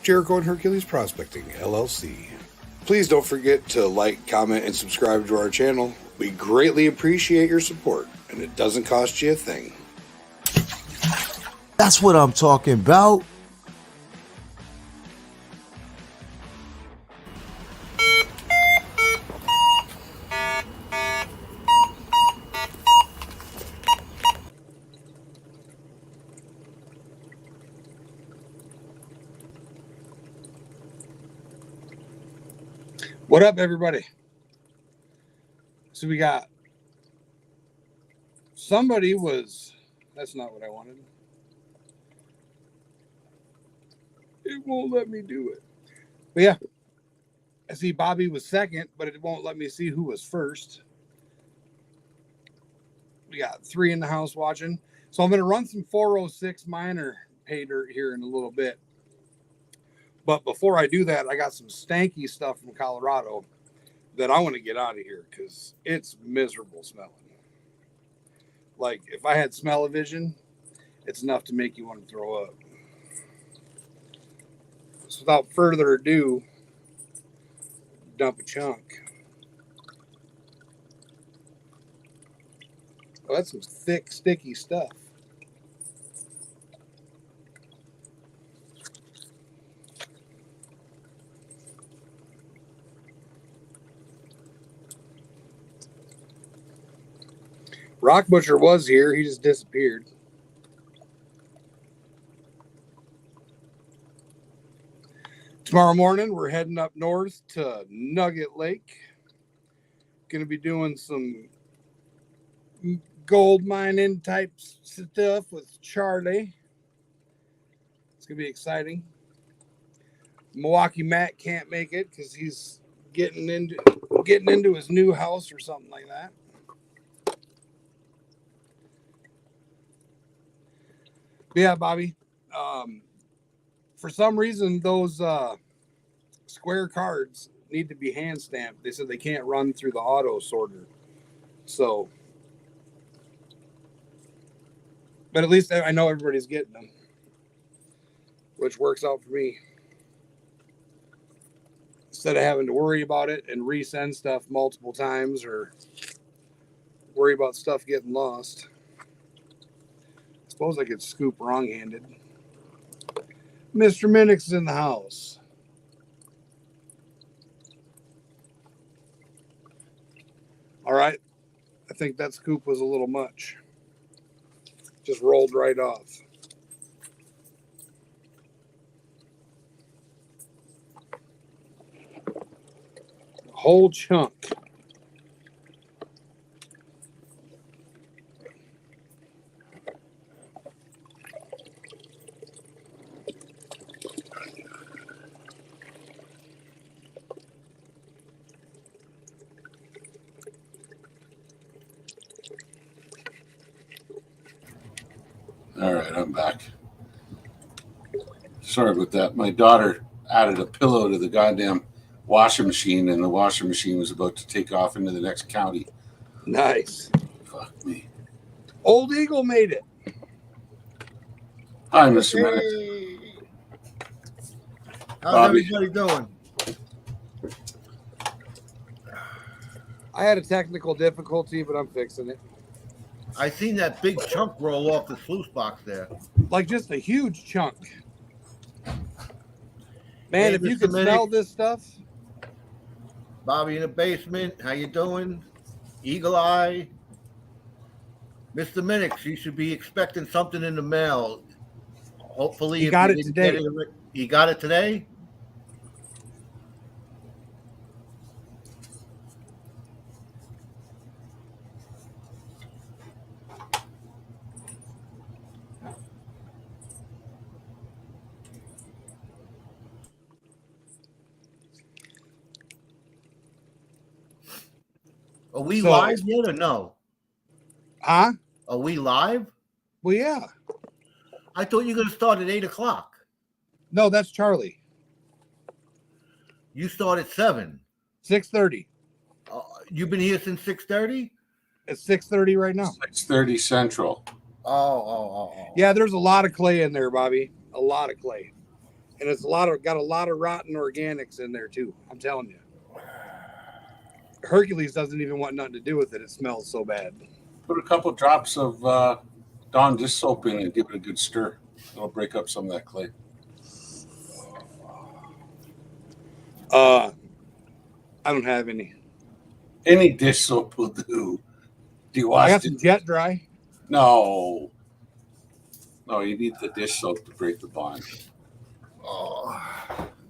Jericho and Hercules Prospecting, LLC. Please don't forget to like, comment, and subscribe to our channel. We greatly appreciate your support, and it doesn't cost you a thing. That's what I'm talking about. What up, everybody? So we got that's not what I wanted. It won't let me do it. But yeah, I see Bobby was second, but it won't let me see who was first. We got 3 in the house watching. So I'm going to run some 406 Miner Paydirt here in a little bit. But before I do that, I got some stanky stuff from Colorado that I want to get out of here because it's miserable smelling. Like, if I had smell-o-vision, it's enough to make you want to throw up. So without further ado, dump a chunk. Oh, that's some thick, sticky stuff. Rock Butcher was here. He just disappeared. Tomorrow morning, we're heading up north to Nugget Lake. Going to be doing some gold mining type stuff with Charlie. It's going to be exciting. Milwaukee Matt can't make it because he's getting into his new house or something like that. But yeah, Bobby. For some reason, those square cards need to be hand stamped. They said they can't run through the auto sorter. So, but at least I know everybody's getting them, which works out for me. Instead of having to worry about it and resend stuff multiple times or worry about stuff getting lost. I suppose I could scoop wrong-handed. Mr. Minix is in the house. All right. I think that scoop was a little much. Just rolled right off. A whole chunk. All right, I'm back. Sorry about that. My daughter added a pillow to the goddamn washing machine, and the washing machine was about to take off into the next county. Nice. Fuck me. Old Eagle made it. Hi, Mr. Minix. Hey. How's Bobby. everybody doing? I had a technical difficulty, but I'm fixing it. I seen that big chunk roll off the sluice box there. Like just a huge chunk. Man, Hey, if you Mr. could Minix. smell this stuff. Bobby in the basement, how you doing? Eagle Eye. Mr. Minix, you should be expecting something in the mail. Hopefully, He if got you it didn't today. get it, you got it today? Are we live yet or no? Huh? Are we live? Well, yeah. I thought you were going to start at 8 o'clock. No, that's Charlie. You start at 7. 6:30. You've been here since 6:30? It's 6:30 right now. 6:30 Central. Oh. Yeah, there's a lot of clay in there, Bobby. A lot of clay. and it's got a lot of rotten organics in there too. I'm telling you. Hercules doesn't even want nothing to do with it. It smells so bad. Put a couple drops of Dawn dish soap in and give it a good stir. It'll break up some of that clay. I don't have any. Any dish soap will do. Do you wash I got some Jet Dry. No. No, you need the dish soap to break the bond. Oh,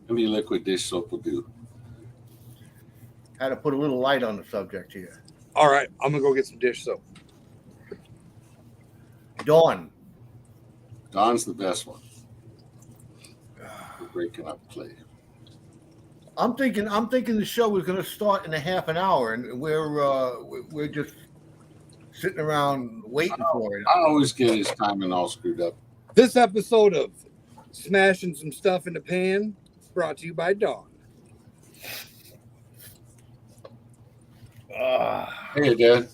Any liquid dish soap will do. had to put a little light on the subject here. All right, I'm gonna go get some dish soap. Dawn. Dawn's the best one for breaking up clay. I'm thinking the show was going to start in a half an hour, and we're just sitting around waiting for it. I always get his timing all screwed up. This episode of Smashing Some Stuff in the Pan is brought to you by Dawn. Hey, Dad.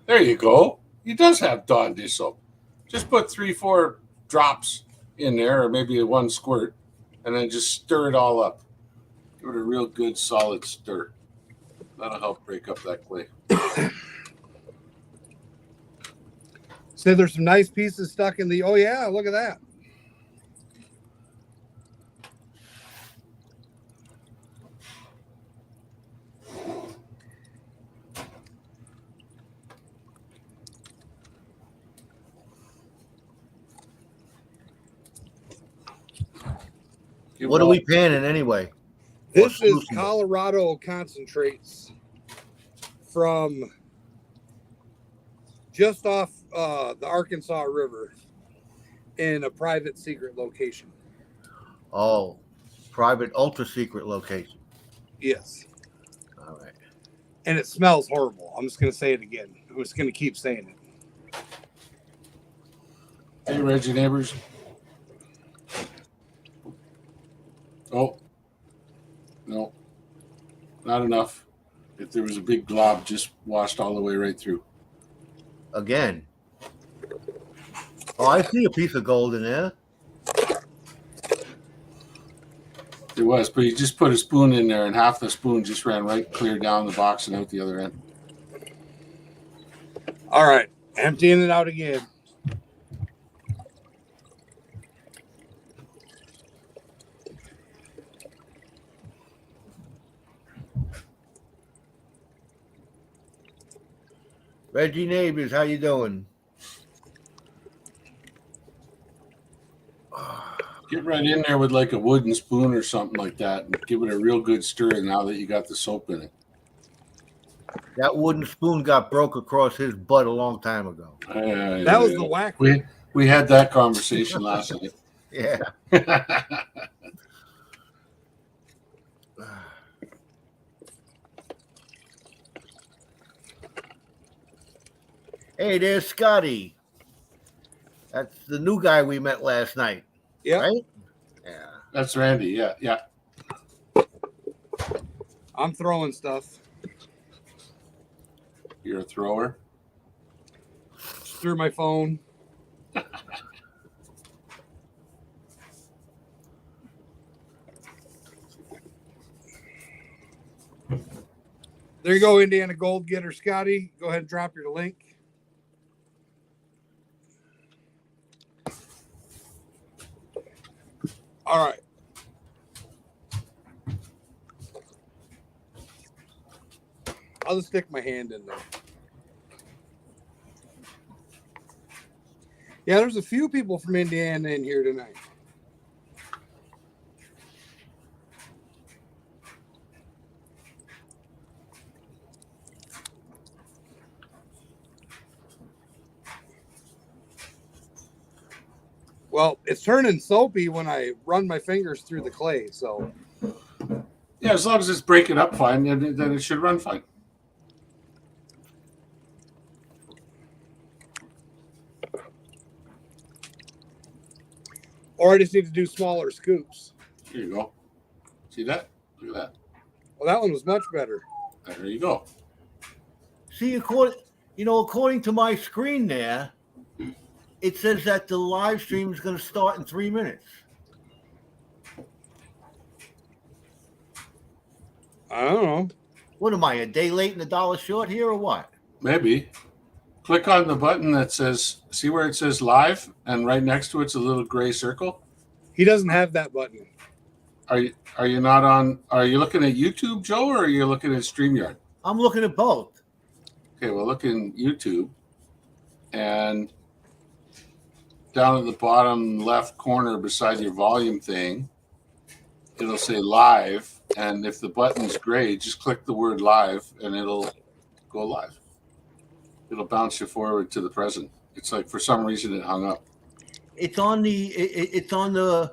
There you go. He does have Dawn dish soap. Just put 3-4 drops in there, or maybe one squirt, and then just stir it all up. Give it a real good, solid stir. That'll help break up that clay. So there's some nice pieces stuck in the. Oh yeah, look at that. What are we panning anyway? This is Colorado concentrates from just off the Arkansas River in a private secret location. Oh, private ultra secret location. Yes. All right. And it smells horrible. I'm just going to say it again. I'm just going to keep saying it. Hey, Reggie neighbors. Oh, no, not enough. If there was a big glob, just washed all the way right through. Again. Oh, I see a piece of gold in there. There was, but he just put a spoon in there, and half the spoon just ran right clear down the box and out the other end. All right. Emptying it out again. Reggie Neighbors, how you doing? Get right in there with like a wooden spoon or something like that and give it a real good stir now that you got the soap in it. That wooden spoon got broke across his butt a long time ago. That was the whack. We had that conversation last night. Yeah. Hey, there's Scotty. That's the new guy we met last night. Yeah. Right? Yeah. That's Randy. Yeah. I'm throwing stuff. You're a thrower. Just through my phone. There you go, Indiana Gold Getter Scotty. Go ahead and drop your link. All right. I'll just stick my hand in there. Yeah, there's a few people from Indiana in here tonight. Well, it's turning soapy when I run my fingers through the clay, so. Yeah, as long as it's breaking up fine, then it should run fine. Or I just need to do smaller scoops. Here you go. See that? Look at that. Well, that one was much better. There you go. See, according to my screen there, it says that the live stream is going to start in 3 minutes. I don't know. What am I, a day late and $1 short here or what? Maybe. Click on the button that says, see where it says live, and right next to it's a little gray circle. He doesn't have that button. Are you not on? Are you looking at YouTube, Joe, or are you looking at StreamYard? I'm looking at both. Okay, well, look in YouTube, and down at the bottom left corner beside your volume thing, it'll say live, and if the button's gray, just click the word live, and it'll go live. It'll bounce you forward to the present. It's like for some reason it hung up. It's on the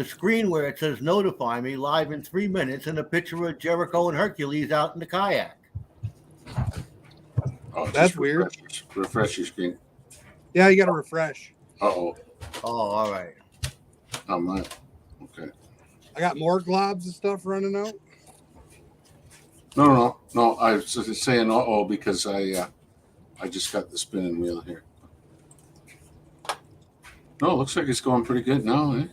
screen where it says notify me live in 3 minutes and a picture of Jericho and Hercules out in the kayak. Oh, That's weird. Refresh your screen. Yeah, you got to refresh. Uh-oh. Oh, all right. Oh, my. Okay. I got more globs and stuff running out. No. I was just saying uh-oh because I just got the spinning wheel here. No, it looks like it's going pretty good now, eh?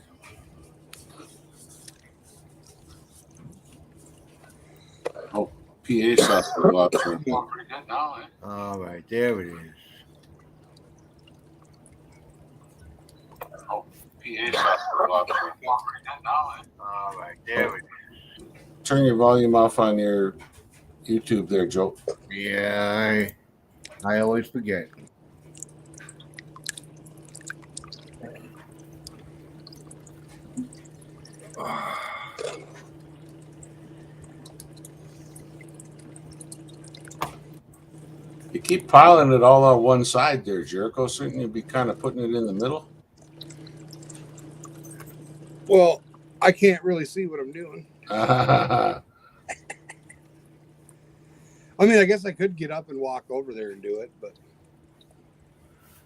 Oh, PA software globs are going pretty good now, eh? All right, there it is. Oh, PA software globs are going pretty good now, eh? All right, there it is. Turn your volume off on your YouTube there, Joe. Yeah, I always forget. You keep piling it all on one side there, Jericho. Shouldn't you be kind of putting it in the middle? Well, I can't really see what I'm doing. I mean, I guess I could get up and walk over there and do it, but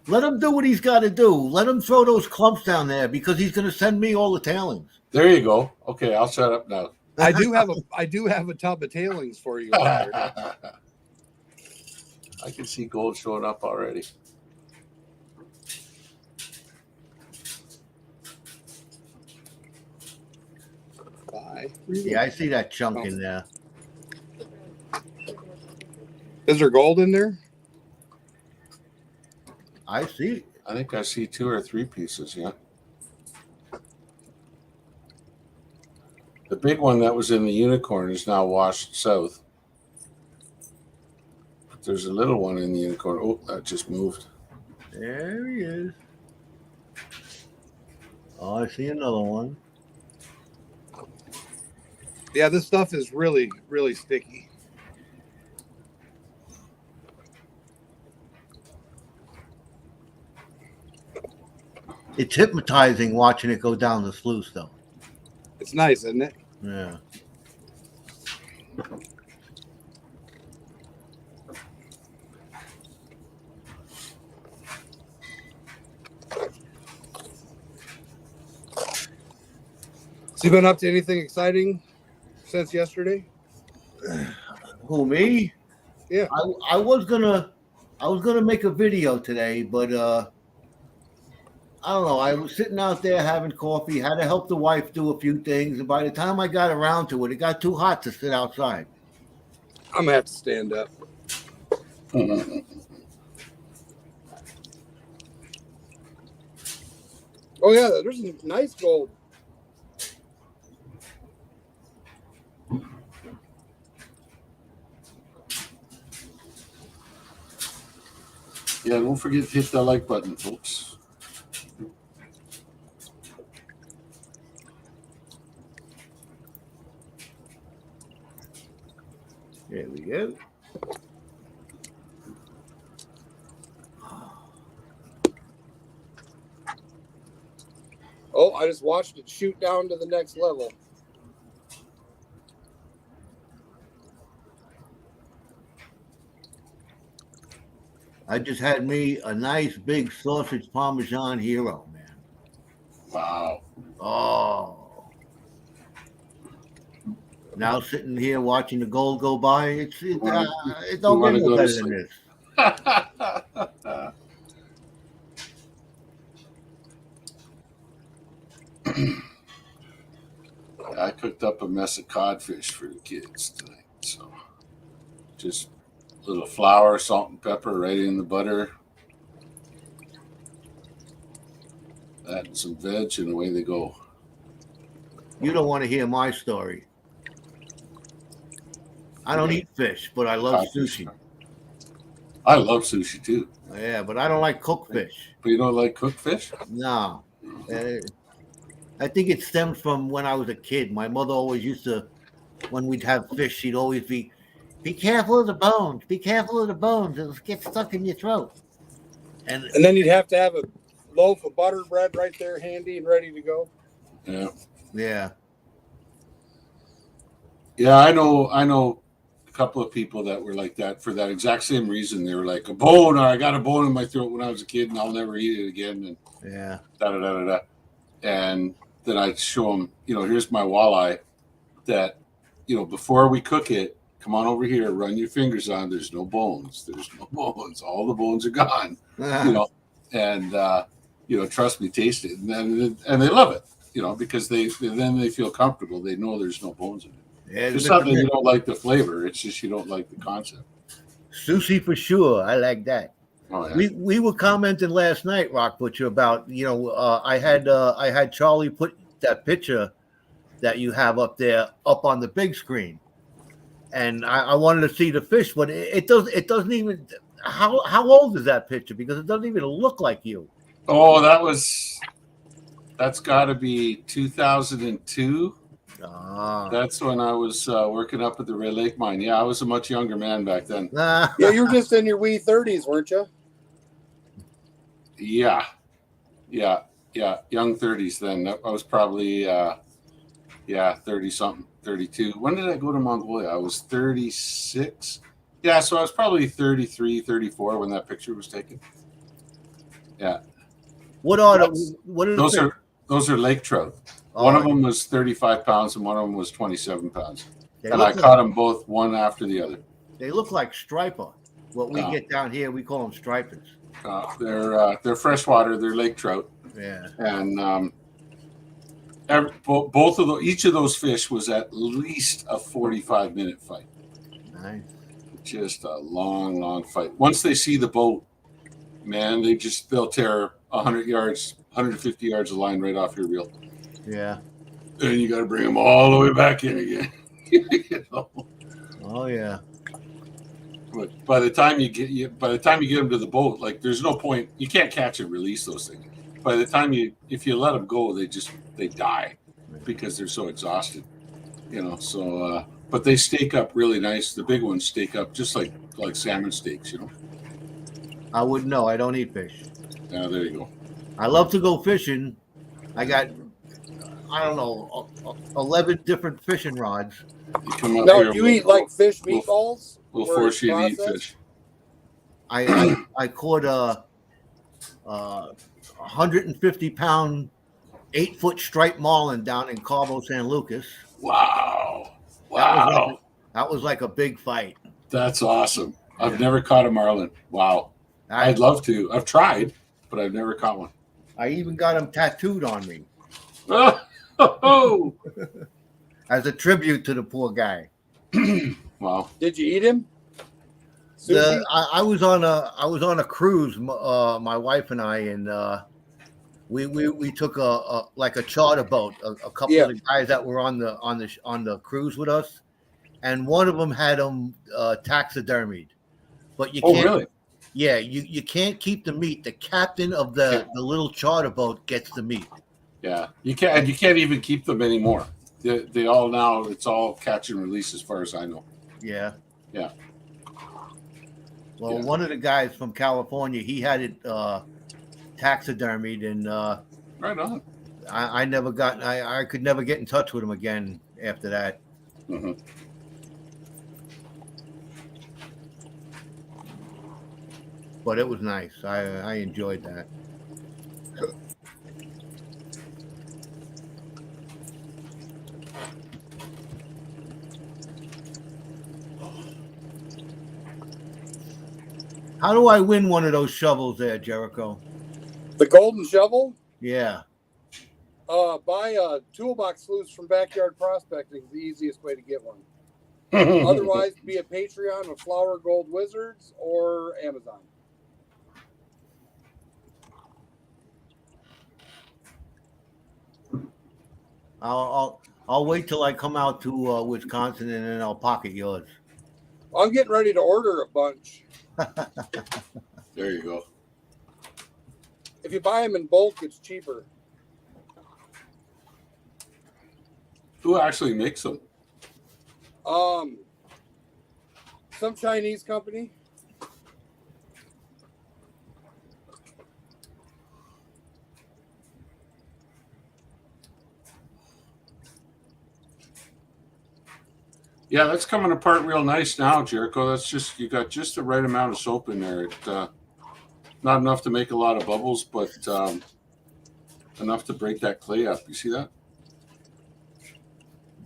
Let him do what he's got to do. Let him throw those clumps down there because he's going to send me all the tailings. There you go. Okay, I'll shut up now. I do have a tub of tailings for you. I can see gold showing up already. Bye. Yeah, I see that chunk in there. Is there gold in there? I see. I think I see 2 or 3 pieces, yeah. The big one that was in the unicorn is now washed south. But there's a little one in the unicorn. Oh, that just moved. There he is. Oh, I see another one. Yeah, this stuff is really, really sticky. It's hypnotizing watching it go down the sluice, though. It's nice, isn't it? Yeah. So you been up to anything exciting since yesterday? Who, me? Yeah. I was gonna make a video today, but I don't know. I was sitting out there having coffee, had to help the wife do a few things, and by the time I got around to it, it got too hot to sit outside. I'm gonna have to stand up. Oh yeah, there's some nice gold. Yeah, don't forget to hit the like button, folks. There we go. Oh, I just watched it shoot down to the next level. I just had me a nice big sausage Parmesan hero, man. Wow. Oh. Now sitting here watching the gold go by, it don't get no better than this. I cooked up a mess of codfish for the kids tonight. So just a little flour, salt, and pepper right in the butter. That and some veg, and away they go. You don't want to hear my story. I don't eat fish, but I love Codfish. sushi. I love sushi too. Yeah, but I don't like cooked fish. But you don't like cooked fish? No. I think it stems from when I was a kid. My mother always used to, when we'd have fish, she'd always be careful of the bones. Be careful of the bones. It'll get stuck in your throat. And then you'd have to have a loaf of butter bread right there handy and ready to go. Yeah. Yeah. Yeah, I know a couple of people that were like that for that exact same reason. They were like, a bone, or I got a bone in my throat when I was a kid and I'll never eat it again. And Yeah. da-da-da-da-da. And then I'd show them, here's my walleye that, before we cook it, come on over here, run your fingers on. There's no bones. There's no bones. All the bones are gone, and, trust me, taste it. And they love it, because they feel comfortable. They know there's no bones in it. Yeah, It's not that you don't like the flavor. It's just you don't like the concept. Sushi for sure. I like that. Oh, yeah. We were commenting last night, Rock Butcher, about I had Charlie put that picture that you have up there up on the big screen, and I wanted to see the fish, but it doesn't even. How old is that picture? Because it doesn't even look like you. Oh, that's got to be 2002. That's when I was working up at the Red Lake mine. Yeah, I was a much younger man back then. Yeah, you were just in your wee 30s, weren't you? Yeah. Young 30s then. I was probably 30 something, 32. When did I go to Mongolia? I was 36. Yeah, so I was probably 33, 34 when that picture was taken. Yeah. What are those are lake trout. One of them was 35 pounds and one of them was 27 pounds. And I caught them both one after the other. They look like striper. What we get down here, we call them stripers. They're freshwater. They're lake trout. Yeah. And each of those fish was at least a 45-minute fight. Nice. Just a long, long fight. Once they see the boat, man, they'll tear 100 yards, 150 yards of line right off your reel. Yeah. And you got to bring them all the way back in again. Oh yeah. But by the time you get them to the boat, like there's no point. You can't catch and release those things. By the time if you let them go, they die because they're so exhausted. So but they stake up really nice. The big ones stake up just like salmon steaks. I wouldn't know. I don't eat fish. Yeah, there you go. I love to go fishing. I got, I don't know, 11 different fishing rods. You eat like fish meatballs? We'll force you to eat fish. I caught a 150-pound, 8-foot striped marlin down in Cabo San Lucas. Wow. That was like a big fight. That's awesome. I've never caught a marlin. Wow. I'd love to. I've tried, but I've never caught one. I even got him tattooed on me. Oh. As a tribute to the poor guy. Wow. Did you eat him? I was on a cruise, my wife and I, and we took a charter boat. A couple of the guys that were on the cruise with us, and one of them had them taxidermied. But you can't. Really? Yeah, you can't keep the meat. The captain of the little charter boat gets the meat. Yeah, you can't even keep them anymore. They all now, it's all catch and release as far as I know. Yeah. Yeah. Well, one of the guys from California, he had it taxidermied, and right on. I could never get in touch with him again after that. Mm-hmm. But it was nice. I enjoyed that. How do I win one of those shovels there, Jericho? The golden shovel? Yeah. Buy a toolbox loose from Backyard Prospecting. The easiest way to get one. Otherwise, be a Patreon of Flower Gold Wizards or Amazon. I'll wait till I come out to Wisconsin and then I'll pocket yours. I'm getting ready to order a bunch. There you go. If you buy them in bulk, it's cheaper. Who actually makes them? Some Chinese company. Yeah, that's coming apart real nice now, Jericho. That's just, you got just the right amount of soap in there. Not enough to make a lot of bubbles, but enough to break that clay up. You see that?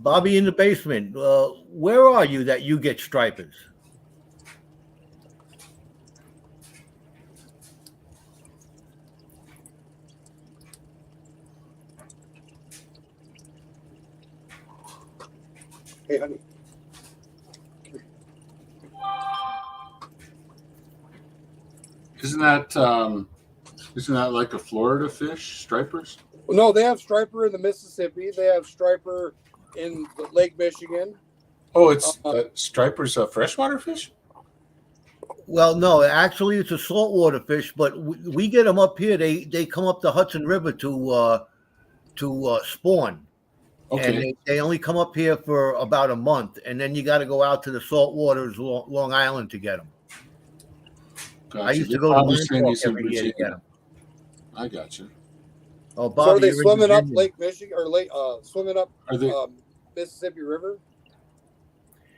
Bobby in the basement. Where are you that you get stripers? Hey, honey. Isn't that like a Florida fish, stripers? No, they have striper in the Mississippi. They have striper in Lake Michigan. Oh, it's stripers a freshwater fish? Well, no, actually it's a saltwater fish, but we get them up here. They come up the Hudson River to spawn. Okay. And they only come up here for about a month, and then you got to go out to the salt waters, Long Island, to get them. Gotcha. I used to go to Miner Paydirt every year to get them. I got you. Oh, Bobby, So are they you're in swimming up Virginia. Lake Michigan or swimming up Are they Mississippi River?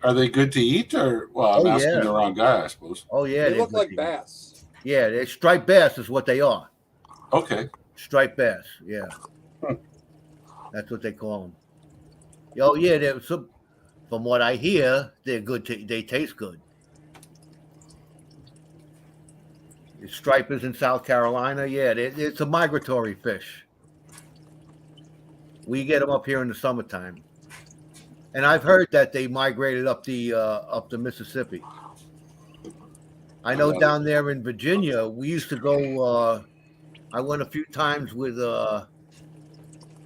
are they good to eat, or I'm Oh, asking yeah. the wrong guy, I suppose. Oh yeah, They look they're like good. bass. Yeah, they're striped bass is what they are. Okay. Striped bass, yeah. That's what they call them. Oh yeah, from what I hear, they're good. They taste good. The stripers in South Carolina, yeah, it's a migratory fish. We get them up here in the summertime, and I've heard that they migrated up the Mississippi. I know down there in Virginia, we used to go. I went a few times with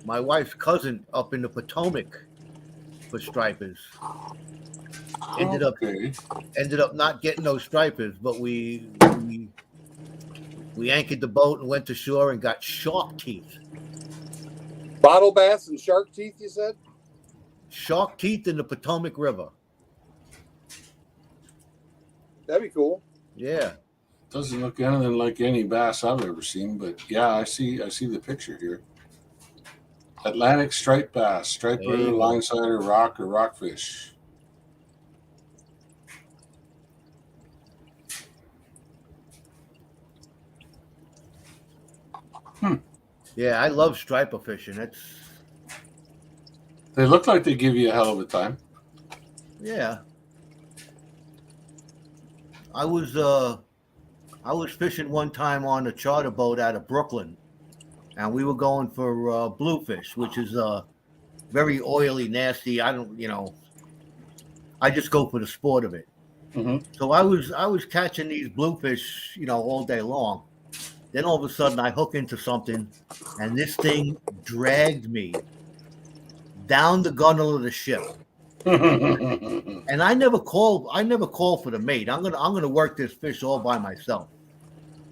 my wife's cousin up in the Potomac for stripers. Ended up not getting those stripers, but we anchored the boat and went to shore and got shark teeth. Bottle bass and shark teeth, you said? Shark teeth in the Potomac River. That'd be cool. Yeah. Doesn't look anything like any bass I've ever seen, but yeah, I see the picture here. Atlantic striped bass, striper, There you go. linesider, rock, or rockfish. Yeah, I love striper fishing. They look like they give you a hell of a time. Yeah. I was fishing one time on a charter boat out of Brooklyn, and we were going for bluefish, which is very oily, nasty. I just go for the sport of it. Mm-hmm. So I was catching these bluefish, all day long. Then all of a sudden I hook into something, and this thing dragged me down the gunnel of the ship. And I never call for the mate. I'm gonna work this fish all by myself.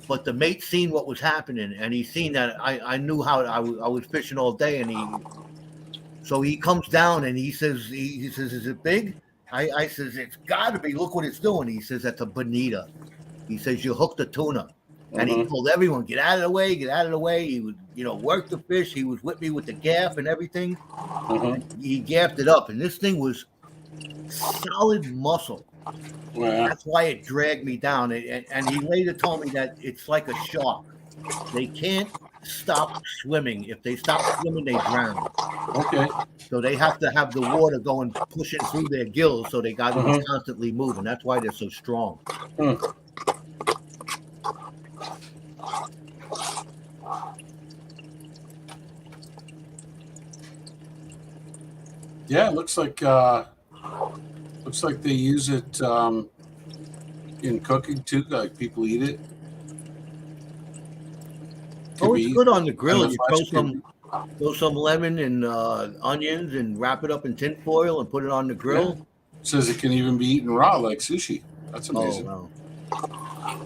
But the mate seen what was happening, and he seen that I knew how I was fishing all day, and he comes down and he says, is it big? I says, it's got to be. Look what it's doing. He says, that's a bonita. He says, you hooked a tuna. And he told everyone, get out of the way, get out of the way. He would, work the fish. He was with me with the gaff and everything. He gaffed it up, and this thing was solid muscle. Wow. That's why it dragged me down. And he later told me that it's like a shark. They can't stop swimming. If they stop swimming, they drown. Okay. So they have to have the water going, pushing through their gills, so they got to be constantly moving. That's why they're so strong. Yeah, it looks like they use it in cooking too. Like people eat it. Oh, it's good on the grill. And the You flesh throw some lemon and onions and wrap it up in tin foil and put it on the grill. It says it can even be eaten raw like sushi. That's amazing. Oh, wow.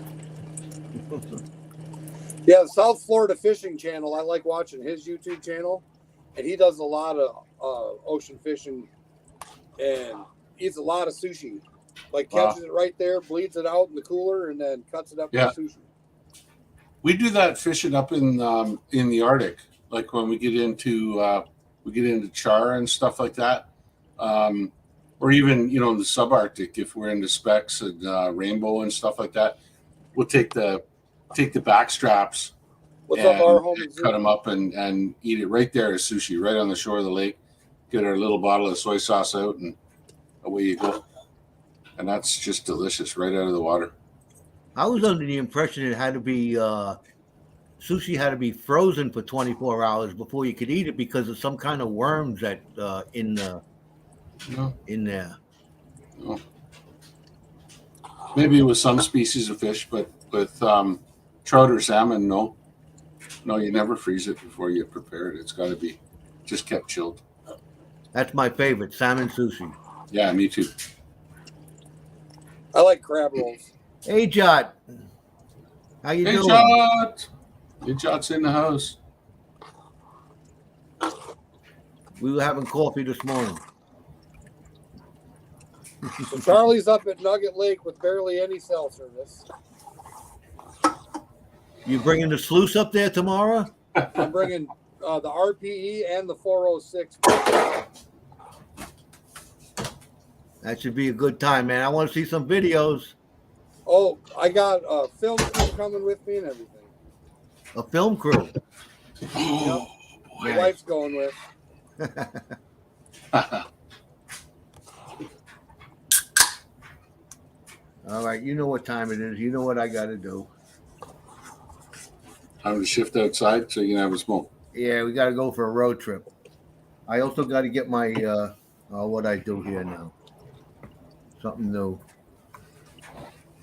Yeah, the South Florida Fishing Channel. I like watching his YouTube channel, and he does a lot of ocean fishing and eats a lot of sushi. Like catches it right there, bleeds it out in the cooler, and then cuts it up for sushi. We do that fishing up in the Arctic, like when we get into char and stuff like that, or even in the subarctic if we're into specks and rainbow and stuff like that. We'll take the back straps. What's up, our home? Cut them up and eat it right there as sushi, right on the shore of the lake. Get our little bottle of soy sauce out, and away you go. And that's just delicious, right out of the water. I was under the impression it had to be sushi had to be frozen for 24 hours before you could eat it because of some kind of worms that in there. No. Maybe it was some species of fish, but with trout or salmon, no, you never freeze it before you prepare it. It's got to be just kept chilled. That's my favorite, salmon sushi. Yeah, me too. I like crab rolls. Hey, Jot. How you doing? Jot. Hey, Jot's in the house. We were having coffee this morning. So Charlie's up at Nugget Lake with barely any cell service. You bringing the sluice up there tomorrow? I'm bringing the RPE and the 406. That should be a good time, man. I want to see some videos. Oh, I got a film crew coming with me and everything. A film crew. Yep. My wife's going with. All right, you know what time it is. You know what I got to do. Time to shift outside so you can have a smoke. Yeah, we got to go for a road trip. I also got to get my what I do here now. Something new.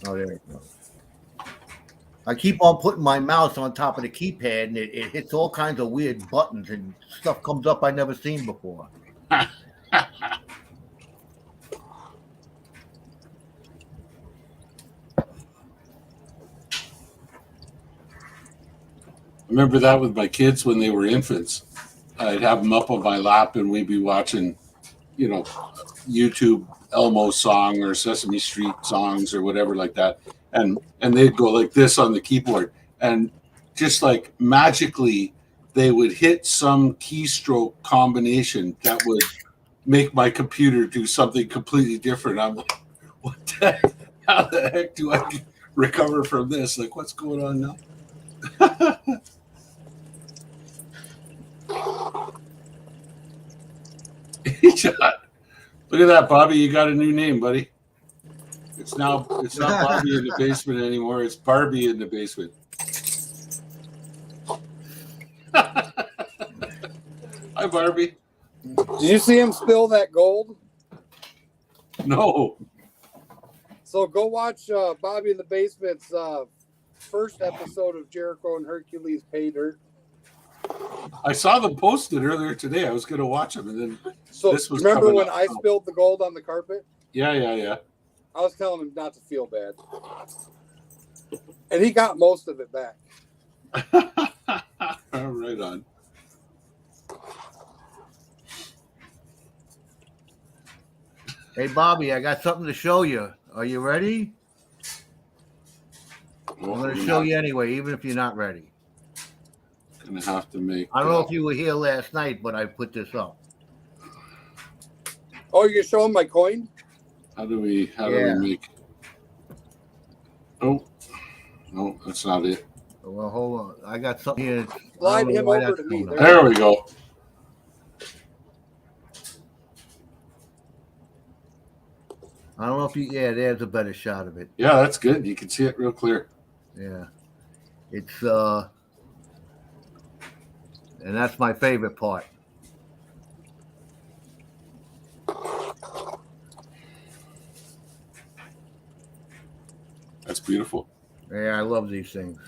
Oh, there it goes. I keep on putting my mouse on top of the keypad, and it hits all kinds of weird buttons, and stuff comes up I never seen before. Remember that with my kids when they were infants. I'd have them up on my lap, and we'd be watching, YouTube Elmo song or Sesame Street songs or whatever like that, and they'd go like this on the keyboard, and just like magically they would hit some keystroke combination that would make my computer do something completely different. I'm like, what the heck? How the heck do I recover from this? Like, what's going on now? Look at that, Bobby. You got a new name, buddy. It's not Bobby in the basement anymore. It's Barbie in the basement. Hi, Barbie. Did you see him spill that gold? No. So go watch Bobby in the Basement's first episode of Jericho and Hercules Paydirt. I saw them posted earlier today. I was going to watch them, and then this was. Remember when I spilled the gold on the carpet? Yeah. I was telling him not to feel bad, and he got most of it back. Right on. Hey, Bobby, I got something to show you. Are you ready? I'm going to show you anyway, even if you're not ready. Gonna have to make. I don't know if you were here last night, but I put this up. Oh, you're showing my coin? How do we make? Oh, no, that's not it. Well, hold on. I got something here. Slide him over to me. There we go. I don't know if you. Yeah, there's a better shot of it. Yeah, that's good. You can see it real clear. Yeah, it's and that's my favorite part. That's beautiful. Yeah, I love these things.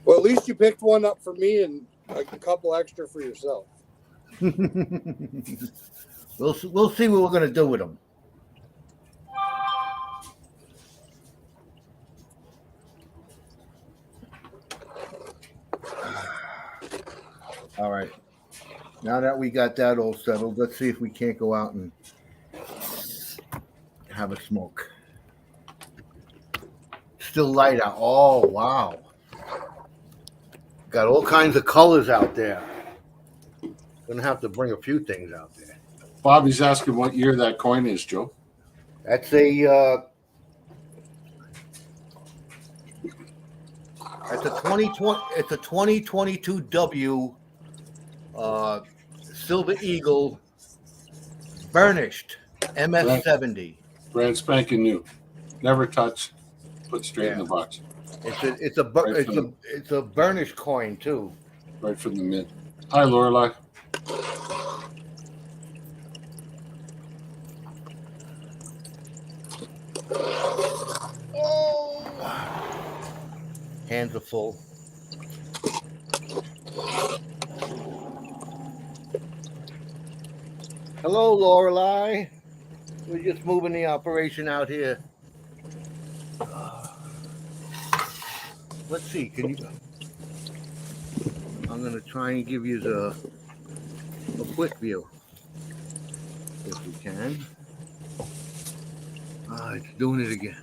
Well, at least you picked one up for me and a couple extra for yourself. We'll see what we're gonna do with them. All right. Now that we got that all settled, let's see if we can't go out and have a smoke. Still light out. Oh, wow. Got all kinds of colors out there. Gonna have to bring a few things out there. Bobby's asking what year that coin is, Joe. That's a it's a 2020. It's a 2022 W Silver Eagle burnished MS70. Brand spanking new. Never touched. Put straight in the box. It's a burnished coin too. Right from the mint. Hi, Lorelai. Hands are full. Hello, Lorelai. We're just moving the operation out here. Let's see. Can you? I'm gonna try and give you a quick view, if we can. It's doing it again.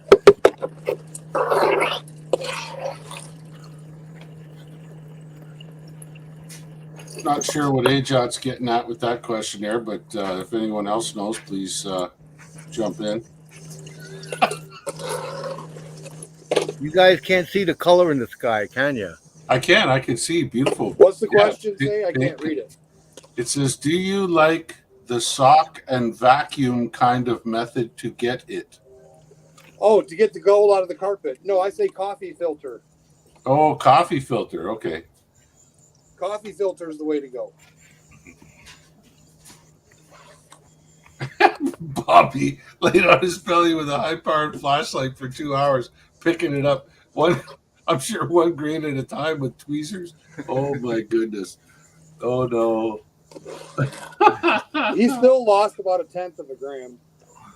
Not sure what Ajot's getting at with that question there, but if anyone else knows, please jump in. You guys can't see the color in the sky, can you? I can. I can see. Beautiful. What's the question say? I can't read it. It says, do you like the sock and vacuum kind of method to get it? Oh, to get the gold out of the carpet. No, I say coffee filter. Oh, coffee filter. Okay. Coffee filter is the way to go. Bobby laid on his belly with a high-powered flashlight for 2 hours, picking it up. I'm sure one grain at a time with tweezers. Oh, my goodness. Oh, no. He still lost about 1/10 of a gram.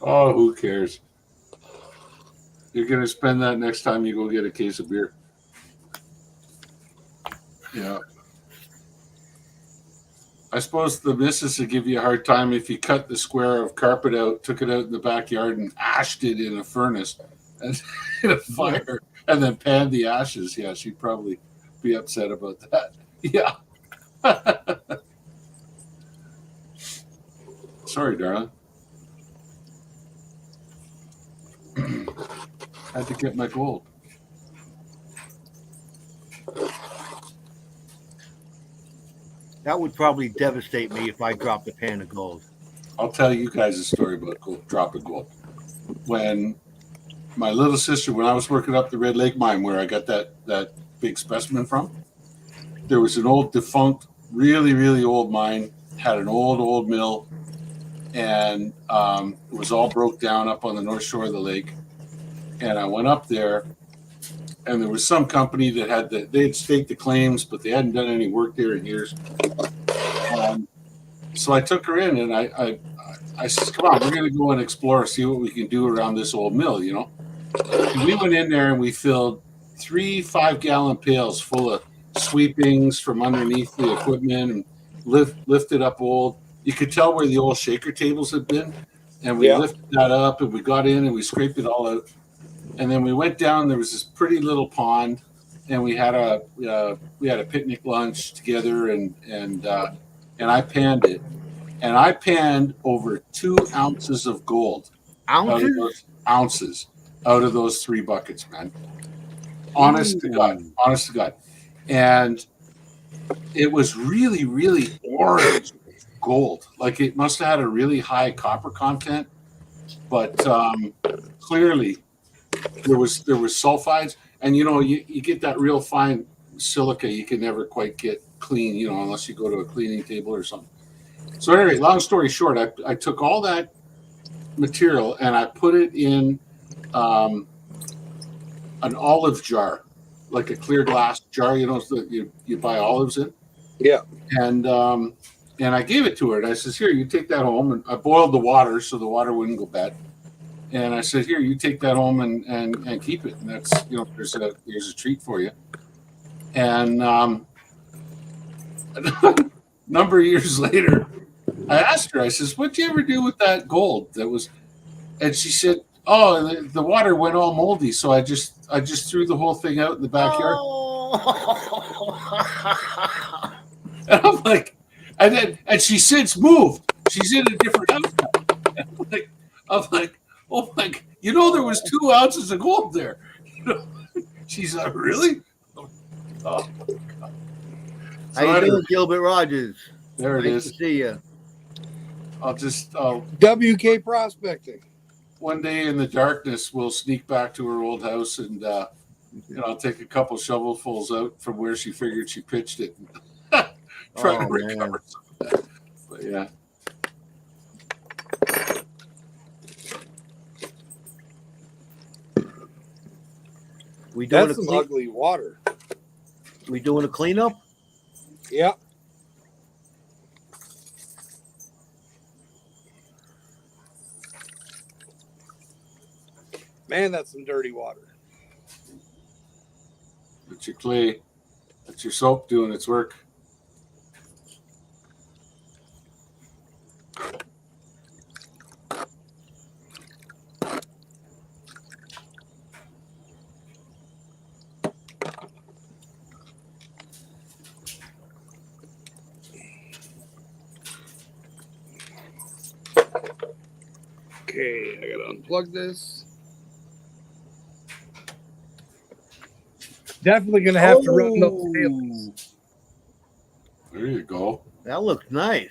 Oh, who cares? You're going to spend that next time you go get a case of beer. Yeah. I suppose the missus would give you a hard time if you cut the square of carpet out, took it out in the backyard, and ashed it in a furnace and in a fire, and then panned the ashes. Yeah, she'd probably be upset about that. Yeah. Sorry, darling. Had to get my gold. That would probably devastate me if I dropped a pan of gold. I'll tell you guys a story about dropping gold. When my little sister, when I was working up the Red Lake mine where I got that big specimen from, there was an old defunct, really, really old mine, had an old mill, and it was all broke down up on the north shore of the lake. And I went up there, and there was some company that they had staked the claims, but they hadn't done any work there in years. So I took her in, and I said, come on, we're going to go and explore, see what we can do around this old mill, you know. And we went in there, and we filled 3 5-gallon pails full of sweepings from underneath the equipment and lifted up old. You could tell where the old shaker tables had been, and we lifted that up, and we got in, and we scraped it all out. And then we went down. There was this pretty little pond, and we had a picnic lunch together, and I panned it, and I panned over 2 ounces of gold. Ounces out of those 3 buckets, man. Honest to God, and it was really, really orange gold. Like it must have had a really high copper content, but clearly. There was sulfides, and you know you get that real fine silica you can never quite get clean, you know, unless you go to a cleaning table or something. So anyway, long story short, I took all that material and I put it in an olive jar, like a clear glass jar, that you buy olives in. Yeah. And I gave it to her, and I says, "Here, you take that home." And I boiled the water so the water wouldn't go bad. And I said, "Here, you take that home and keep it. And that's there's a treat for you." And a number of years later, I asked her. I says, "What'd you ever do with that gold that was?" And she said, "Oh, the water went all moldy, so I just threw the whole thing out in the backyard." Oh. And I'm like, and she since moved. She's in a different house now. And I'm like, oh my, there was 2 ounces of gold there. She's like, really? Oh. How you doing, Gilbert Rogers? There it nice is. To see you. I'll just WK Prospecting. One day in the darkness, we'll sneak back to her old house and I'll take a couple shovelfuls out from where she figured she pitched it. Try to recover some of that. But yeah. We doing That's some ugly water. We doing a cleanup? Yep. Man, that's some dirty water. That's your clay. That's your soap doing its work. Okay, I gotta unplug this. Definitely gonna have to run those tailings. There you go. That looks nice.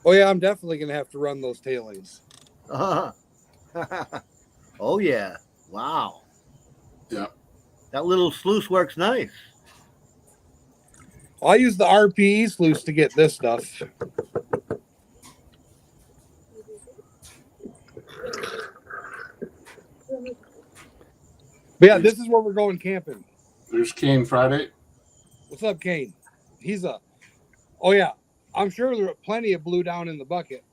Oh yeah, I'm definitely gonna have to run those tailings. Oh yeah! Wow. Yeah. That little sluice works nice. I use the RPE sluice to get this stuff. But yeah, this is where we're going camping. There's Kane Fryday. What's up, Kane? Oh yeah, I'm sure there are plenty of blue down in the bucket.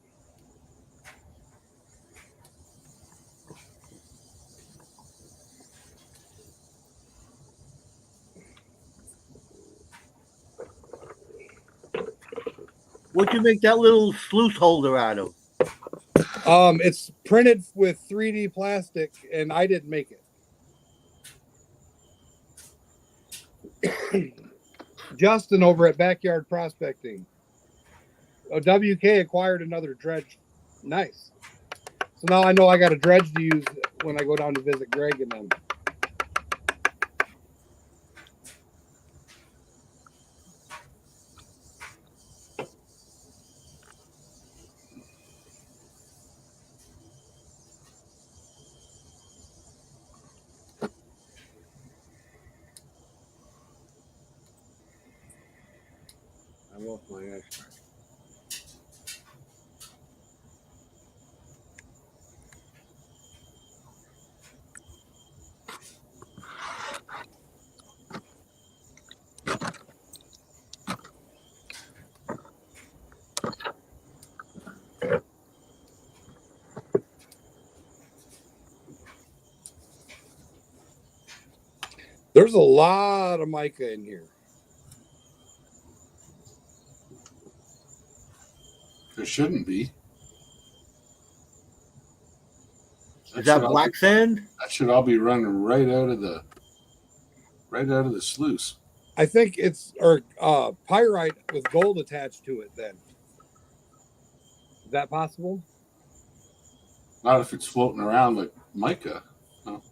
What'd you make that little sluice holder out of? It's printed with 3D plastic, and I didn't make it. Justin over at Backyard Prospecting. WK acquired another dredge. Nice. So now I know I got a dredge to use when I go down to visit Greg and them. I lost my extract. There's a lot of mica in here. There shouldn't be. Is that black sand? That should all be running right out of the sluice. I think it's pyrite with gold attached to it then. Is that possible? Not if it's floating around like mica. No.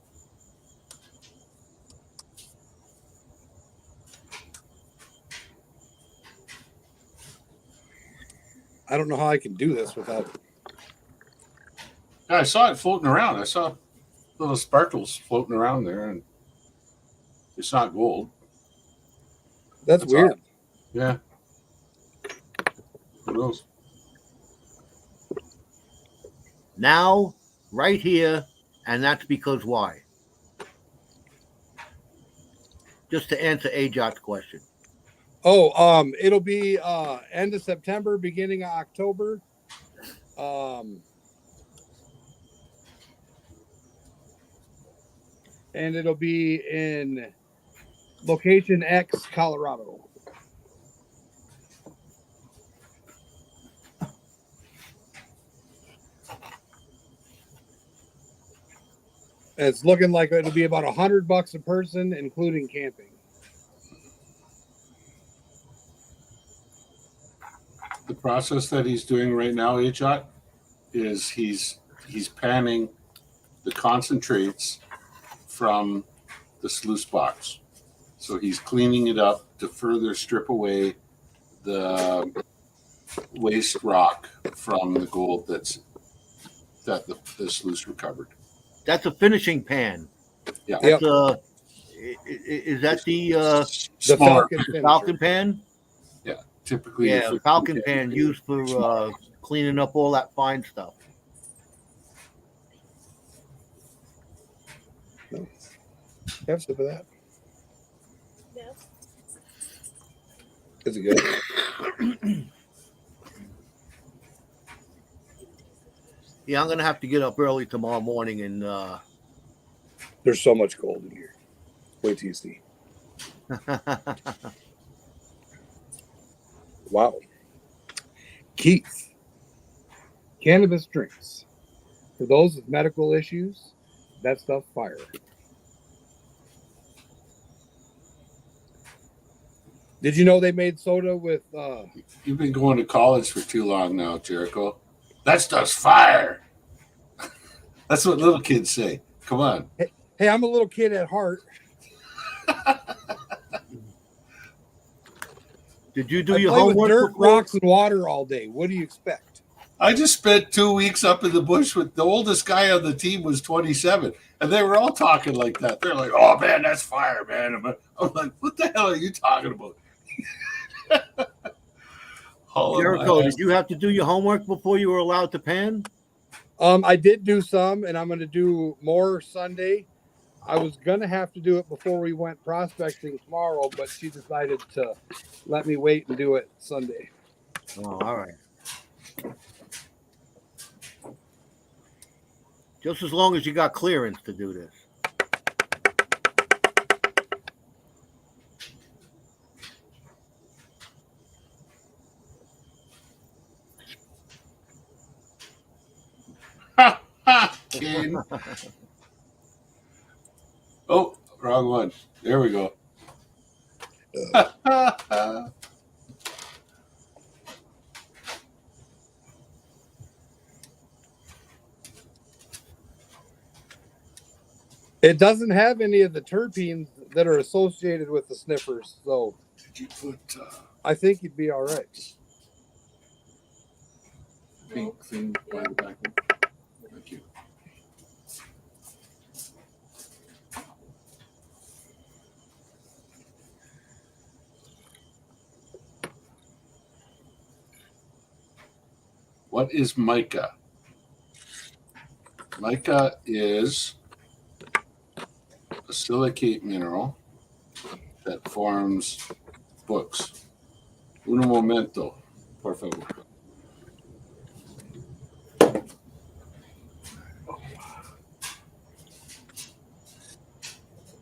I don't know how I can do this without. Yeah, I saw it floating around. I saw little sparkles floating around there, and it's not gold. That's weird. Odd. Yeah. Who knows? Now, right here, And that's because why? Just to answer Ajot's question. Oh, it'll be end of September, beginning of October. And it'll be in location X, Colorado. It's looking like it'll be about $100 a person, including camping. The process that he's doing right now, Ajot, is he's panning the concentrates from the sluice box. So he's cleaning it up to further strip away the waste rock from the gold that the sluice recovered. That's a finishing pan. Yeah. That's is that the Smaller. Falcon pan? Yeah, typically. Yeah, Falcon pan used for cleaning up all that fine stuff. No. Have some of that. Yeah. Is it good? Yeah, I'm gonna have to get up early tomorrow morning and There's so much gold in here. Wait till you see. Wow. Keith. Cannabis drinks. For those with medical issues, that stuff fire. Did you know they made soda with You've been going to college for too long now, Jericho. That stuff's fire. That's what little kids say. Come on. Hey, I'm a little kid at heart. Did you do I your play with homework? dirt, before? rocks, and water all day. What do you expect? I just spent 2 weeks up in the bush with the oldest guy on the team was 27, and they were all talking like that. They're like, "Oh man, that's fire, man!" I'm like, "What the hell are you talking about?" Jericho, did you have to do your homework before you were allowed to pan? I did do some, and I'm going to do more Sunday. I was going to have to do it before we went prospecting tomorrow, but she decided to let me wait and do it Sunday. Oh, all right. Just as long as you got clearance to do this. Ken. Oh, wrong one. There we go. It doesn't have any of the terpenes that are associated with the sniffers, so Did you put I think you'd be all right. pink thing by the back? Thank you. What is mica? Mica is a silicate mineral that forms books. Un momento, por favor.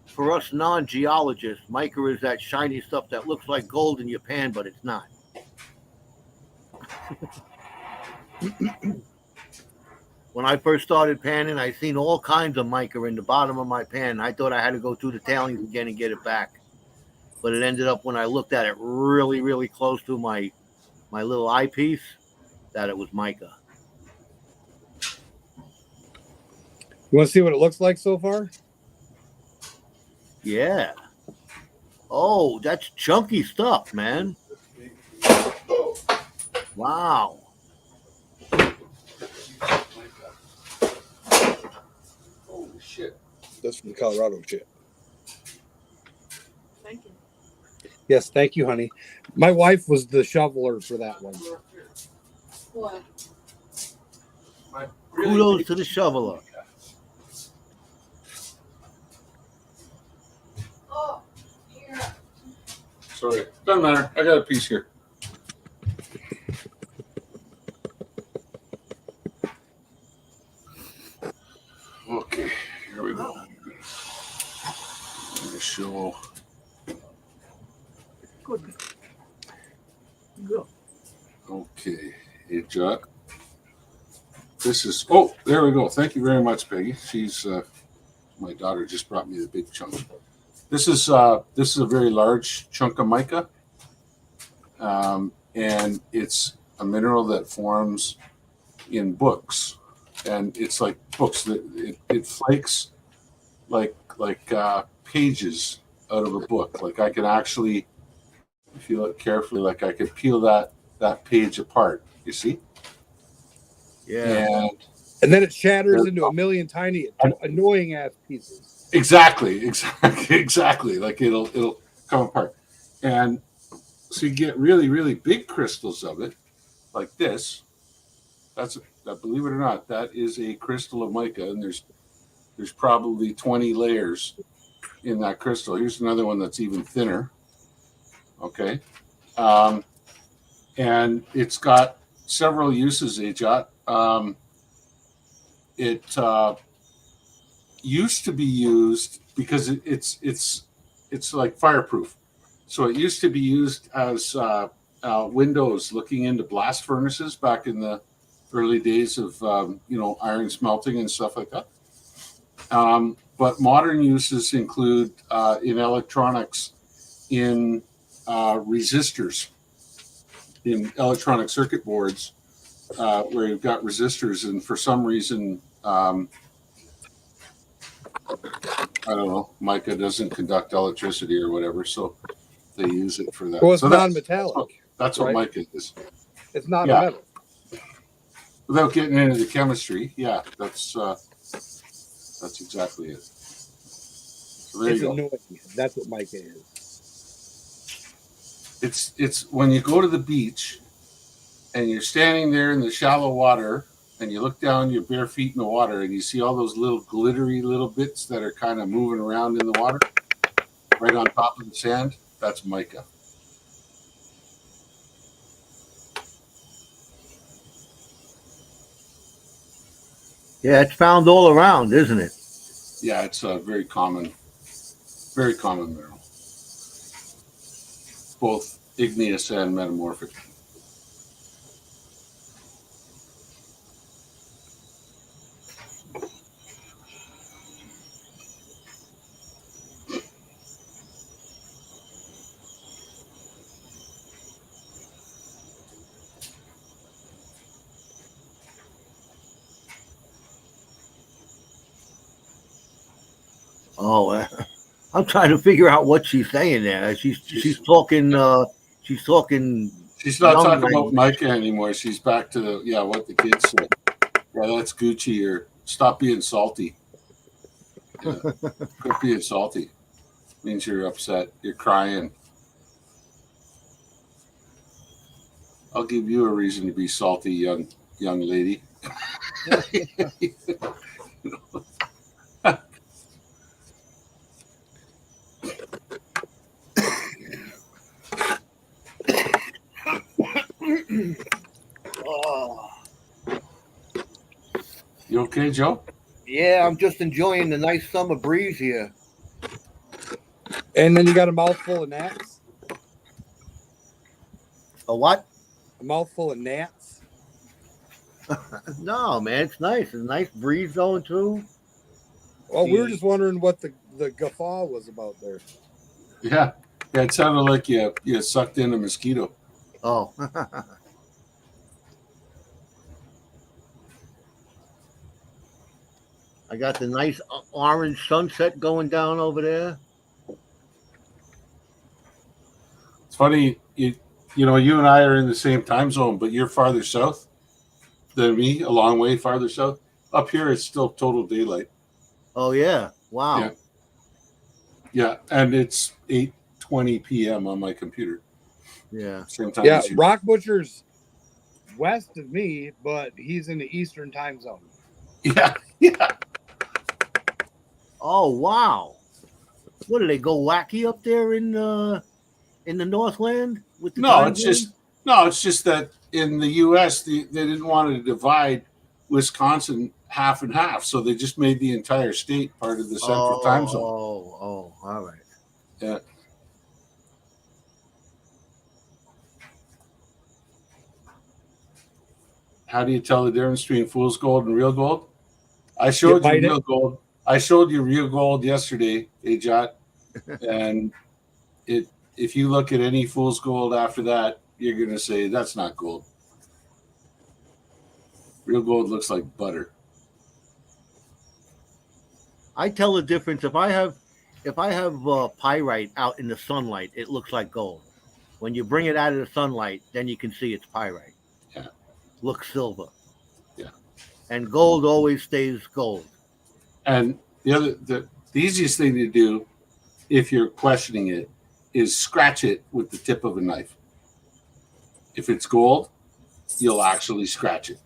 For us non-geologists, mica is that shiny stuff that looks like gold in your pan, but it's not. When I first started panning, I seen all kinds of mica in the bottom of my pan. I thought I had to go through the tailings again and get it back. But it ended up, when I looked at it really, really close to my little eyepiece, that it was mica. You want to see what it looks like so far? Yeah. Oh, that's chunky stuff, man. Wow. Holy shit. That's from the Colorado chip. Thank you. Yes, thank you, honey. My wife was the shoveler for that one. What? Kudos to the shoveler. Sorry. Doesn't matter. I got a piece here. Okay, here we go. I'm going to show. Good. Go. Okay, hey, Chuck. This is, oh, there we go. Thank you very much, Peggy. She's, my daughter just brought me the big chunk. This is a very large chunk of mica. And it's a mineral that forms in books. And it's like books that it flakes like pages out of a book. Like I can actually, if you look carefully, like I could peel that page apart. You see? Yeah. And then it shatters into a million tiny, annoying ass pieces. Exactly. Like it'll come apart, and so you get really, really big crystals of it, like this. Believe it or not, that is a crystal of mica, and there's probably 20 layers in that crystal. Here's another one that's even thinner. Okay, and it's got several uses. Ajot. It used to be used because it's like fireproof. So it used to be used as windows looking into blast furnaces back in the early days of iron smelting and stuff like that. But modern uses include in electronics, in resistors, in electronic circuit boards, where you've got resistors, and for some reason, I don't know, mica doesn't conduct electricity or whatever, so they use it for that. Well, it's so non-metallic. That's what mica is. It's not Yeah. a metal. Without getting into the chemistry, yeah, that's exactly it. So there It's you go. annoying. That's what mica is. It's when you go to the beach and you're standing there in the shallow water and you look down your bare feet in the water and you see all those little glittery little bits that are kind of moving around in the water right on top of the sand. That's mica. Yeah, it's found all around, isn't it? Yeah, it's a very common mineral, both igneous and metamorphic. Oh, I'm trying to figure out what she's saying there. She's talking. She's talking. She's not young talking about language. mica anymore. She's back to what the kids say. Yeah, that's Gucci, or stop being salty. Yeah. Quit being salty. Means you're upset. You're crying. I'll give you a reason to be salty, young lady. Oh, You okay, Joe? yeah, I'm just enjoying the nice summer breeze here. And then you got a mouthful of gnats. A what? A mouthful of gnats. No, man, it's nice. It's a nice breeze going through. Well, we were just wondering what the guffaw was about there. Yeah. Yeah, it sounded like you sucked in a mosquito. Oh. I got the nice orange sunset going down over there. It's funny, you and I are in the same time zone, but you're farther south than me, a long way farther south. Up here, it's still total daylight. Oh, yeah. Wow. Yeah. Yeah, and it's 8:20 p.m. on my computer. Yeah. Same time Yeah, as you. Rock Butcher's west of me, but he's in the Eastern time zone. Yeah, yeah. Oh, wow. What do they go wacky up there in in the Northland with the No, time it's zone? just that in the U.S. They didn't want to divide Wisconsin half and half, so they just made the entire state part of the Central Time Zone. Oh, all right. Yeah. How do you tell the difference between fool's gold and real gold? I showed you bite it? real gold. I showed you real gold yesterday, Ajot, and if you look at any fool's gold after that, you're gonna say that's not gold. Real gold looks like butter. I tell the difference if I have pyrite out in the sunlight, it looks like gold. When you bring it out of the sunlight, then you can see it's pyrite. Yeah. Looks silver. Yeah. And gold always stays gold. And the easiest thing to do if you're questioning it is scratch it with the tip of a knife. If it's gold, you'll actually scratch it.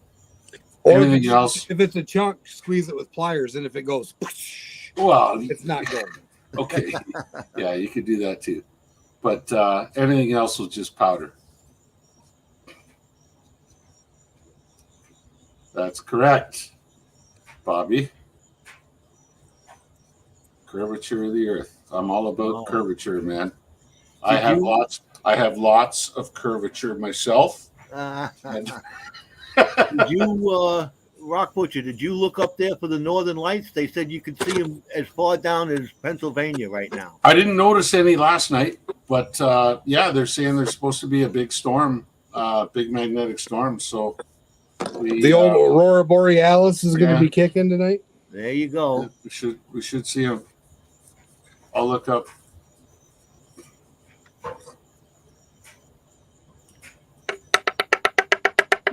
Or Everything else, if it's a chunk, squeeze it with pliers, and if it goes, well, it's not gold. okay, yeah, you could do that too. But everything else was just powder. That's correct, Bobby. Curvature of the Earth. I'm all about curvature, man. I have lots of curvature myself. Did you, Rock Butcher, did you look up there for the Northern Lights? They said you could see them as far down as Pennsylvania right now. I didn't notice any last night, but yeah, they're saying there's supposed to be a big storm, big magnetic storm. So the old Aurora Borealis is going to be kicking tonight. There you go. We should see them. I'll look up.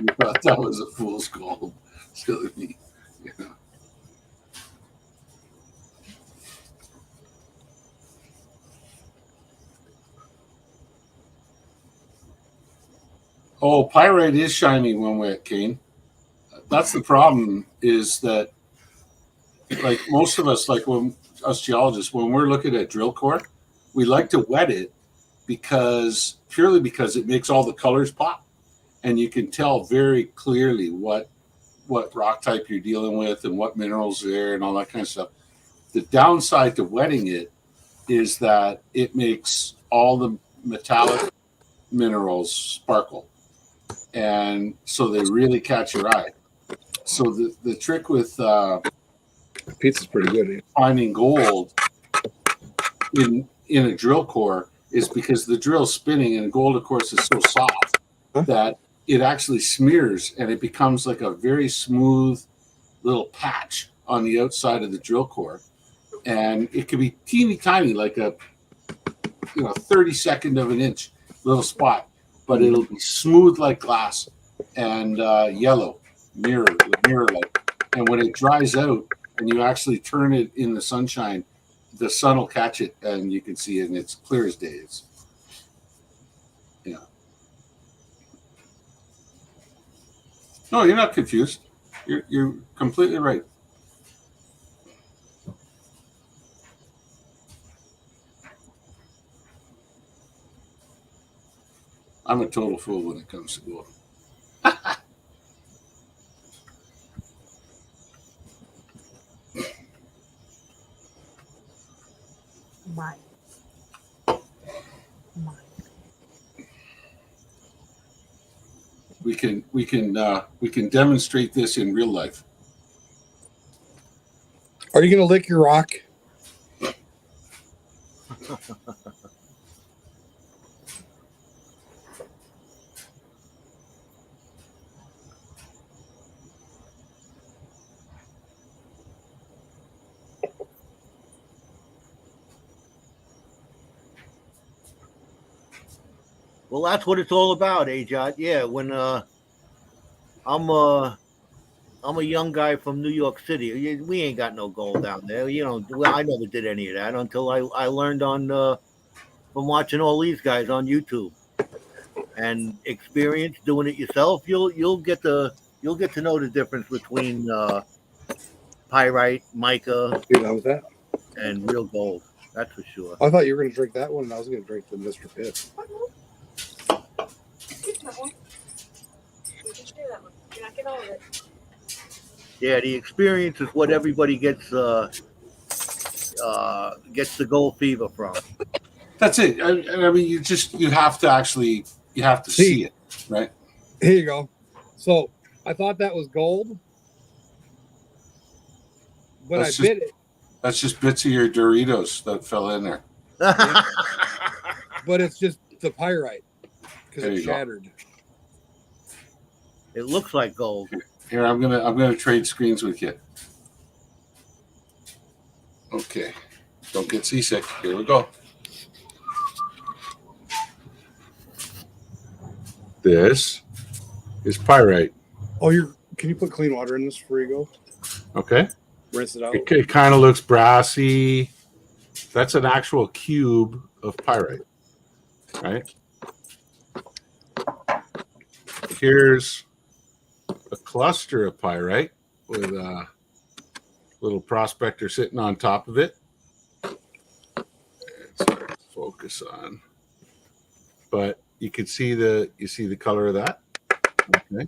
You thought that was a fool's gold. Silly me. Yeah. Oh, pyrite is shiny when wet, Kane. That's the problem, is that like most of us, like when us geologists, when we're looking at drill core, we like to wet it purely because it makes all the colors pop, and you can tell very clearly what rock type you're dealing with and what minerals are there and all that kind of stuff. The downside to wetting it is that it makes all the metallic minerals sparkle, and so they really catch your eye. So the trick with pizza's pretty good. Finding gold in a drill core is because the drill's spinning, and gold, of course, is so soft that it actually smears and it becomes like a very smooth little patch on the outside of the drill core, and it can be teeny tiny, like a 32nd of an inch little spot, but it'll be smooth like glass and yellow, mirror like. And when it dries out and you actually turn it in the sunshine, the sun will catch it and you can see it, and it's clear as day. No, you're not confused. You're completely right. I'm a total fool when it comes to gold. Mine. We can demonstrate this in real life. Are you going to lick your rock? Well, that's what it's all about, Ajot. Yeah, when I'm a young guy from New York City. We ain't got no gold down there. I never did any of that until I learned from watching all these guys on YouTube and experience doing it yourself. You'll get to know the difference between pyrite, mica, You know that? and real gold. That's for sure. I thought you were going to drink that one, and I was going to drink the Mr. Pibb. Keep that one. You can share that one. You're not getting all of it. Yeah, the experience is what everybody gets the gold fever from. That's it. I mean, you have to see it, right? Here you go. So I thought that was gold, but I bit it. That's just bits of your Doritos that fell in there. But it's just the pyrite because There it you go. shattered. It looks like gold. Here, I'm gonna trade screens with you. Okay, don't get seasick. Here we go. This is pyrite. Oh, can you put clean water in this before you go? Okay, Rinse it out. it kind of looks brassy. That's an actual cube of pyrite, right? Here's a cluster of pyrite with a little prospector sitting on top of it. It's hard to focus on, but you can see the color of that. Okay,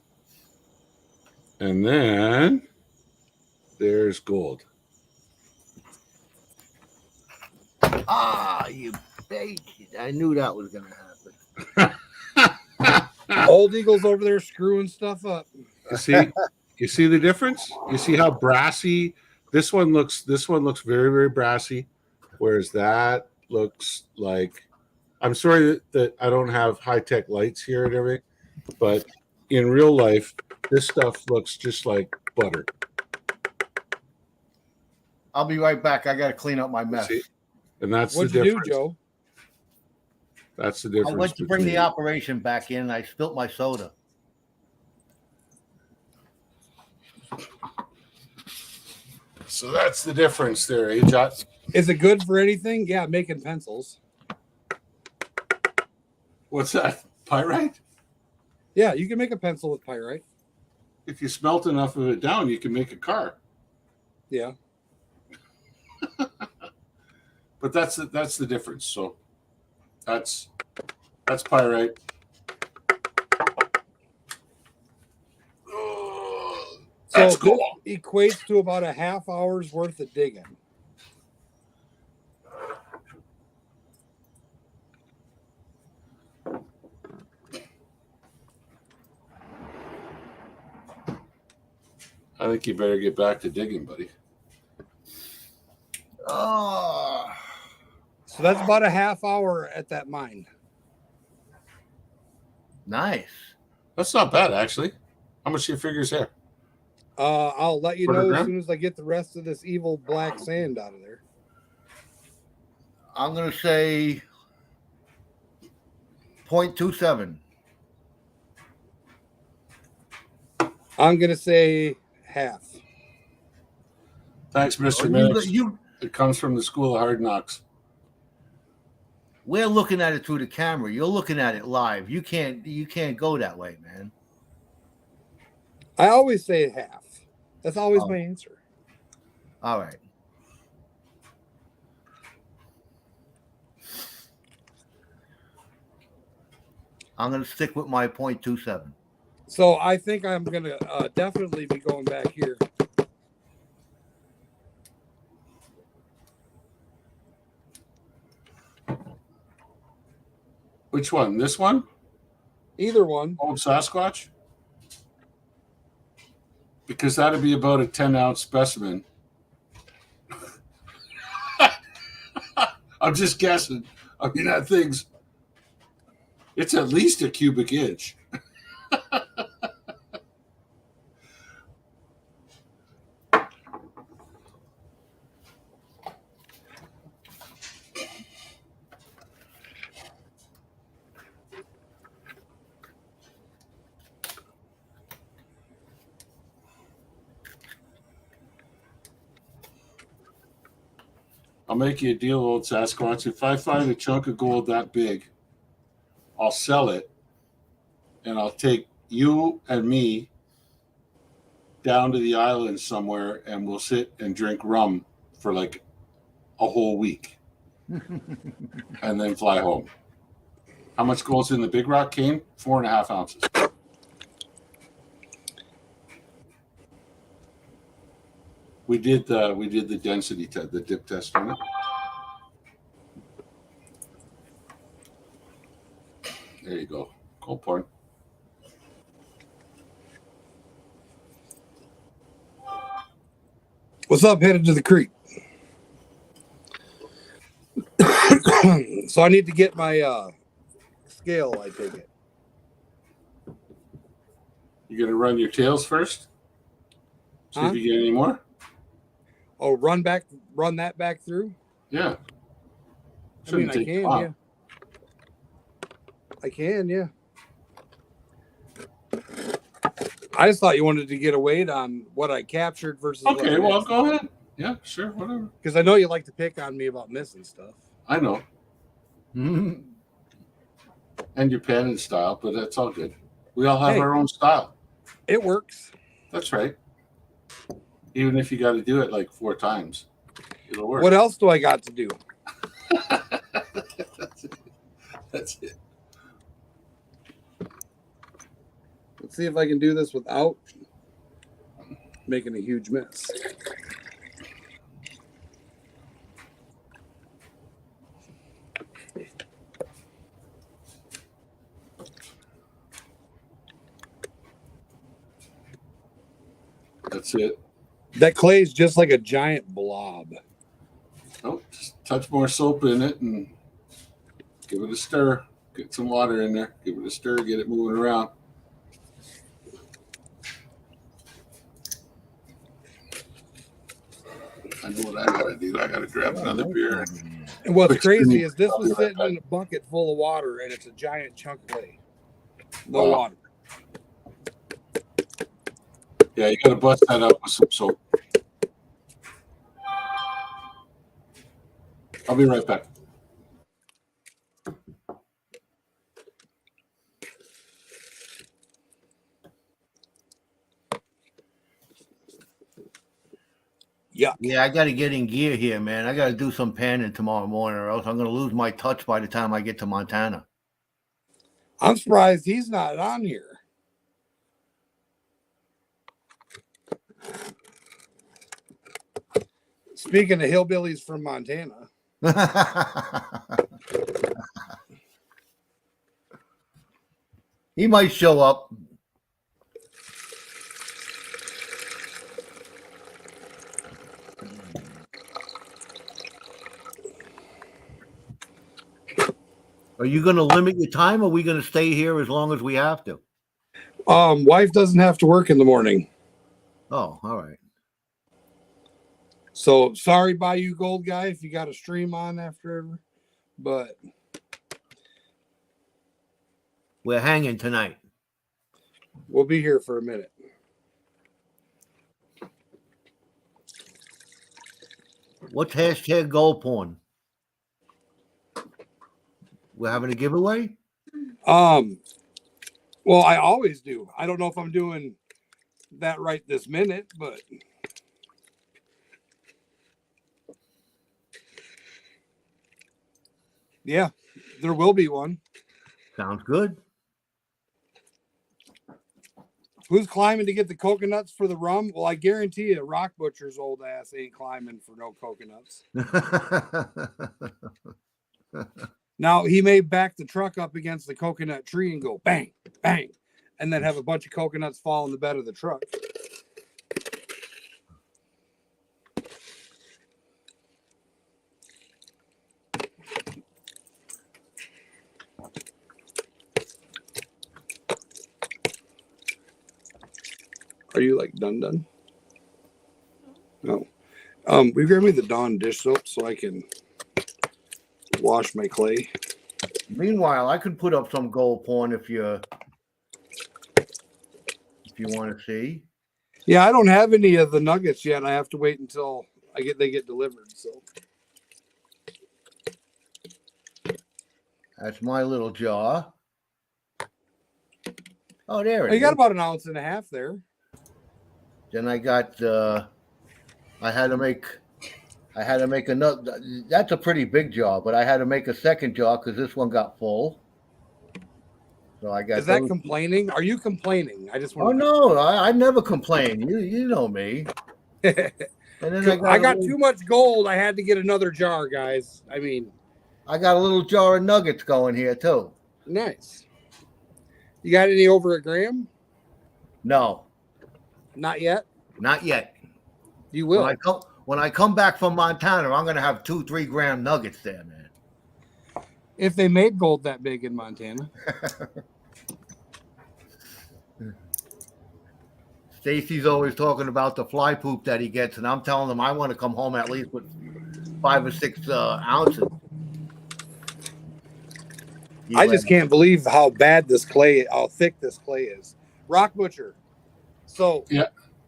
and then there's gold. Ah, you bait. I knew that was going to happen. Old Eagle's over there screwing stuff up. You see the difference? You see how brassy this one looks? This one looks very, very brassy, whereas that looks like. I'm sorry that I don't have high-tech lights here and everything, but in real life, this stuff looks just like butter. I'll be right back. I got to clean up my mess. See? And that's What'd the you do, difference. Joe? That's the I difference. went to bring the between- operation back in. And I spilt my soda. So that's the difference there, eh, Jot? Is it good for anything? Yeah, making pencils. What's that? Pyrite? Yeah, you can make a pencil with pyrite. If you smelt enough of it down, you can make a car. Yeah. But that's the difference. So that's pyrite. That's So cool. this equates to about a half hour's worth of digging. I think you better get back to digging, buddy. Oh, So that's about a half hour at that mine. nice. That's not bad, actually. How much do you figures there? I'll let you Put it know as down? soon as I get the rest of this evil black sand out of there. I'm going to say 0.27. I'm gonna say half. Thanks, Mr. Oh, Minix. you, It comes from the School of Hard Knocks. we're looking at it through the camera. You're looking at it live. You can't go that way, man. I always say half. That's always Oh. my answer. All right. I'm going to stick with my 0.27. So I think I'm gonna definitely be going back here. Which one? This one? Either one. Old Sasquatch? Because that'd be about a 10-ounce specimen. I'm just guessing. I mean, that thing's... It's at least a cubic inch. I'll make you a deal, old Sasquatch. If I find a chunk of gold that big, I'll sell it, and I'll take you and me down to the island somewhere, and we'll sit and drink rum for like a whole week. and then fly home. How much goes in the big rock cane? 4.5 ounces. We did the density test, the dip test on it. There you go. Gold porn. What's up? Headed to the creek. So I need to get my scale, I take it. You gonna run your tails first? See Huh? if you get any more. Oh, run that back through? Yeah. I mean, Shouldn't I take can, long. yeah. I can, yeah. I just thought you wanted to get a weight on what I captured versus Okay, well, go ahead. Yeah, sure, whatever. Because I know you like to pick on me about missing stuff. I know. Mhm. And your pen and style, but that's all good. We all have Hey. our own style. It works. That's right. Even if you got to do it like 4 times, it'll work. What else do I got to do? That's it. Let's see if I can do this without making a huge mess. That's it. That clay is just like a giant blob. Oh, just touch more soap in it and give it a stir. Get some water in there. Give it a stir. Get it moving around. I know what I gotta do. I gotta grab another beer. And what's Quick crazy screen. is this I'll be was right sitting back. in a bucket full of water, and it's a giant chunk of clay. No Wow. water. Yeah, you gotta bust that up with some soap. I'll be right back. Yuck. Yeah, I got to get in gear here, man. I got to do some panning tomorrow morning, or else I'm going to lose my touch by the time I get to Montana. I'm surprised he's not on here. Speaking of hillbillies from Montana, He might show up. Are you going to limit your time, or are we going to stay here as long as we have to? wife doesn't have to work in the morning. Oh, all right. So sorry, Bayou Gold guy, if you got a stream on after, but We're hanging tonight. we'll be here for a minute. What's hashtag gold porn? We're having a giveaway? Well, I always do. I don't know if I'm doing that right this minute, but yeah, there will be one. Sounds good. Who's climbing to get the coconuts for the rum? Well, I guarantee you, Rock Butcher's old ass ain't climbing for no coconuts. Now, he may back the truck up against the coconut tree and go bang, bang, and then have a bunch of coconuts fall in the bed of the truck. Are you like done? No. We grab me the Dawn dish soap so I can wash my clay. Meanwhile, I could put up some gold porn if you want to see. Yeah, I don't have any of the nuggets yet. I have to wait until they get delivered. So That's my little jar. Oh, there it you is. got about an ounce and a half there. Then I got I had to make I had to make another. That's a pretty big jar, but I had to make a second jar because this one got full. So I got. Is that complaining? Are you complaining? I just Oh want. no, I never complain. You know me. And then I got too much gold. I had to get another jar, guys. I mean, I got a little jar of nuggets going here too. nice. You got any over a gram? No, Not yet. not yet. You will. When I come back from Montana, I'm gonna have 2-3 gram nuggets there, man. If they made gold that big in Montana. Stacy's always talking about the fly poop that he gets, and I'm telling him I want to come home at least with 5 or 6 ounces. I just can't believe how bad this clay, how thick this clay is. Rock Butcher. So Yeah.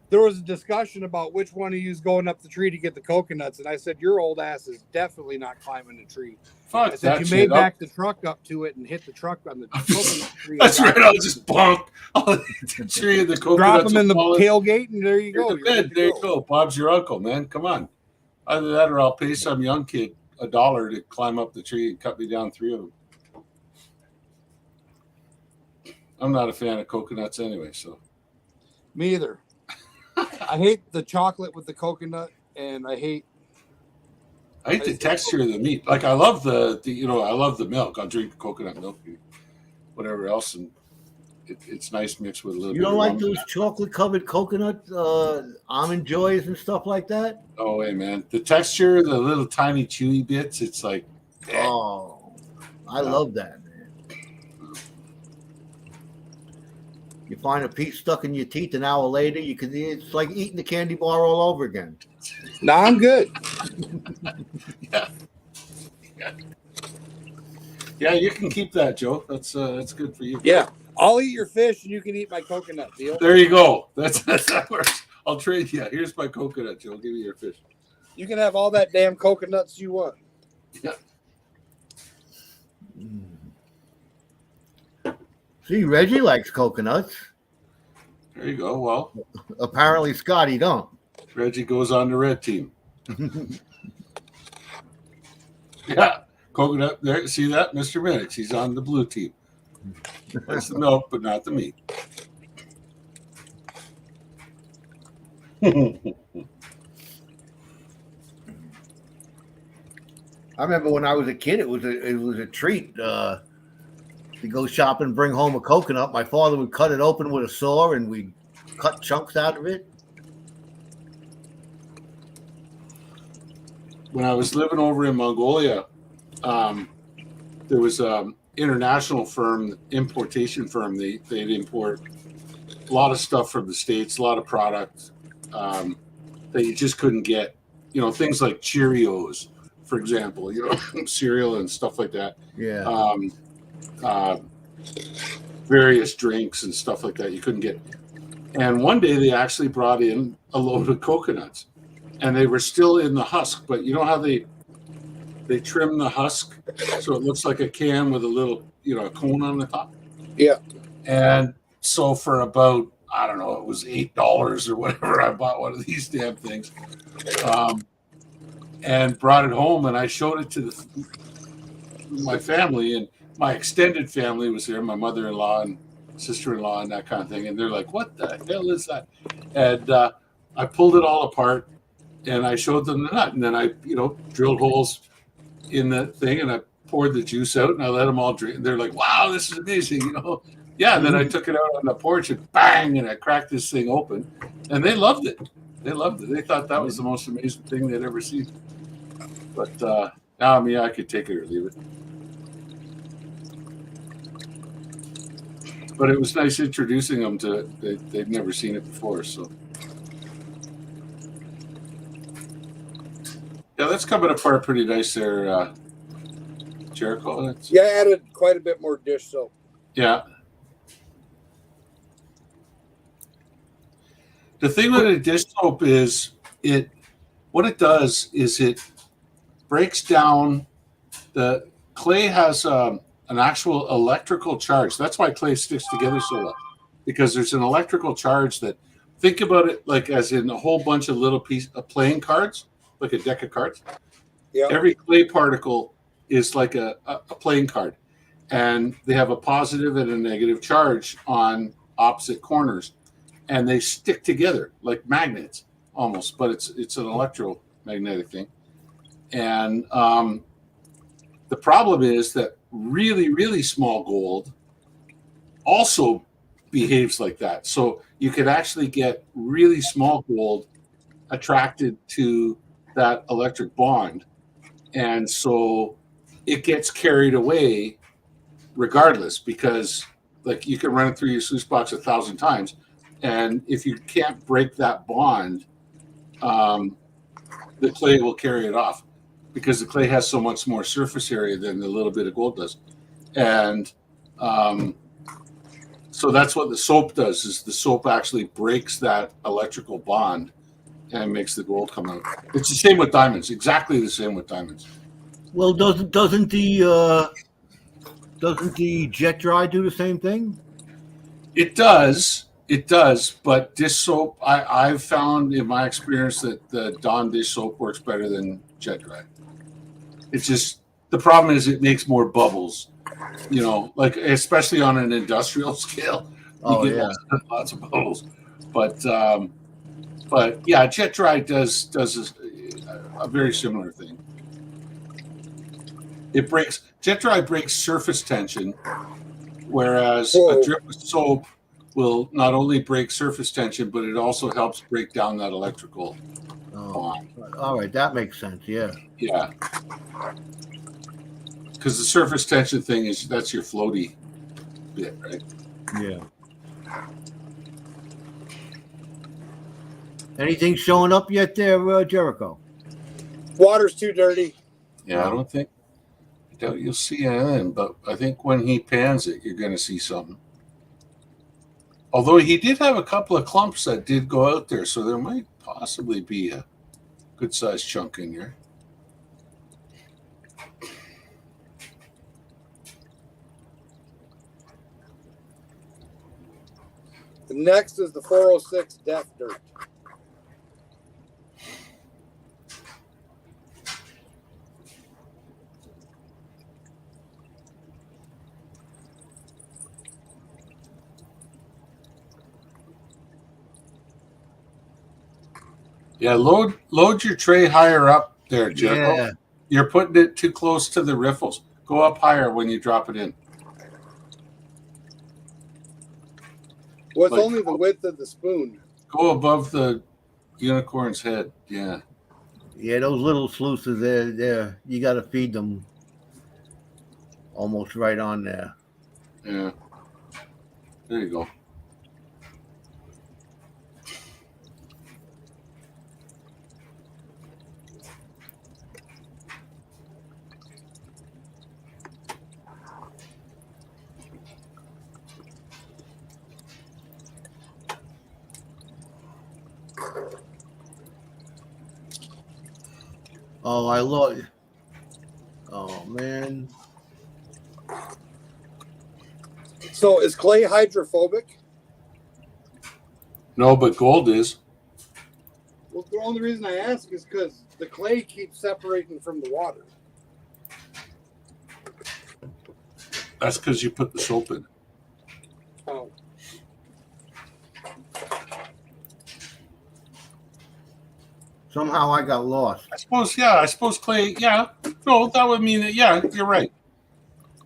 there was a discussion about which one of you is going up the tree to get the coconuts, and I said your old ass is definitely not climbing the tree. Fuck I said that you shit. made back the truck up to it and hit the truck on the coconut tree. That's right. I'll just bonk. I'll hit the tree and the coconuts. Drop them in the will fall tailgate, and there you go. You're good. There you go. Bob's your uncle, man. Come on. Either that or I'll pay some young kid $1 to climb up the tree and cut me down 3 of them. I'm not a fan of coconuts anyway, so. Me either. I hate the chocolate with the coconut, and I hate the texture of the meat. Like I love the I love the milk. I'll drink coconut milk, whatever else, and it's nice mixed with a little. You bit don't of like rum. those chocolate covered coconut almond joys and stuff like that? Oh, way, man! The texture, the little tiny chewy bits. It's like, Oh, I love that, man. You find a piece stuck in your teeth an hour later, it's like eating the candy bar all over again. No, I'm good. yeah, you can keep that, Joe. That's good for you. Yeah. I'll eat your fish and you can eat my coconut, deal. There you go. That's that works. I'll trade you. Here's my coconut, Joe. I'll give you your fish. You can have all that damn coconuts you want. Yeah. See, Reggie likes coconuts. There you go. Well, Apparently Scotty don't. Reggie goes on the red team. Yeah. Coconut there. See that? Mr. Minix. He's on the blue team. That's the milk, but not the meat. I remember when I was a kid, it was a treat to go shopping and bring home a coconut. My father would cut it open with a saw, and we'd cut chunks out of it. When I was living over in Mongolia, there was an international firm, importation firm. They'd import a lot of stuff from the States, a lot of products that you just couldn't get. You know, things like Cheerios, for example, cereal and stuff like that. Yeah. Various drinks and stuff like that you couldn't get. And one day they actually brought in a load of coconuts, and they were still in the husk. But you know how they trim the husk so it looks like a can with a little, a cone on the top? Yeah. And so for about, I don't know, it was $8 or whatever, I bought one of these damn things, and brought it home, and I showed it to my family, and my extended family was there, my mother-in-law and sister-in-law and that kind of thing, and they're like, what the hell is that? And I pulled it all apart, and I showed them the nut, and then I drilled holes in the thing, and I poured the juice out, and I let them all drink, and they're like, wow, this is amazing, Yeah, and then I took it out on the porch, and bang, and I cracked this thing open, and they loved it. They loved it. They thought that was the most amazing thing they'd ever seen. But now, I could take it or leave it. But it was nice introducing them to it. They'd never seen it before, so. Yeah, that's coming apart pretty nice there, Jericho. Yeah, I added quite a bit more dish soap. Yeah. The thing with a dish soap is what it does is it breaks down the clay has an actual electrical charge. That's why clay sticks together so well, because there's an electrical charge that, think about it like as in a whole bunch of little playing cards. like a deck of cards. Yeah. Every clay particle is like a playing card, and they have a positive and a negative charge on opposite corners, and they stick together like magnets almost, but it's an electromagnetic thing. And the problem is that really, really small gold also behaves like that. So you could actually get really small gold attracted to that electric bond. And so it gets carried away regardless, because like you can run it through your sluice box 1,000 times. And if you can't break that bond, the clay will carry it off, because the clay has so much more surface area than the little bit of gold does. And so that's what the soap does, is the soap actually breaks that electrical bond and makes the gold come out. It's the same with diamonds, exactly the same with diamonds. Well, doesn't the jet dry do the same thing? It does, but dish soap, I've found in my experience that the Dawn dish soap works better than jet dry. It's just, the problem is it makes more bubbles, you know, like especially on an industrial scale. You get lots of bubbles. But yeah, jet dry does a very similar thing. Jet dry breaks surface tension, whereas a drip of soap will not only break surface tension, but it also helps break down that electrical bond. All right, that makes sense. Yeah. Yeah. Because the surface tension thing that's your floaty bit, right? Yeah. Anything showing up yet there, Jericho? Water's too dirty. Yeah, I doubt you'll see anything, but I think when he pans it, you're going to see something. Although he did have a couple of clumps that did go out there, so there might possibly be a good-sized chunk in here. The next is the 406 Death Dirt. Yeah, load your tray higher up there, Jericho. Yeah. You're putting it too close to the riffles. Go up higher when you drop it in. Well, it's Like- only the width of the spoon. Go above the unicorn's head. Yeah. Yeah, those little sluices there, you got to feed them almost right on there. Yeah. There you go. Oh, I love. Oh man. So is clay hydrophobic? No, but gold is. Well, the only reason I ask is because the clay keeps separating from the water. That's because you put the soap in. Oh. Somehow I got lost. I suppose clay, yeah. No, that would mean that, yeah, you're right.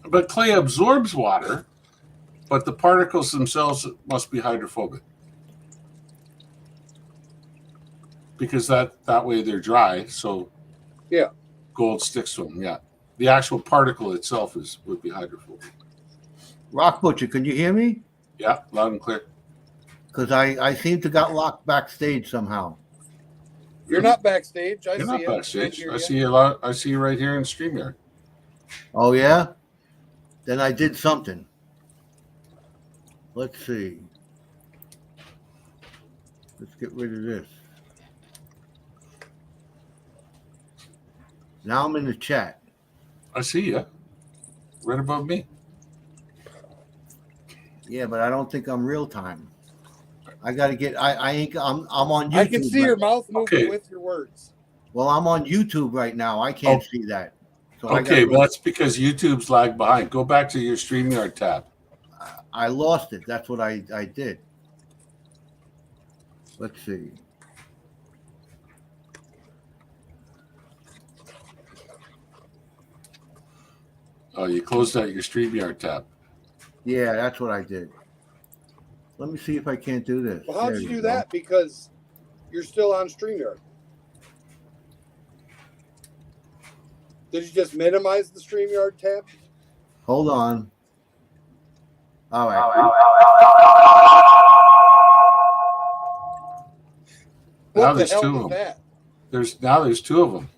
But clay absorbs water, but the particles themselves must be hydrophobic. Because that way they're dry, so Yeah. gold sticks to them, yeah. The actual particle itself would be hydrophobic. Rock Butcher, can you hear me? Yeah, loud and clear. Because I seem to got locked backstage somehow. You're not backstage. I You're see not it. backstage. I I see you a lot. I see you right here in StreamYard. Oh yeah? Then I did something. Let's see. Let's get rid of this. Now I'm in the chat. I see you. Right above me. Yeah, but I don't think I'm real time. I gotta get. I ain't. I'm on YouTube. can see your mouth moving Okay. with your words. Well, I'm on YouTube right now. I can't see that. So Okay, well, that's because YouTube's lag behind. Go back to your StreamYard tab. I lost it. That's what I did. Let's see. Oh, you closed out your StreamYard tab. Yeah, that's what I did. Let me see if I can't do this. Well, how'd There you we do go. that? Because you're still on StreamYard. Did you just minimize the StreamYard tab? Hold on. All right. What Now the there's hell two was of them. that? There's two of them.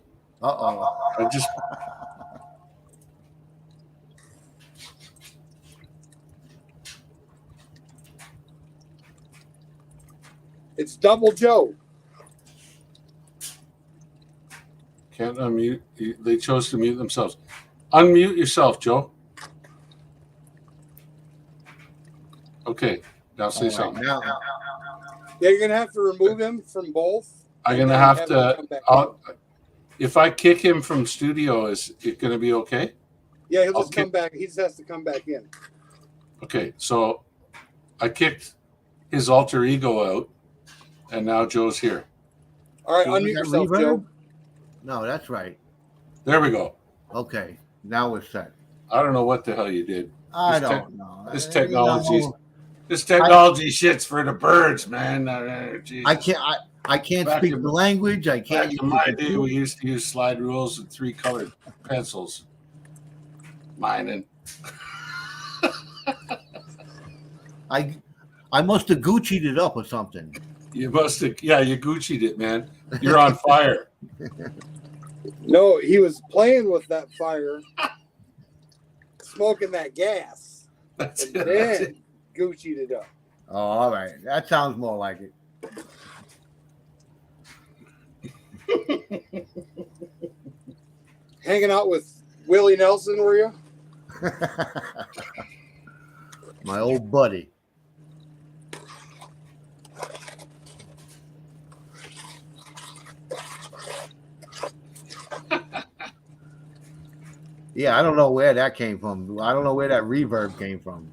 Uh-oh. I just It's Double Joe. can't unmute. They chose to mute themselves. Unmute yourself, Joe. Okay, now say All right, something. now, Yeah, you're gonna have to remove him from both. I'm and gonna then have him to. come back If I kick him from studio, is it going to be okay? Yeah, he'll I'll just come back. He just has to come back in. Okay, so I kicked his alter ego out, and now Joe's here. All right, was unmute that yourself, reverb? Joe. No, that's right. There we go. Okay, now we're set. I don't know what the hell you did. I This don't know. This You technology, know, this technology shit's for the birds, man. Jesus. I can't Back speak in- the language. I Back can't use in the my day, computer. we used to use slide rules and 3-colored pencils. Mining. I must have Gucci'd it up or something. You must have, yeah, you Gucci'd it, man. You're on fire. No, he was playing with that fire, smoking that gas, That's and it. That's it. then Gucci'd it up. Oh, all right. That sounds more like it. Hanging out with Willie Nelson, were you? My old buddy. Yeah, I don't know where that came from. I don't know where that reverb came from.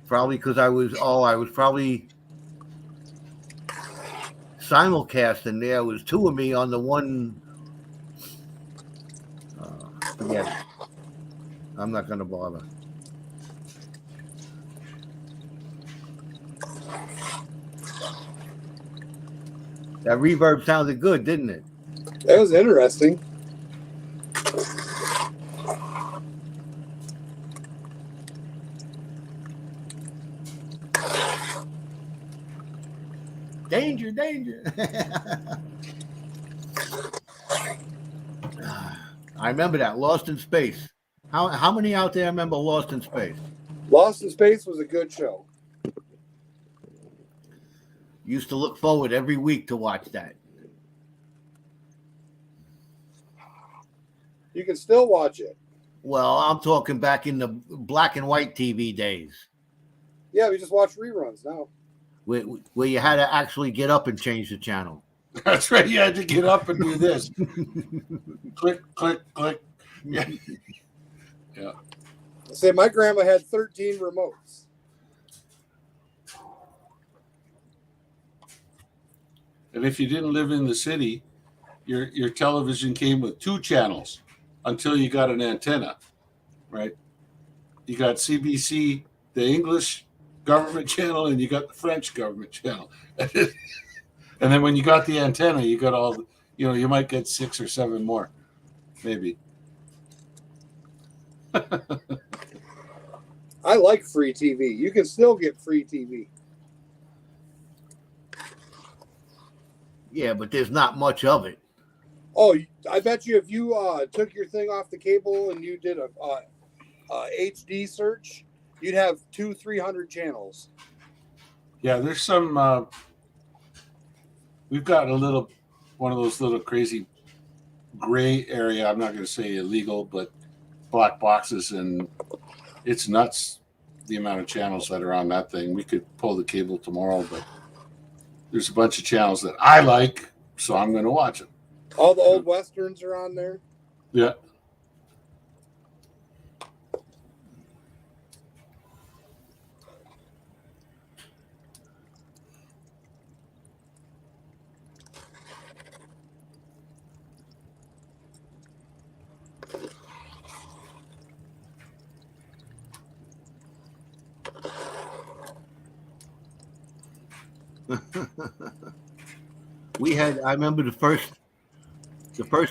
Probably because I was probably simulcasting. There was two of me on the one. Forget it. I'm not going to bother. That reverb sounded good, didn't it? That was interesting. Danger, danger. I remember that, Lost in Space. How many out there remember Lost in Space? Lost in Space was a good show. Used to look forward every week to watch that. You can still watch it. Well, I'm talking back in the black and white TV days, Yeah, we just watch reruns now. where you had to actually get up and change the channel. That's right. You had to get up and do this. Click, click, click. Yeah. Yeah. Say my grandma had 13 remotes. And if you didn't live in the city, your television came with 2 channels until you got an antenna, right? You got CBC, the English government channel, and you got the French government channel. And then when you got the antenna, you got all, you might get 6 or 7 more, maybe. I like free TV. You can still get free TV. Yeah, but there's not much of it. Oh, I bet you if you took your thing off the cable and you did a HD search, you'd have 200-300 channels. Yeah, there's some. We've got one of those little crazy gray area. I'm not going to say illegal, but black boxes, and it's nuts the amount of channels that are on that thing. We could pull the cable tomorrow, but there's a bunch of channels that I like So I'm going to watch them. All the old westerns are on there. Yeah. I remember the first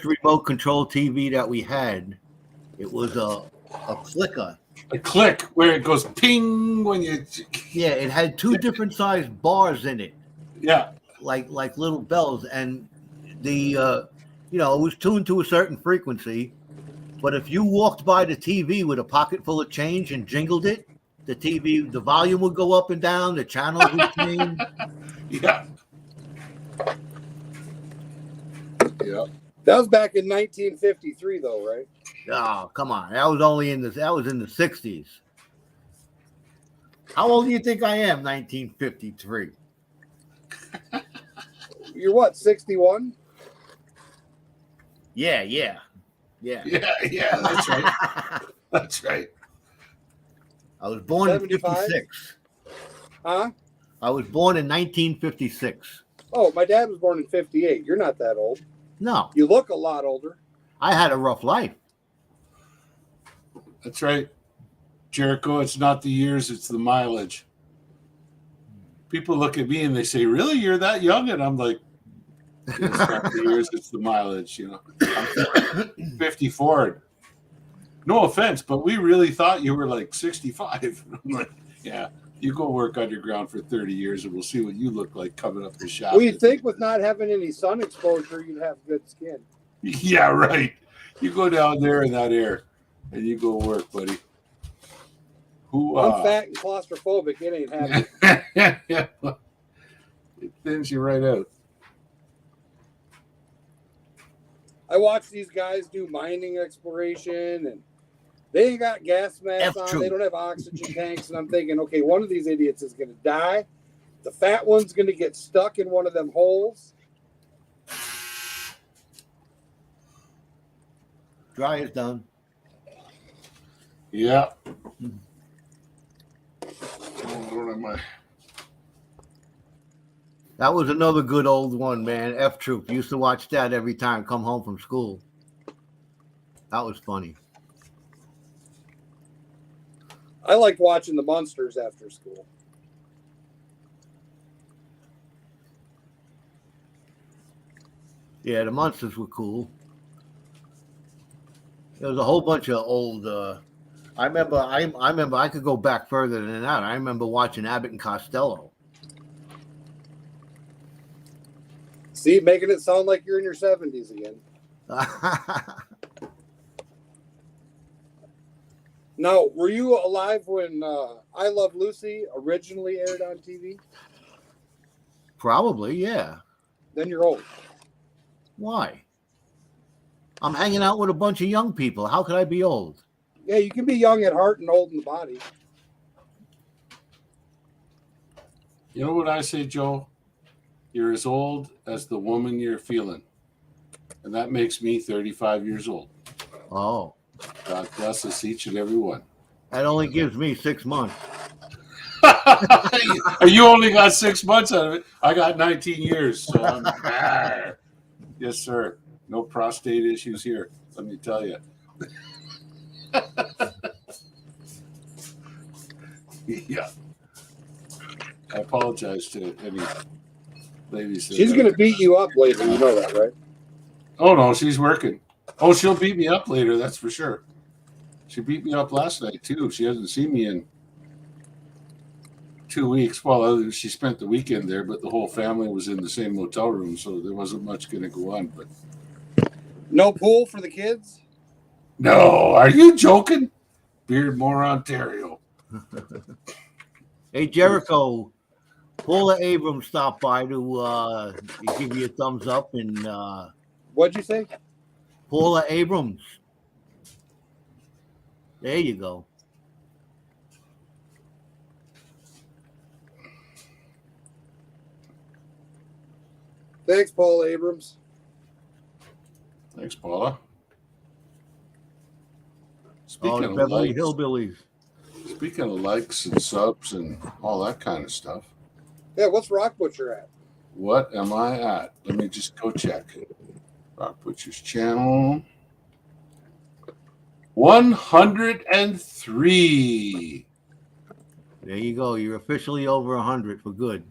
remote control TV that we had. It was a clicker. A click where it goes ping when you. Yeah, it had two different sized bars in it. Yeah. Like little bells, and the it was tuned to a certain frequency. But if you walked by the TV with a pocket full of change and jingled it, the volume would go up and down, the channels would change. Yeah. Yeah. That was back in 1953, though, right? Oh, come on. That was in the 60s. How old do you think I am, 1953? You're what, 61? Yeah. Yeah. That's right. That's right. I was born 75? in 56. Huh? I was born in 1956. Oh, my dad was born in 58. You're not that old. No, You look a lot older. I had a rough life. That's right. Jericho, it's not the years, it's the mileage. People look at me and they say, "Really? You're that young?" And I'm like, "It's not the years, it's the mileage, I'm 54. No offense, but we really thought you were like 65. I'm like, yeah, you go work underground for 30 years and we'll see what you look like coming up the shaft. Well, you'd think with not having any sun exposure, you'd have good skin. Yeah, right. You go down there in that air and you go work, buddy. I'm fat and claustrophobic. It ain't happening. Yeah. It thins you right out. I watch these guys do mining exploration, and they ain't got gas masks on. They don't have oxygen tanks. And I'm thinking, okay, one of these idiots is going to die. The fat one's going to get stuck in one of them holes. Dry is done. Yeah. That was another good old one, man. F Troop. Used to watch that every time come home from school. That was funny. I liked watching the Munsters after school. Yeah, the Munsters were cool. There was a whole bunch of old. I remember I could go back further than that. I remember watching Abbott and Costello. See, making it sound like you're in your 70s again. Now, were you alive when I Love Lucy originally aired on TV? Probably, yeah. Then you're old. Why? I'm hanging out with a bunch of young people. How could I be old? Yeah, you can be young at heart and old in the body. You know what I say, Joe? You're as old as the woman you're feeling. And that makes me 35 years old. Oh. God bless us each and every one. That only gives me 6 months. You only got 6 months out of it. I got 19 years. So I'm, yes, sir. No prostate issues here. Let me tell you. Yeah. I apologize to any ladies. She's going to beat you up later. You know that, right? Oh, no, she's working. Oh, she'll beat me up later, that's for sure. She beat me up last night, too. She hasn't seen me in 2 weeks. Well, she spent the weekend there, but the whole family was in the same motel room, so there wasn't much going to go on. But no pool for the kids? No, are you joking? Beardmore, Ontario. Hey, Jericho, Paula Abrams stopped by to give you a thumbs up. And what'd you say? Paula Abrams. There you go. Thanks, Paul Abrams. Thanks, Paula. Oh, the Beverly Hillbillies. Speaking of likes and subs and all that kind of stuff, Yeah, what's Rock Butcher at? what am I at? Let me just go check. Rock Butcher's channel. 103. There you go. You're officially over 100 for good.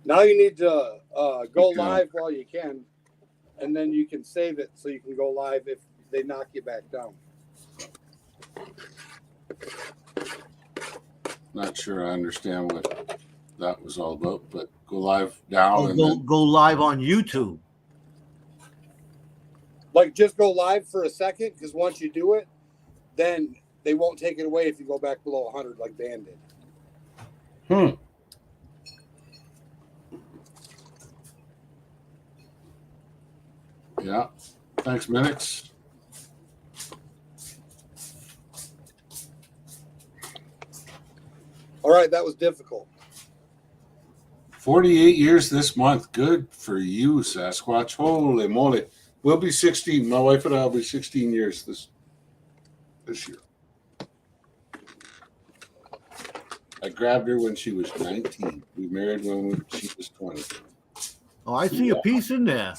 Now you need to go Okay. live while you can, and then you can save it so you can go live if they knock you back down. Not sure I understand what that was all about, but go live now Oh, and go, then, go live on YouTube. Like, just go live for a second, because once you do it, then they won't take it away if you go back below 100 like Dan did. Yeah. Thanks, Minix. All right, that was difficult. 48 years this month. Good for you, Sasquatch. Holy moly. We'll be 16. My wife and I will be 16 years this year. I grabbed her when she was 19. We married when she was 20. Oh, I see a piece in there.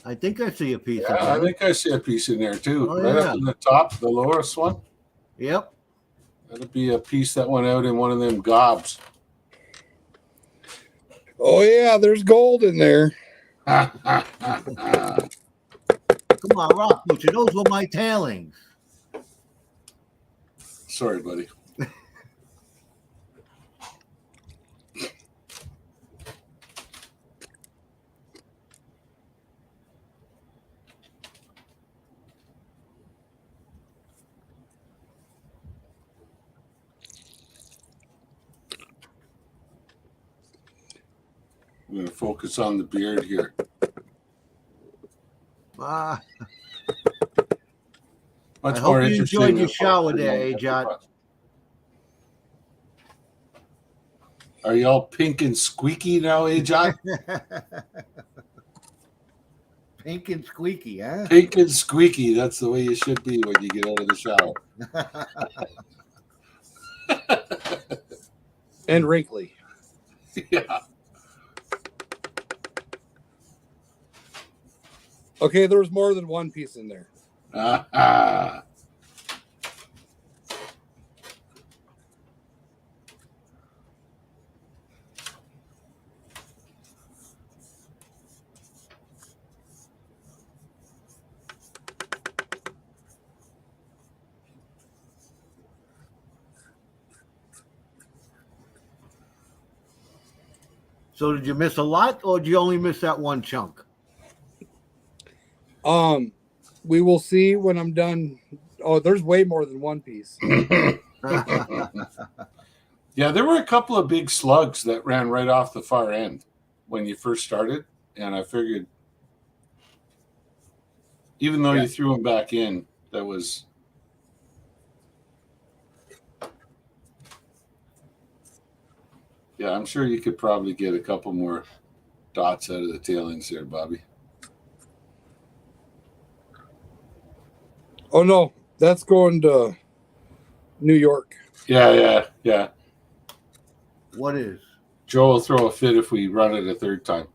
I think I see a piece in Yeah, I there. think I see a piece in there too. Oh, right yeah. up in the top, the lowest one. Yep. That'll be a piece that went out in one of them gobs. Oh, yeah, there's gold in there. Come on, Rock Butcher. Those were my tailings. Sorry, buddy. I'm going to focus on the beard here. Ah, Much I more hope you interesting enjoyed your than shower focusing there, on Ajot. Are y'all pink and squeaky now, Ajot? Pink and squeaky, huh? Pink and squeaky. That's the way you should be when you get out of the shower. And wrinkly. Yeah. Okay, there was more than one piece in there. Ah. So did you miss a lot, or did you only miss that one chunk? We will see when I'm done. Oh, there's way more than one piece. Yeah, there were a couple of big slugs that ran right off the far end when you first started, and I figured, even though you threw them back in, that was. Yeah, I'm sure you could probably get a couple more dots out of the tailings there, Bobby. Oh, no, that's going to New York. Yeah. What is? Joe will throw a fit if we run it a third time.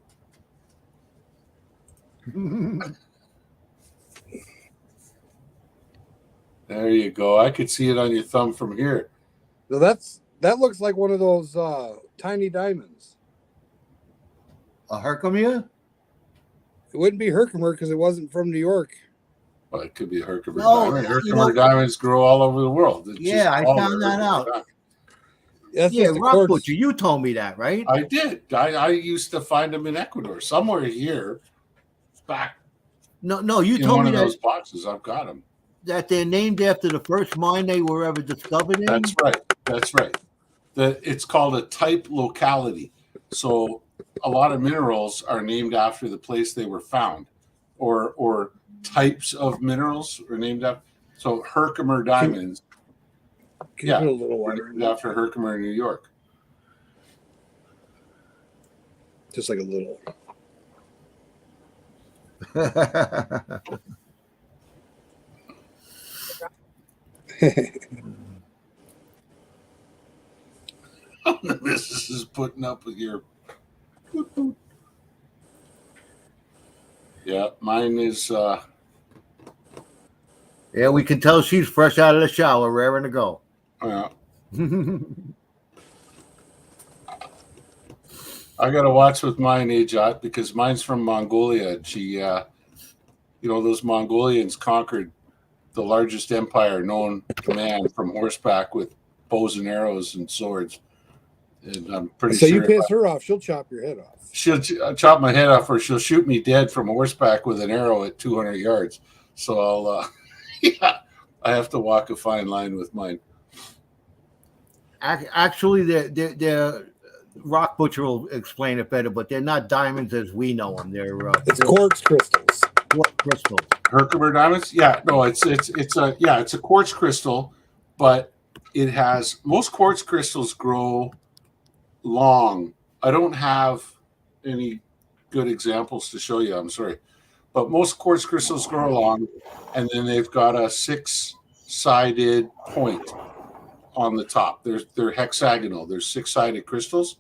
There you go. I could see it on your thumb from here. So that looks like one of those tiny diamonds. A Herkimer? It wouldn't be Herkimer because it wasn't from New York. Well, it could be a Herkimer No, diamond. you Herkimer know- diamonds grow all over the world. It's Yeah, just I all found that Herkimer out. diamond. That's Yeah, just a Rock quartz. Butcher, you told me that, right? I did. I used to find them in Ecuador, somewhere here, back No, you in told one me of that, those boxes. I've got them. that they're named after the first mine they were ever discovered in. That's right. It's called a type locality. So a lot of minerals are named after the place they were found, or types of minerals are named after. So Herkimer diamonds, Keep it a little were wider. named after Herkimer, New York. Just like a little. The missus is putting up with your. Yeah, mine is. Yeah, we can tell she's fresh out of the shower, raring to go. I got to watch with mine, Ajot, because mine's from Mongolia. And she, those Mongolians conquered the largest empire known to man from horseback with bows and arrows and swords. And I'm pretty So sure you piss her off, she'll chop your head off. she'll chop my head off, or she'll shoot me dead from horseback with an arrow at 200 yards. So I'll, I have to walk a fine line with mine. Actually, they're Rock Butcher will explain it better, but they're not diamonds as we know them. It's quartz crystals. Quartz crystals. Herkimer diamonds? Yeah, no, it's a quartz crystal, but it has most quartz crystals grow long. I don't have any good examples to show you, I'm sorry. But most quartz crystals grow long, and then they've got a 6-sided point on the top. They're hexagonal. They're 6-sided crystals.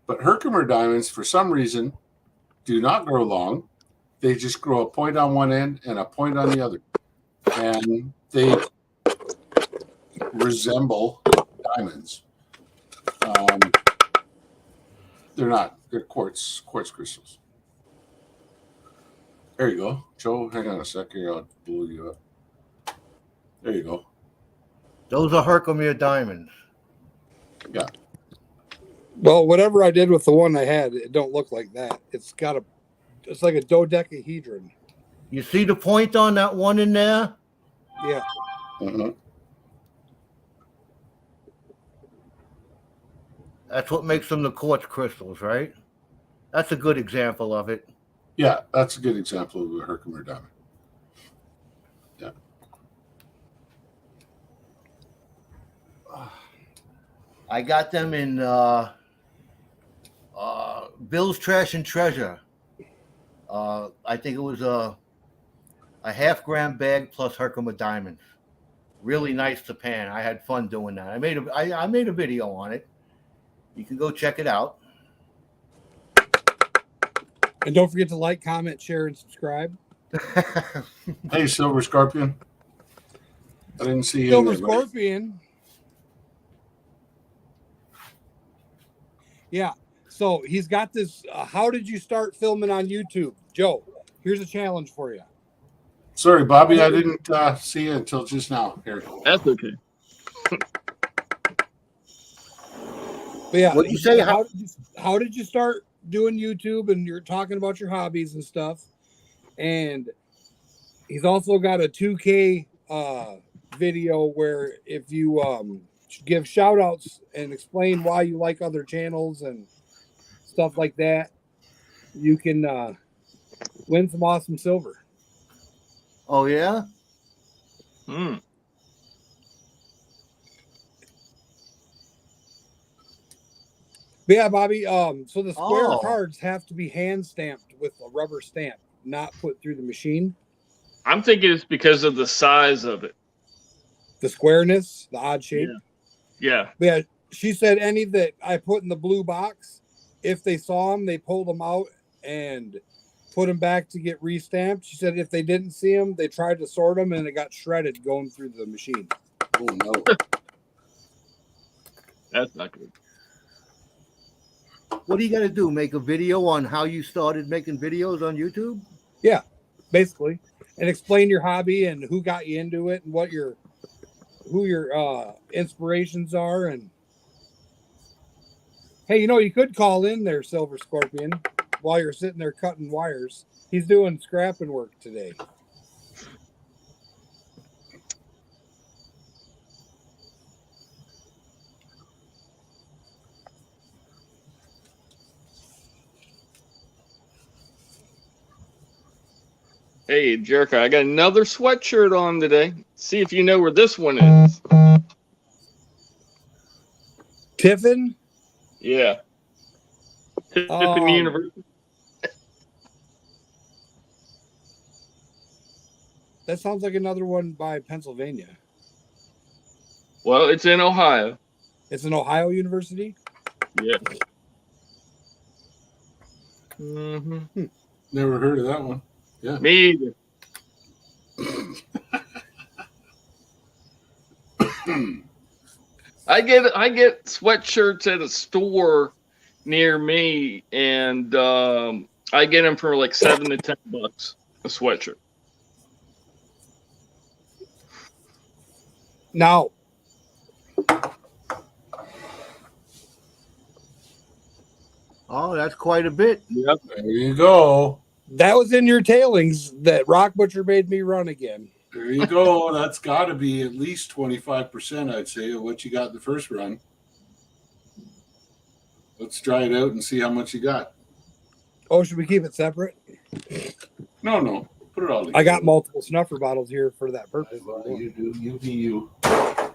But Herkimer diamonds, for some reason, do not grow long. They just grow a point on one end and a point on the other. And they resemble diamonds. They're not. They're quartz crystals. There you go. Joe, hang on a sec here. I'll blow you up. There you go. Those are Herkimer diamonds. Yeah. Well, whatever I did with the one I had, it don't look like that. It's like a dodecahedron. You see the point on that one in there? Yeah. Mm-hmm. That's what makes them the quartz crystals, right? That's a good example of it. Yeah, that's a good example of a Herkimer diamond. Yeah. I got them in Bill's Trash and Treasure. I think it was a half-gram bag plus Herkimer diamonds. Really nice to pan. I had fun doing that. I made a video on it. You can go check it out. And don't forget to like, comment, share, and subscribe. Hey, Silver Scorpion. I didn't see you. Silver Scorpion. Yeah. So he's got this. How did you start filming on YouTube? Joe, here's a challenge for you. Sorry, Bobby, I didn't see you until just now. Here. That's okay. But yeah, What did you say? How did you start doing YouTube? And you're talking about your hobbies and stuff. And he's also got a 2K video where if you give shout outs and explain why you like other channels and stuff like that, you can win some awesome silver. Oh, yeah? But yeah, Bobby, so the square cards have to be hand stamped with a rubber stamp, not put through the machine. I'm thinking it's because of the size of it. The squareness, the odd shape. Yeah. But yeah, she said any that I put in the blue box, if they saw them, they pulled them out and put them back to get restamped. She said if they didn't see them, they tried to sort them and it got shredded going through the machine. Oh, no. That's not good. What do you got to do? Make a video on how you started making videos on YouTube? Yeah, basically. And explain your hobby and who got you into it and who your inspirations are. And hey, you could call in there, Silver Scorpion, while you're sitting there cutting wires. He's doing scrapping work today. Hey, Jericho, I got another sweatshirt on today. See if you know where this one is. Tiffin? Yeah. Tiffin University. That sounds like another one by Pennsylvania. Well, it's in Ohio. It's an Ohio university. Yeah. Mm-hmm. Never heard of that one. Yeah. Me either. I get sweatshirts at a store near me, and I get them for like $7 to $10 a sweatshirt. Now, Oh, that's quite a bit. Yep. There you go. that was in your tailings that Rock Butcher made me run again. There you go. That's got to be at least 25%, I'd say, of what you got in the first run. Let's try it out and see how much you got. Oh, should we keep it separate? No. Put it all together. I got multiple snuffer bottles here for that purpose. You do. You be you. I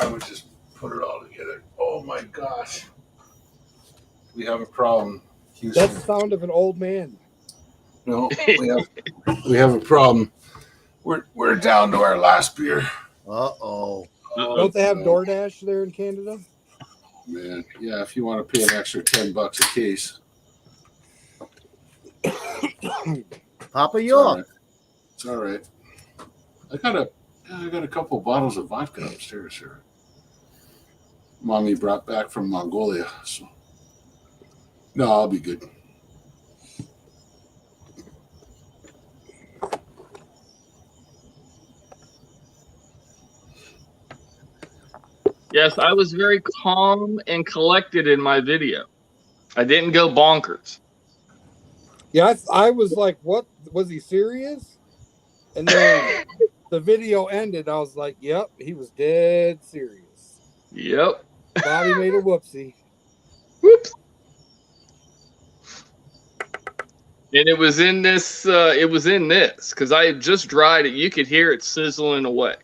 would just put it all together. Oh, my gosh. We have a problem, Houston. That's the sound of an old man. No, we have a problem. We're down to our last beer. Uh-oh. Don't they have DoorDash there in Canada? Man, yeah, if you want to pay an extra $10 a case. Papa York. It's all right. I got a couple bottles of vodka upstairs here. Mommy brought back from Mongolia. So no, I'll be good. Yes, I was very calm and collected in my video. I didn't go bonkers. Yeah, I was like, what? Was he serious? And then the video ended. I was like, yep, he was dead serious. Yep. Bobby made a whoopsie. Whoops. And it was in this, because I had just dried it. You could hear it sizzling away.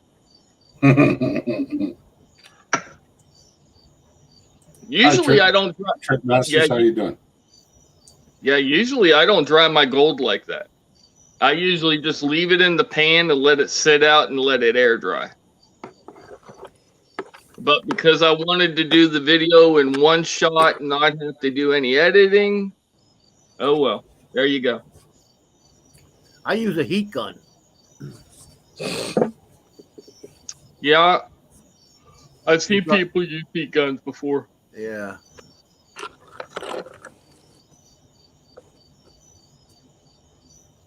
Usually I don't. Trick Masters, how you doing? Yeah, usually I don't dry my gold like that. I usually just leave it in the pan and let it sit out and let it air dry. But because I wanted to do the video in one shot and not have to do any editing, oh well, there you go. I use a heat gun. Yeah, I've seen people use heat guns before. Yeah.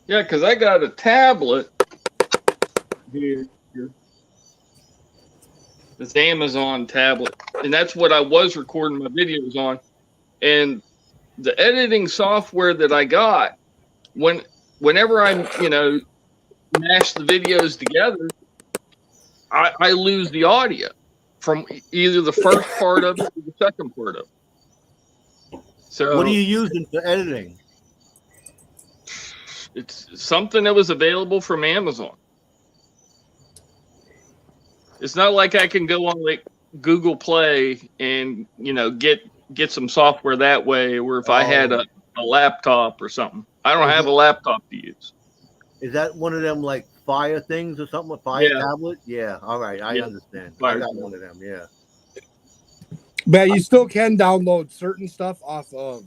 Yeah, because I got a tablet here. This Amazon tablet, and that's what I was recording my videos on. And the editing software that I got, whenever I mash the videos together, I lose the audio from either the first part of it or the second part of it. So What are you using for editing? it's something that was available from Amazon. It's not like I can go on like Google Play and get some software that way, or if I had a laptop or something. I don't have a laptop to use. Is that one of them like Fire things or something? A Fire tablet? Yeah. All right. I understand. I got one of them. Yeah. But you still can download certain stuff off of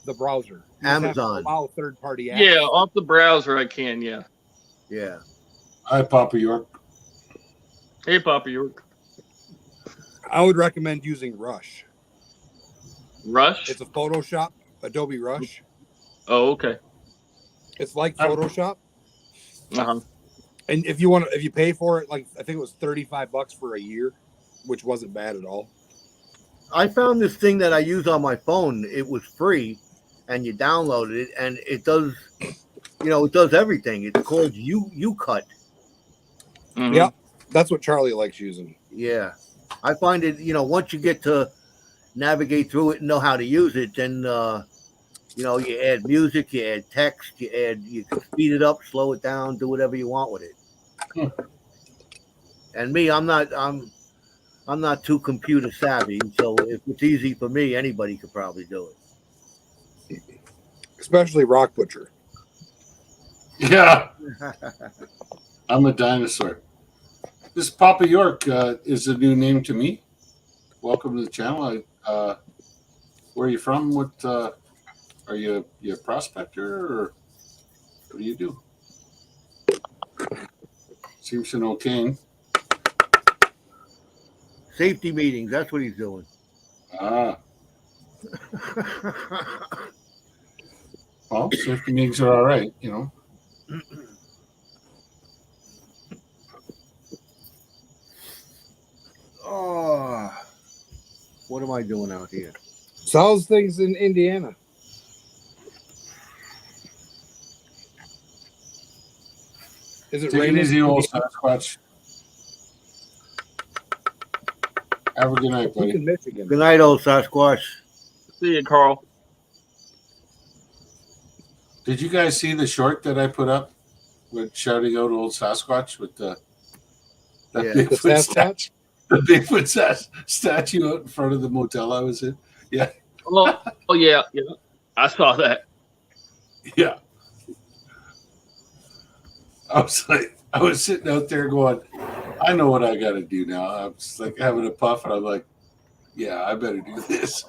the browser. You Amazon. Allow third-party apps. Yeah, off the browser I can. Yeah. Yeah. Hi, Papa York. Hey, Papa York. I would recommend using Rush. Rush? It's a Photoshop, Adobe Rush. Oh, okay. It's like Photoshop. Uh-huh. And if you pay for it, like I think it was $35 for a year, which wasn't bad at all. I found this thing that I use on my phone. It was free, and you downloaded it, and it does, it does everything. It's called UCut. Mm-hmm. Yep, that's what Charlie likes using. Yeah, I find it. Once you get to navigate through it and know how to use it, then you add music, you add text, you can speed it up, slow it down, do whatever you want with it. And me, I'm I'm not too computer savvy, so if it's easy for me, anybody could probably do it. Especially Rock Butcher. Yeah, I'm a dinosaur. This Papa York is a new name to me. Welcome to the channel. Where are you from? What are you a prospector, or what do you do? Seems to know Kane. Safety meetings, that's what he's doing. Ah, well, safety meetings are all right, you know. Oh, what am I doing out here? So how's things in Indiana? Is it Take it raining? easy, old Sasquatch. Have a good night, Who's buddy. in Michigan? Good night, old Sasquatch. See you, Carl. Did you guys see the short that I put up with shouting out old Sasquatch with the Yeah. The Bigfoot Sasquatch? statue? The Bigfoot statue out in front of the motel I was in. Yeah, Oh, yeah. I saw that. yeah. I was sitting out there going, I know what I got to do now. I'm just like having a puff, and I'm like, yeah, I better do this.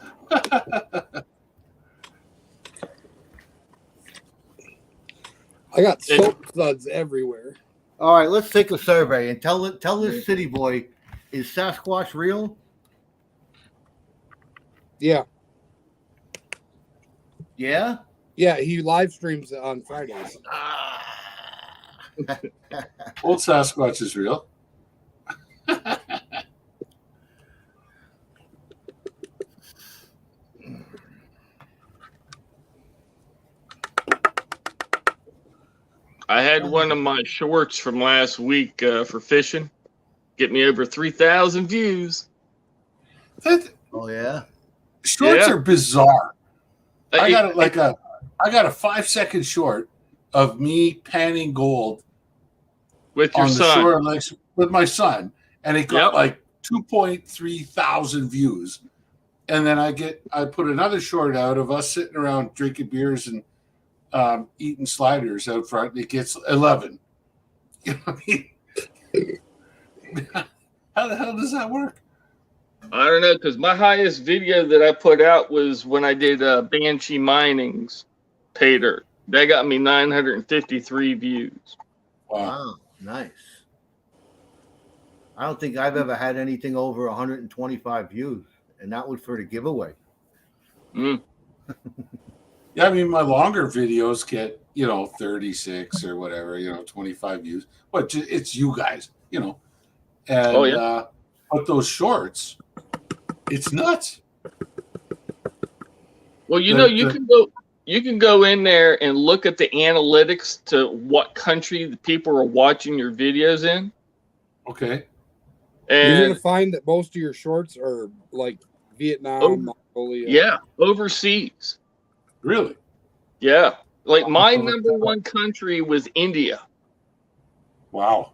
I got soap suds everywhere. All right, let's take a survey and tell this city boy, is Sasquatch real? Yeah. Yeah. Yeah, he live streams it on Fridays. Old Sasquatch is real. I had one of my shorts from last week for fishing get me over 3,000 views. Oh yeah. Shorts Yeah. are bizarre. I got It- a 5-second short of me panning gold with your on the son. shore lakes with my son, and it got Yep. like 2.3 thousand views. And then I put another short out of us sitting around drinking beers and eating sliders out front. And it gets 11. You know what I mean? How the hell does that work? I don't know, because my highest video that I put out was when I did Banshee Mining's Paydirt. That got me 953 views. Wow. Wow, nice. I don't think I've ever had anything over 125 views, and that was for the giveaway. Mm. Yeah, I mean, my longer videos get, 36 or whatever, 25 views. But it's you guys, And, Oh, yeah. But those shorts, it's nuts. Well, you The- know, the- you can go in there and look at the analytics to what country the people are watching your videos in. Okay. You're And gonna find that most of your shorts are like Vietnam, Oh, Mongolia. yeah, overseas. Really? Yeah. Like my Oh, number one country was India. Wow.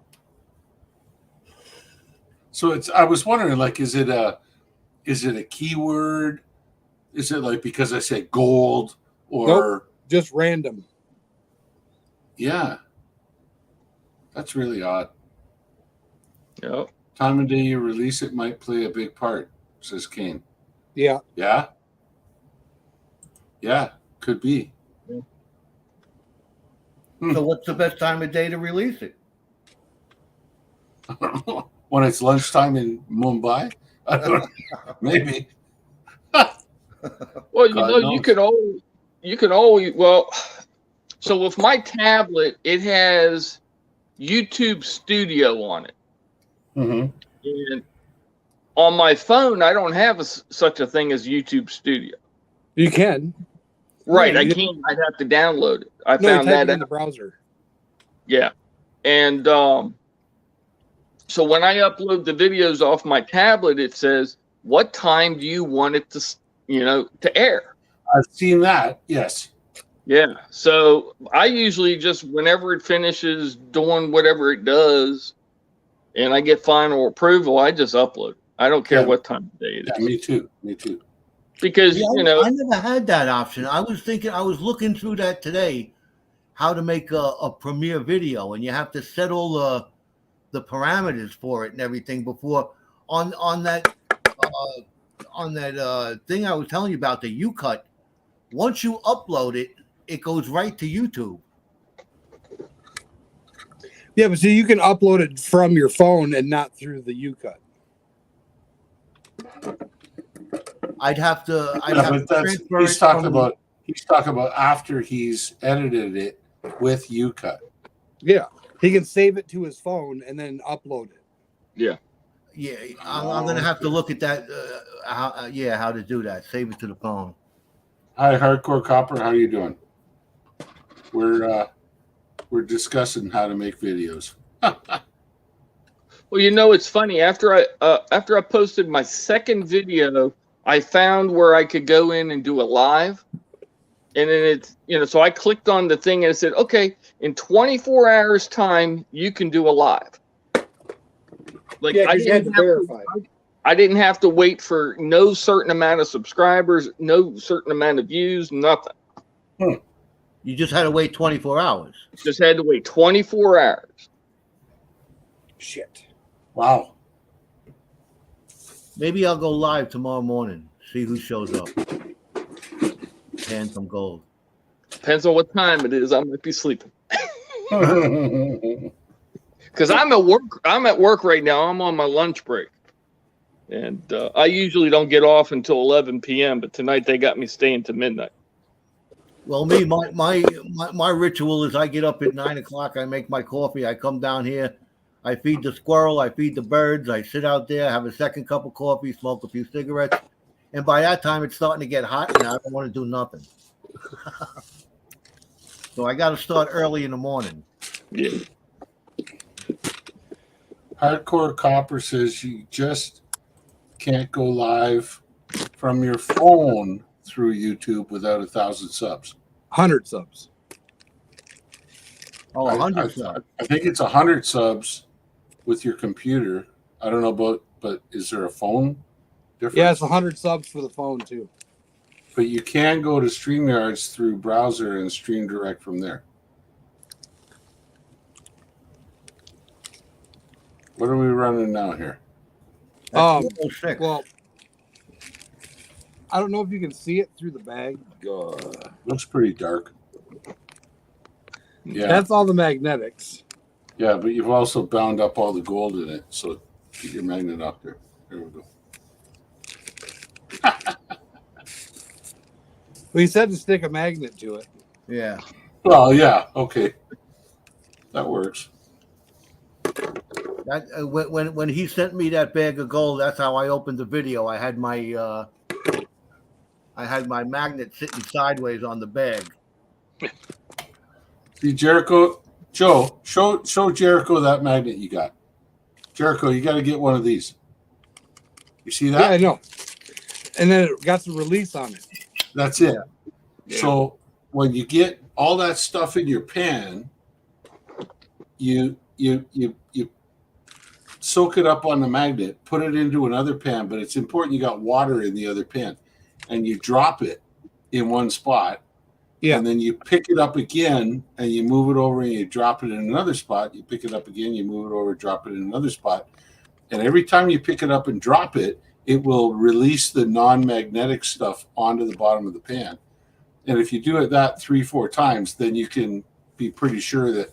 So I was wondering, like, is it a keyword? Is it like because I say gold or Just random. yeah? That's really odd. Yep. Time of day you release it might play a big part, says Kane. Yeah. Yeah? Yeah, could be. So what's the best time of day to release it? When it's lunchtime in Mumbai? I don't know. Maybe. Well, God you knows. can always well, so with my tablet, it has YouTube Studio on it. Mm-hmm. And on my phone, I don't have such a thing as YouTube Studio. You can. Right, Yeah, I you- can't. I'd have to download it. I No, you found type that it in out. the browser. Yeah. And so when I upload the videos off my tablet, it says, what time do you want it to air? I've seen that. Yes. Yeah. So I usually just, whenever it finishes doing whatever it does and I get final approval, I just upload. I don't care Yeah. what time of day it Yeah, is. me too. Me too. Because, Yeah, you know, I never had that option. I was looking through that today, how to make a premiere video, and you have to set all the parameters for it and everything before on that thing I was telling you about, the U-Cut. Once you upload it, it goes right to YouTube. Yeah, but see, you can upload it from your phone and not through the U-Cut. I'd have to But that's transfer he's it talking from about. He's talking about after he's edited it with UCut. Yeah, he can save it to his phone and then upload it. yeah. Yeah, I'm gonna have to look at that. How to do that? Save it to the phone. Hi, Hardcore Copper. How you doing? We're discussing how to make videos. Well, you know, it's funny. After I posted my second video, I found where I could go in and do a live. And then it's, you know, so I clicked on the thing and it said, okay, in 24 hours time, you can do a live. Like, Yeah, because you had to verify. I didn't have to wait for no certain amount of subscribers, no certain amount of views, nothing. You just had to wait 24 hours. Just had to wait 24 hours. Shit. Wow. Maybe I'll go live tomorrow morning. See who shows up. Handsome gold. Depends on what time it is. I might be sleeping. Well, Because I'm at work right now. I'm on my lunch break. And I usually don't get off until 11 p.m., but tonight they got me staying to midnight. Well, me, my ritual is I get up at 9 o'clock. I make my coffee. I come down here. I feed the squirrel. I feed the birds. I sit out there, have a second cup of coffee, smoke a few cigarettes. And by that time, it's starting to get hot, and I don't want to do nothing. So I got to start early in the morning. Yeah. Hardcore Copper says you just can't go live from your phone through YouTube without 1,000 subs. 100 subs. Oh, 100 subs. I think it's 100 subs with your computer. I don't know about, but is there a phone difference? Yeah, it's 100 subs for the phone, too. But you can go to StreamYards through browser and stream direct from there. What are we running now here? That's 406. Well, I don't know if you can see it through the bag. Looks pretty dark. Yeah, That's all the magnetics. yeah, but you've also bound up all the gold in it, so get your magnet up there. There we go. Well, he said to stick a magnet to it. Yeah. Well, yeah, okay, that works. That when he sent me that bag of gold, that's how I opened the video. I had my magnet sitting sideways on the bag. See, Jericho, Joe, show Jericho that magnet you got. Jericho, you got to get one of these. You see Yeah, I that? know. And then it got some release on it. That's it. Yeah. So when you get all that stuff in your pan, you soak it up on the magnet, put it into another pan, but it's important you got water in the other pan, and you drop it in one spot. Yeah. And then you pick it up again and you move it over and you drop it in another spot. You pick it up again, you move it over, drop it in another spot. And every time you pick it up and drop it, it will release the non-magnetic stuff onto the bottom of the pan. And if you do it that 3-4 times, then you can be pretty sure that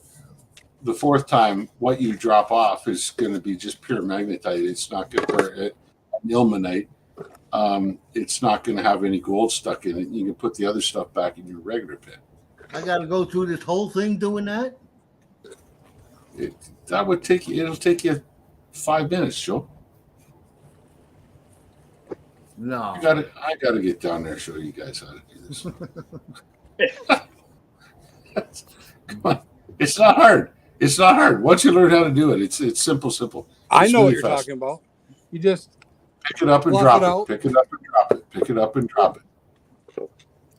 the fourth time, what you drop off is going to be just pure magnetite. It's not going to ilmenite. It's not going to have any gold stuck in it. You can put the other stuff back in your regular pan. I got to go through this whole thing doing that. That would take you. It'll take you 5 minutes, Joe. No. I got to get down there and show you guys how to do this. Come on, it's not hard. It's not hard. Once you learn how to do it, it's simple. I It's know really what you're fast. talking about. You just Pick it up and Fluff drop it it. out. Pick it up and drop it. Pick it up and drop it.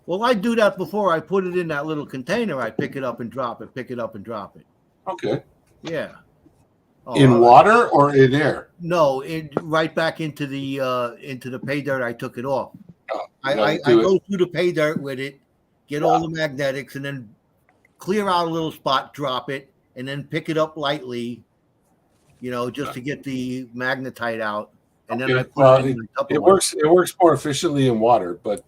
Well, I do that before I put it in that little container. I pick it up and drop it. Pick it up and drop it. Okay. Yeah. Oh, In all right. water or in air? No, right back into the pay dirt. I took it off. Oh, I, you gotta I do it. go through the pay dirt with it, get all the magnetics, and then clear out a little spot, drop it, and then pick it up lightly, just to get the magnetite out. And then I Okay, put well, it in my it Tupperware. works more efficiently in water, but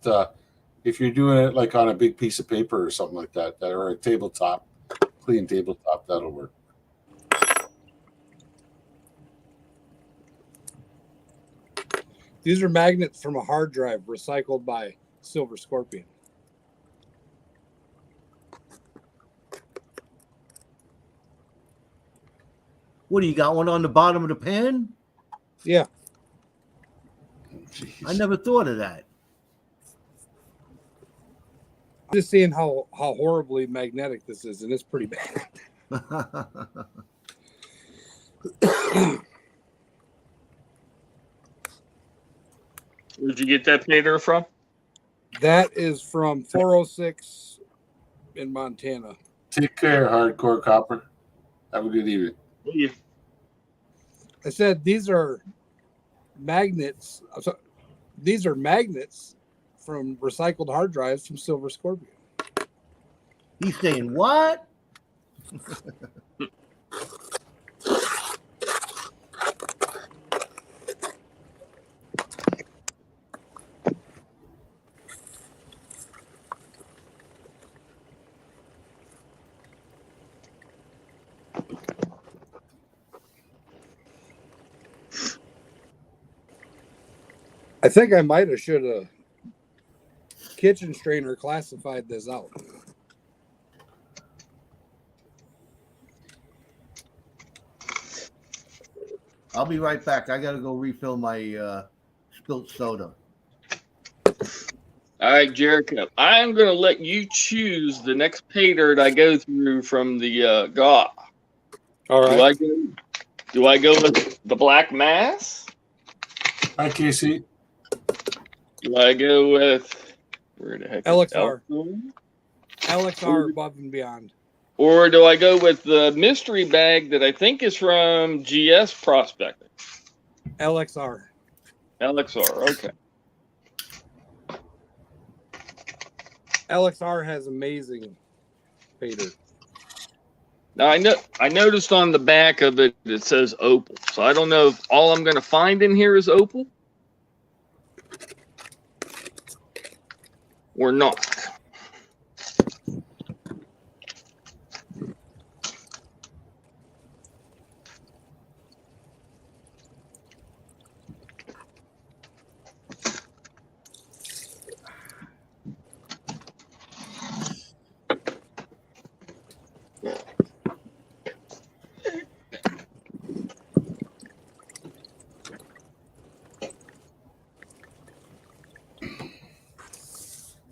if you're doing it like on a big piece of paper or something like that, or a tabletop, clean tabletop, that'll work. These are magnets from a hard drive recycled by Silver Scorpion. What do you got? One on the bottom of the pan? Yeah. I never thought of that. Just seeing how horribly magnetic this is, and it's pretty bad. Where'd you get that Paydirt from? That is from 406 in Montana. Take care, hardcore copper. Have a good evening. Yeah. I said these are magnets. These are magnets from recycled hard drives from Silver Scorpion. He's saying what? I think I might have should have kitchen strainer classified this out. I'll be right back. I got to go refill my spilt soda. All right, Jericho. I'm going to let you choose the next Paydirt I go through from the GAW. All right. Do I go with the Black Mass? Hi, Casey. Do I go with where the heck? LXR. LXR? LXR above and beyond. Or do I go with the mystery bag that I think is from GS Prospecting? LXR. LXR. Okay. LXR has amazing Paydirt. Now I noticed on the back of it says opal, so I don't know if all I'm going to find in here is opal or not.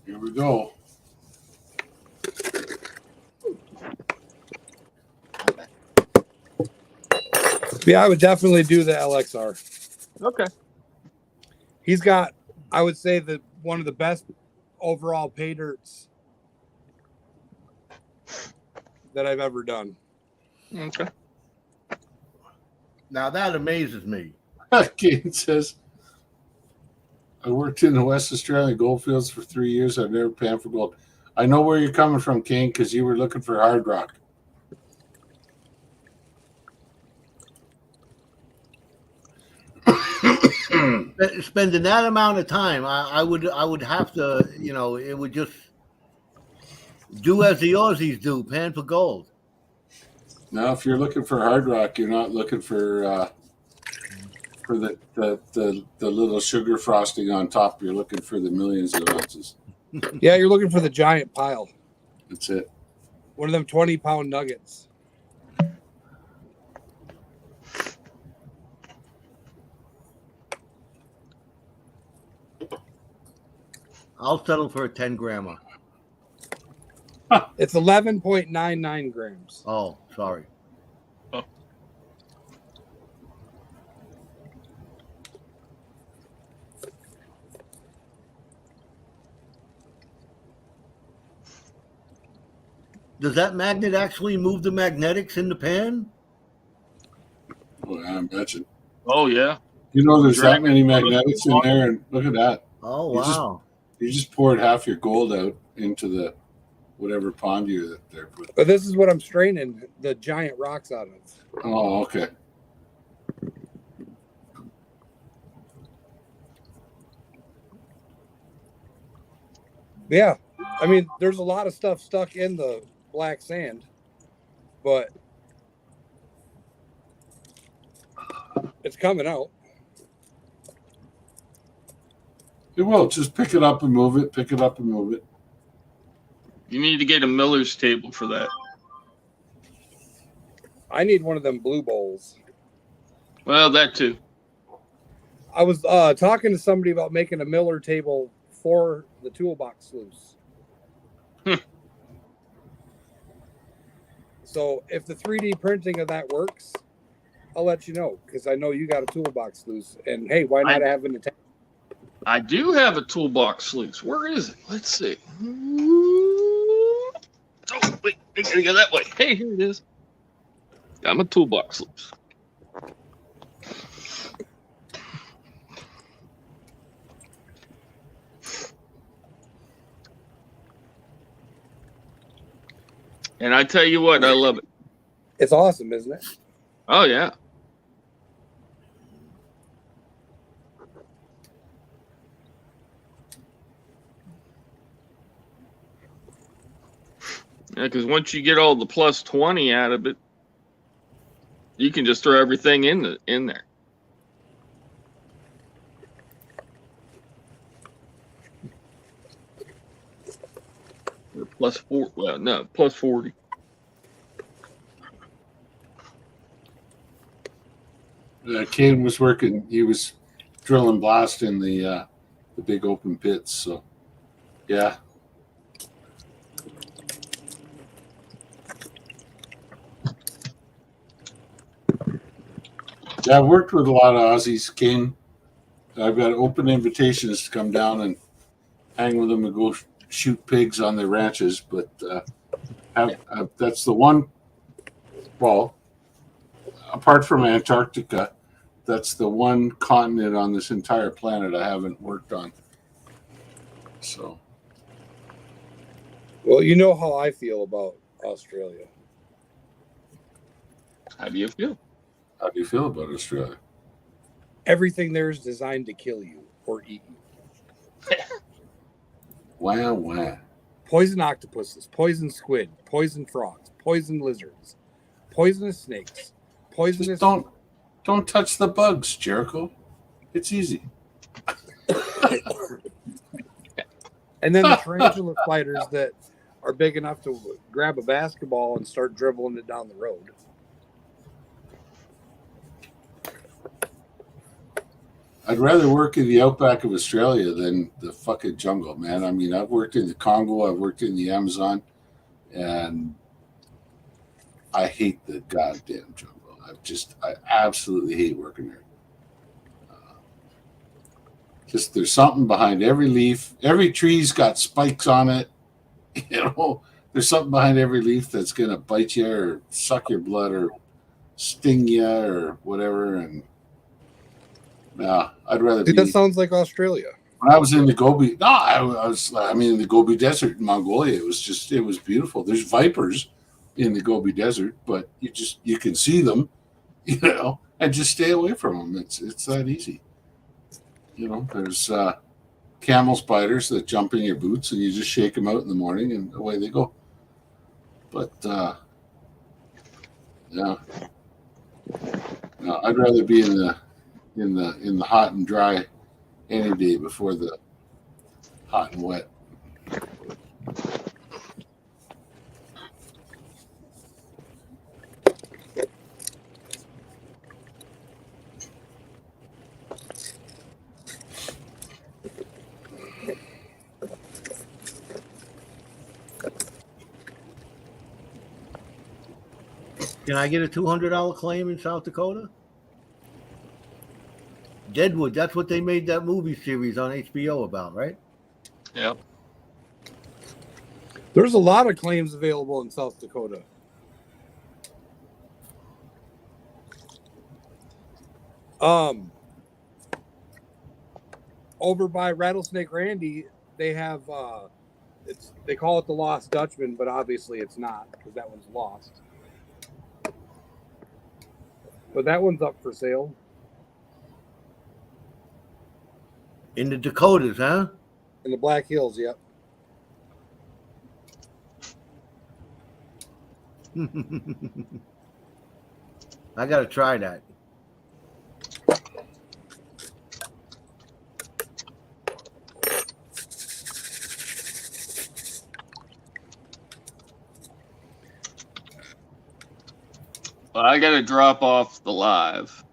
Here we go. Yeah, I would definitely do the LXR. Okay. He's got, I would say, one of the best overall Paydyrts that I've ever done. Okay. Now that amazes me. Kane says, I worked in the West Australian goldfields for 3 years. I've never panned for gold. I know where you're coming from, Kane, because you were looking for hard rock. Spending that amount of time, I would have to, it would just do as the Aussies do, pan for gold. Now, if you're looking for hard rock, you're not looking for the little sugar frosting on top. You're looking for the millions of ounces. Yeah, you're looking for the giant pile. That's it. One of them 20-pound nuggets. I'll settle for a 10 grammer. It's 11.99 grams. Oh, sorry. Does that magnet actually move the magnetics in the pan? imagine. Oh yeah. You know, there's that Dragon many photos. magnetics in there, and look at that. Oh, You just- wow. You just poured half your gold out into the whatever pond you're there with. But this is what I'm straining the giant rocks out of. Oh, okay. Yeah. I mean, there's a lot of stuff stuck in the black sand, but it's coming out. It will. Just pick it up and move it. Pick it up and move it. You need to get a miller's table for that. I need one of them blue bowls. Well, that too. I was talking to somebody about making a Miller table for the toolbox sluice. So if the 3D printing of that works, I'll let you know, because I know you got a toolbox sluice. And hey, why not have an attachment? I do have a toolbox sluice. Where is it? Let's see. Oh, wait, I gotta go that way. Hey, here it is. Got my toolbox sluice. And I tell you what, I love it. It's awesome, isn't it? Oh yeah. Yeah, because once you get all the plus 20 out of it, you can just throw everything in there. Or plus 4. Well, no, plus 40. Caden was working. He was drilling blast in the big open pits. So, yeah. Yeah, I've worked with a lot of Aussies. Kane, I've got open invitations to come down and hang with them and go shoot pigs on their ranches. But that's the one. Well, apart from Antarctica, that's the one continent on this entire planet I haven't worked on. So, Well, you know how I feel about Australia. How do you feel? how do you feel about Australia? Everything there is designed to kill you or eat you. Wow. Poison octopuses, poison squid, poison frogs, poison lizards, poisonous snakes, poisonous. Just don't touch the bugs, Jericho. It's easy. And then the tarantula spiders that are big enough to grab a basketball and start dribbling it down the road. I'd rather work in the outback of Australia than the fucking jungle, man. I mean, I've worked in the Congo, I've worked in the Amazon, and I hate the goddamn jungle. I absolutely hate working there. Just there's something behind every leaf. Every tree's got spikes on it. You know, there's something behind every leaf that's gonna bite you or suck your blood or sting you or whatever. And I'd rather Dude, be. that sounds like Australia. When I was in the Gobi, in the Gobi Desert in Mongolia, it was beautiful. There's vipers in the Gobi Desert, but you can see them, you know, and just stay away from them. It's that easy. You know, there's camel spiders that jump in your boots, and you just shake them out in the morning, and away they go. But yeah, no, I'd rather be in the hot and dry any day before the hot and wet. Can I get a $200 claim in South Dakota? Deadwood, that's what they made that movie series on HBO about, right? Yep. There's a lot of claims available in South Dakota. Over by Rattlesnake Randy, they have they call it the Lost Dutchman, but obviously it's not because that one's lost. But that one's up for sale. In the Dakotas, huh? In the Black Hills, yep. I gotta try that. Well, I got to drop off the live.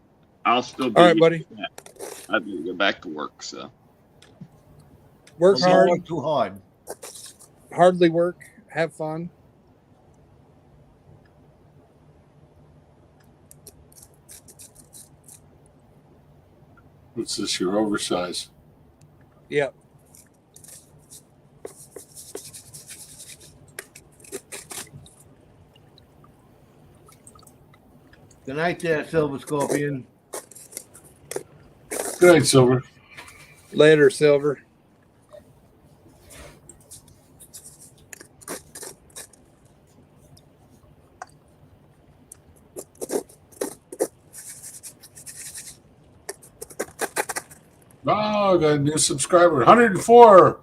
I'll still be All right, buddy. I have to go back to work. So Work Don't hard. work too hard. Hardly work. Have fun. What's this? Your oversize. Yep. Good night there, Silver Scorpion. Good night, Silver. Later, Silver. Oh, I got a new subscriber. 104.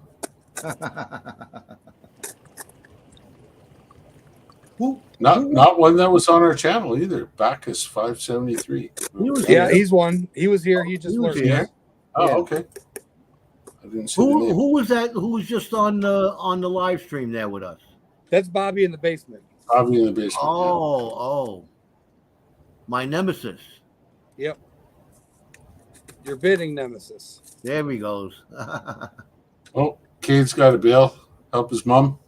Not one that was on our channel either. Bacchus 573. Yeah, he's one. He was here. He just He was learned. here. Oh, Yeah. okay. I didn't see the name. Who was that? Who was just on the live stream there with us? That's Bobby in the basement. Probably in the basement. Oh, my nemesis. Yep. Your bidding nemesis. There he goes. Yeah. Oh, Cade's got a bail. Help his mom.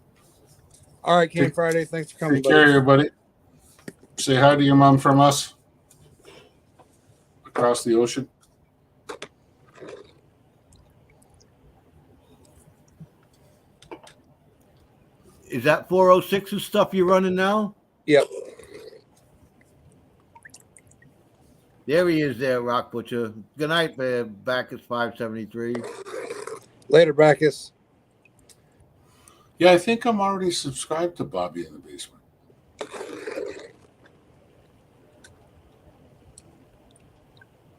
All right, Ken Friday. Thanks for coming, Take care, buddy. everybody. Say hi to your mom from us across the ocean. Is that 406's stuff you're running now? Yep. There he is there, Rock Butcher. Good night, Bacchus 573. Later, Bacchus. Yeah, I think I'm already subscribed to Bobby in the Basement. Let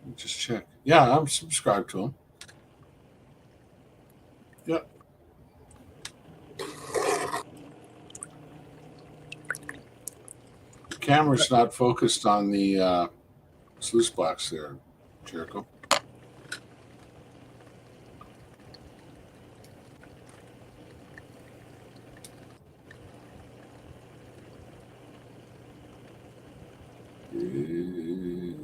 me just check. Yeah, I'm subscribed to him. Yeah. The camera's not focused on the sluice box there, Jericho. Good.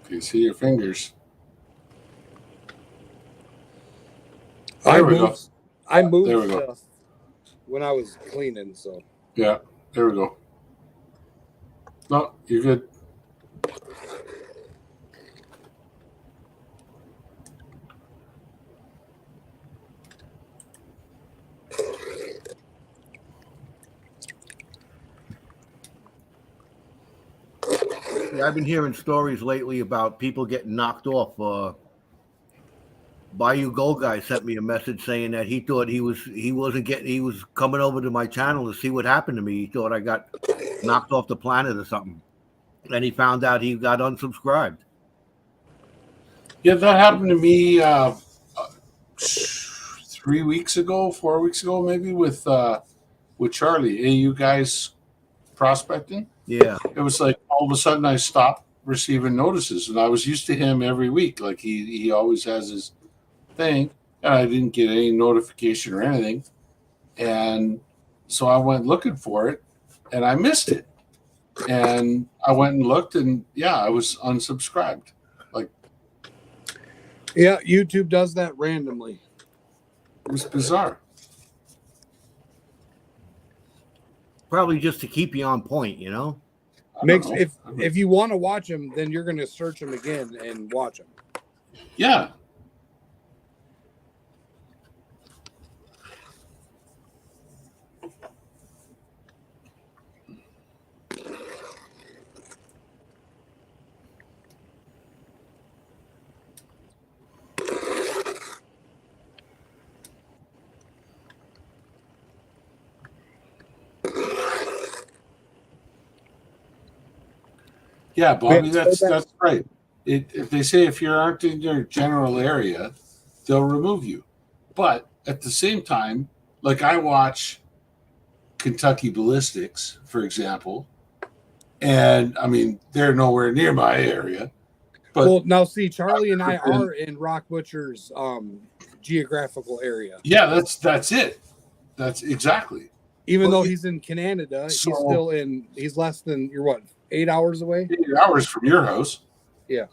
If you see your fingers. There we go. I moved There we go. stuff when I was cleaning, so. Yeah, there we go. No, you're good. Yeah, I've been hearing stories lately about people getting knocked off. Bayou Gold Guy sent me a message saying that he thought he was coming over to my channel to see what happened to me. He thought I got knocked off the planet or something. And he found out he got unsubscribed. Yeah, that happened to me 3 weeks ago, 4 weeks ago, maybe with Charlie. Hey, you guys prospecting? Yeah. It was like all of a sudden I stopped receiving notices, and I was used to him every week. Like he always has his thing, and I didn't get any notification or anything. And so I went looking for it, and I missed it. And I went and looked, and yeah, I was unsubscribed. Like, Yeah, YouTube does that randomly. it was bizarre. Probably just to keep you on point, you know? I Makes don't know. if you want to watch them, then you're going to search them again and watch them. Yeah. Yeah, Bobby, Yeah, that's right. If they say if you aren't in your general area, they'll remove you. But at the same time, like I watch Kentucky Ballistics, for example, and I mean they're nowhere near my area. But well, now see, Charlie and I I've been- are in Rock Butcher's geographical area. yeah, that's it. That's exactly. Even Well, though he's in Canada, so he's less than, you're what, 8 hours away? 8 hours from your house. Yeah.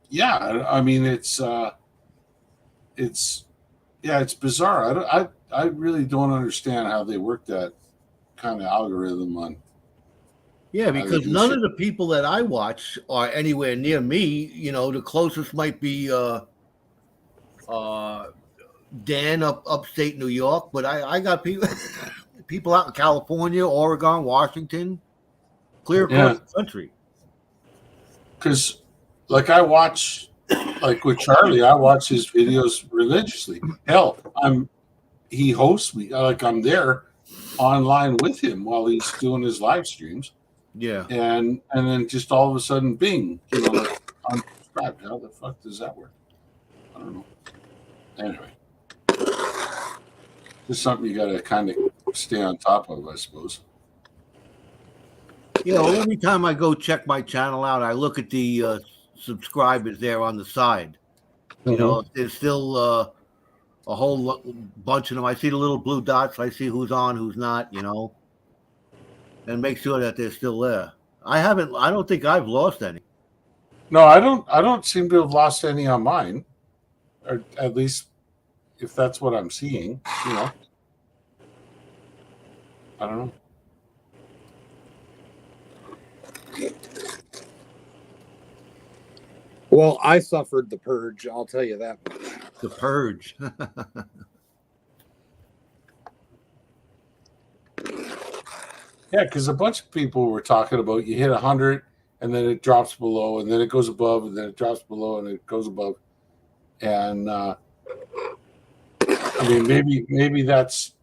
Yeah, I mean it's it's bizarre. I really don't understand how they work that kind of algorithm on. Yeah, because none of the people that I watch are anywhere near me. You know, the closest might be Dan upstate New York, but I got people people out in California, Oregon, Washington, clear across the country. Because like I watch, like with Charlie, I watch his videos religiously. Hell, he hosts me, like I'm there online with him while he's doing his live streams. Yeah. And then just all of a sudden, bing, like unsubscribed. How the fuck does that work? I don't know. Anyway, just something you got to kind of stay on top of, I suppose. You know, every time I go check my channel out, I look at the subscribers there on the side. You know, there's still a whole bunch of them. I see the little blue dots. I see who's on, who's not, and make sure that they're still there. I don't think I've lost any. No, I don't seem to have lost any on mine, or at least if that's what I'm seeing. I don't know. Well, I suffered the purge. I'll tell you that. The purge. Yeah, because a bunch of people were talking about you hit 100 and then it drops below and then it goes above and then it drops below and it goes above. And I mean, maybe that's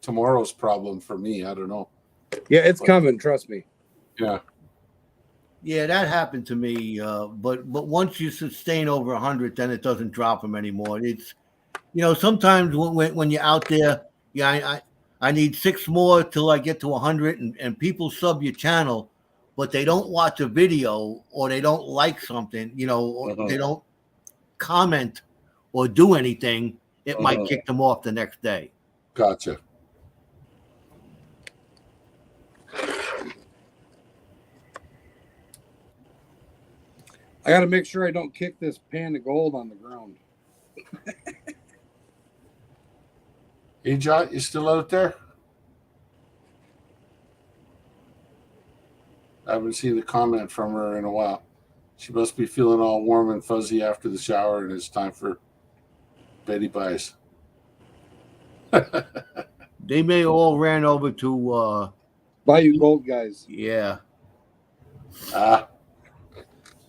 tomorrow's problem for me. I don't know. Yeah, it's coming. Trust me. Yeah. Yeah, that happened to me. But once you sustain over 100, then it doesn't drop them anymore. It's, sometimes when you're out there, I need 6 more till I get to 100, and people sub your channel, but they don't watch a video or they don't like something, or they don't comment or do anything. It might kick them off the next day. Gotcha. I got to make sure I don't kick this pan of gold on the ground. Hey, Jot, you still out there? I haven't seen a comment from her in a while. She must be feeling all warm and fuzzy after the shower, and it's time for Betty Buys. They may all ran over to Bayou Gold guys. Yeah.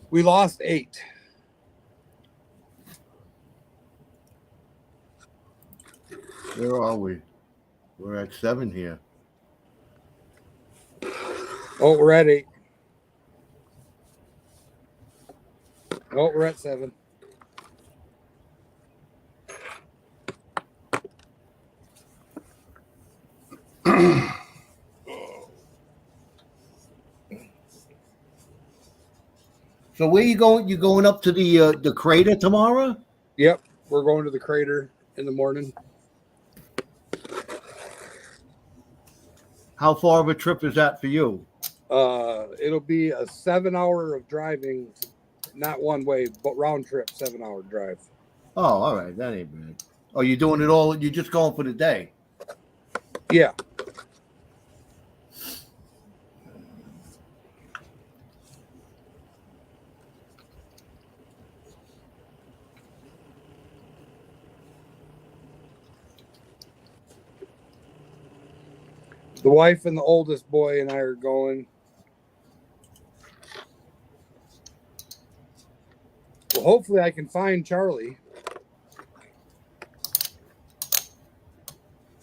We lost 8. Where are we? We're at 7 here. Oh, we're at 8. Oh, we're at 7. So where you going? You going up to the crater tomorrow? Yep, we're going to the crater in the morning. How far of a trip is that for you? It'll be a 7-hour of driving, not one way, but round trip, 7-hour drive. Oh, all right, that ain't bad. Oh, you're doing it all? You're just going for the day? Yeah. The wife and the oldest boy and I are going. Well, hopefully I can find Charlie.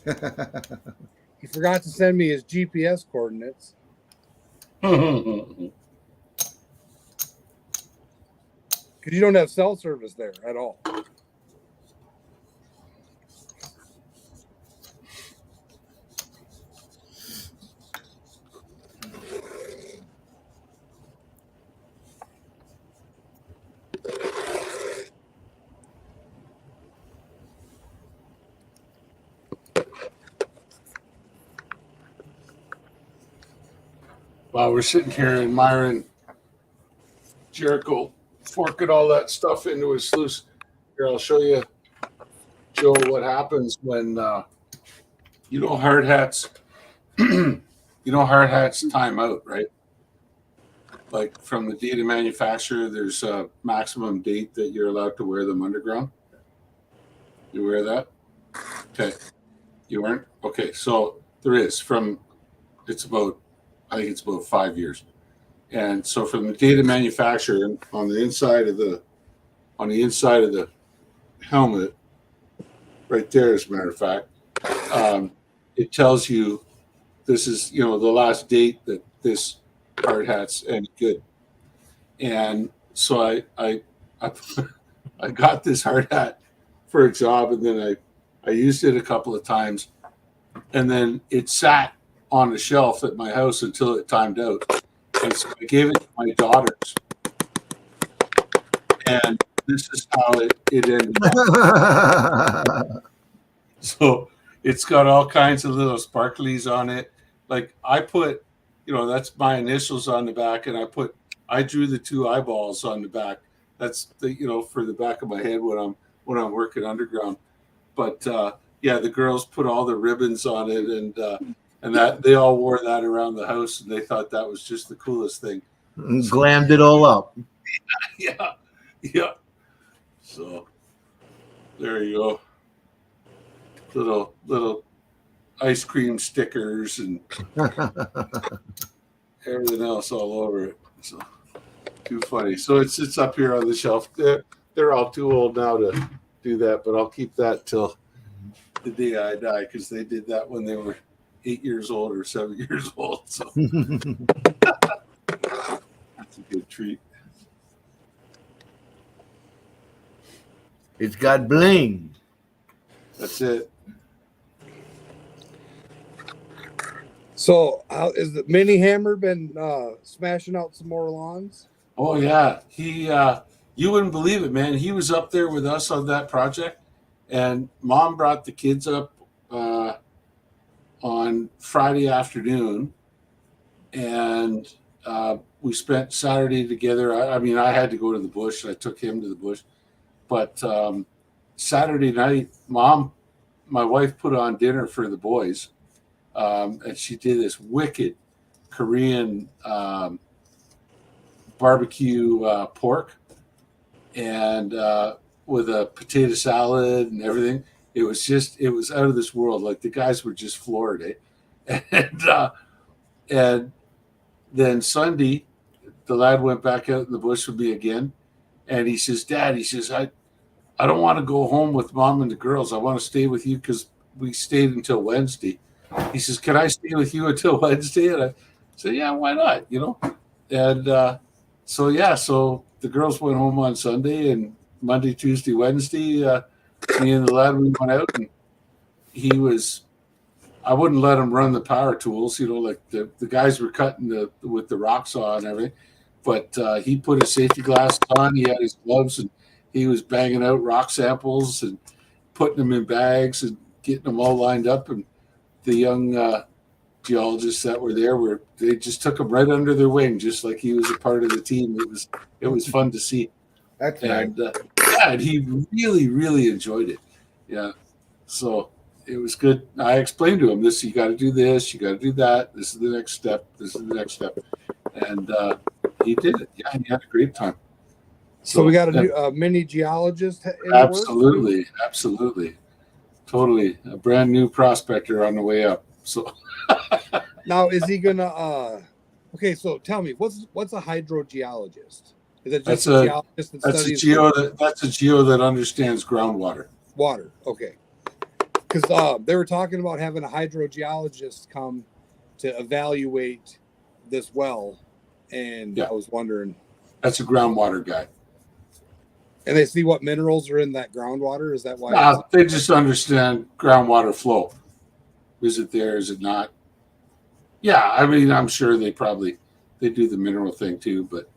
He forgot to send me his GPS coordinates. because you don't have cell service there at all. While we're sitting here and Myron Jericho forking all that stuff into his sluice, here I'll show you, Joe, what happens when hard hats. Hard hats time out, right? Like from the date of manufacture, there's a maximum date that you're allowed to wear them underground. You wear that? Okay. You weren't? Okay. So there is I think it's about 5 years. And so from the date of manufacture on the inside of the helmet, right there, as a matter of fact, it tells you this is, the last date that this hard hat's any good. And so I got this hard hat for a job, and then I used it a couple of times, and then it sat on a shelf at my house until it timed out. And so I gave it to my daughters, and this is how it ended up. So it's got all kinds of little sparklies on it. Like I put, that's my initials on the back, and I drew the 2 eyeballs on the back. That's for the back of my head when I'm working underground. But the girls put all the ribbons on it, and that they all wore that around the house, and they thought that was just the coolest thing. Glammed it all up. Yeah. So there you go. Little ice cream stickers and everything else all over it. So too funny. So it's up here on the shelf. They're all too old now to do that, but I'll keep that till the day I die, because they did that when they were 8 years old or 7 years old. So that's a good treat. It's got bling. That's it. So, how is the Mini Hammer been smashing out some more lawns? Oh yeah, he. You wouldn't believe it, man. He was up there with us on that project, and Mom brought the kids up on Friday afternoon, and we spent Saturday together. I mean, I had to go to the bush. I took him to the bush, but Saturday night, my wife put on dinner for the boys. And she did this wicked Korean barbecue pork, and with a potato salad and everything. It was out of this world. Like the guys were just floored, eh? And then Sunday, the lad went back out in the bush with me again, and he says, "Dad," he says, I don't want to go home with Mom and the girls. I want to stay with you, because we stayed until Wednesday. He says, "Can I stay with you until Wednesday?" And I said, "Yeah, why not?" And so the girls went home on Sunday, and Monday, Tuesday, Wednesday, me and the lad, we went out, and I wouldn't let him run the power tools, like the guys were cutting with the rock saw and everything, but he put his safety glasses on, he had his gloves, and he was banging out rock samples and putting them in bags and getting them all lined up. And the young geologists that were there they just took him right under their wing, just like he was a part of the team. It was fun to see. That's And and he really, really enjoyed it. Yeah. So it was good. I explained to him, you got to do this, you got to do that. This is the next step. This is the next step. And he did it. Yeah, he had a great time. So we got a new mini geologist. Absolutely. Totally. A brand new prospector on the way up. So now, is he gonna? Okay, so tell me, what's a hydrogeologist? Is it just a geologist that studies that's a geo that understands groundwater. Water. Okay, because they were talking about having a hydrogeologist come to evaluate this well, and I was wondering. That's a groundwater guy. And they see what minerals are in that groundwater. Is that why? They just understand groundwater flow. Is it there? Is it not? Yeah, I mean, I'm sure they do the mineral thing too, but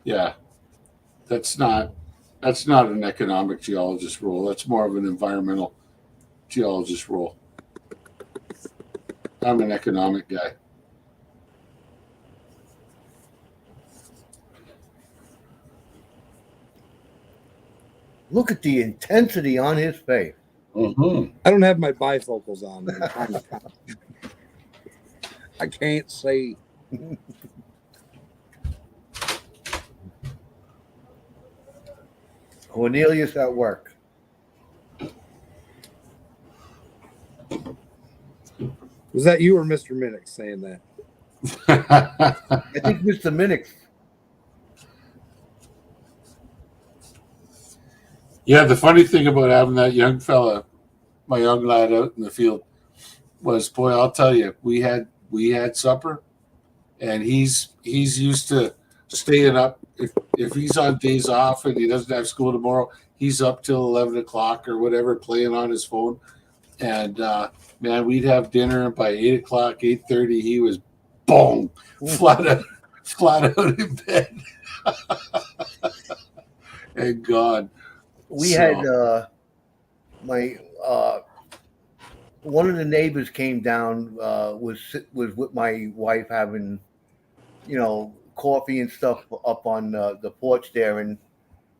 yeah, that's not an economic geologist role. That's more of an environmental geologist role. I'm an economic guy. Look at the intensity on his face. Mm-hmm. I don't have my bifocals on. I can't see. Cornelius at work. Was that you or Mr. Minnick saying that? I think Mr. Minnick. Yeah, the funny thing about having that young fella, my young lad out in the field, was, boy, I'll tell you, we had supper, and he's used to staying up. If he's on days off and he doesn't have school tomorrow, he's up till 11 o'clock or whatever, playing on his phone. And man, we'd have dinner, and by 8 o'clock, 8:30, he was boom, flat out in bed and gone. We had my one of the neighbors came down, was with my wife having, coffee and stuff up on the porch there, and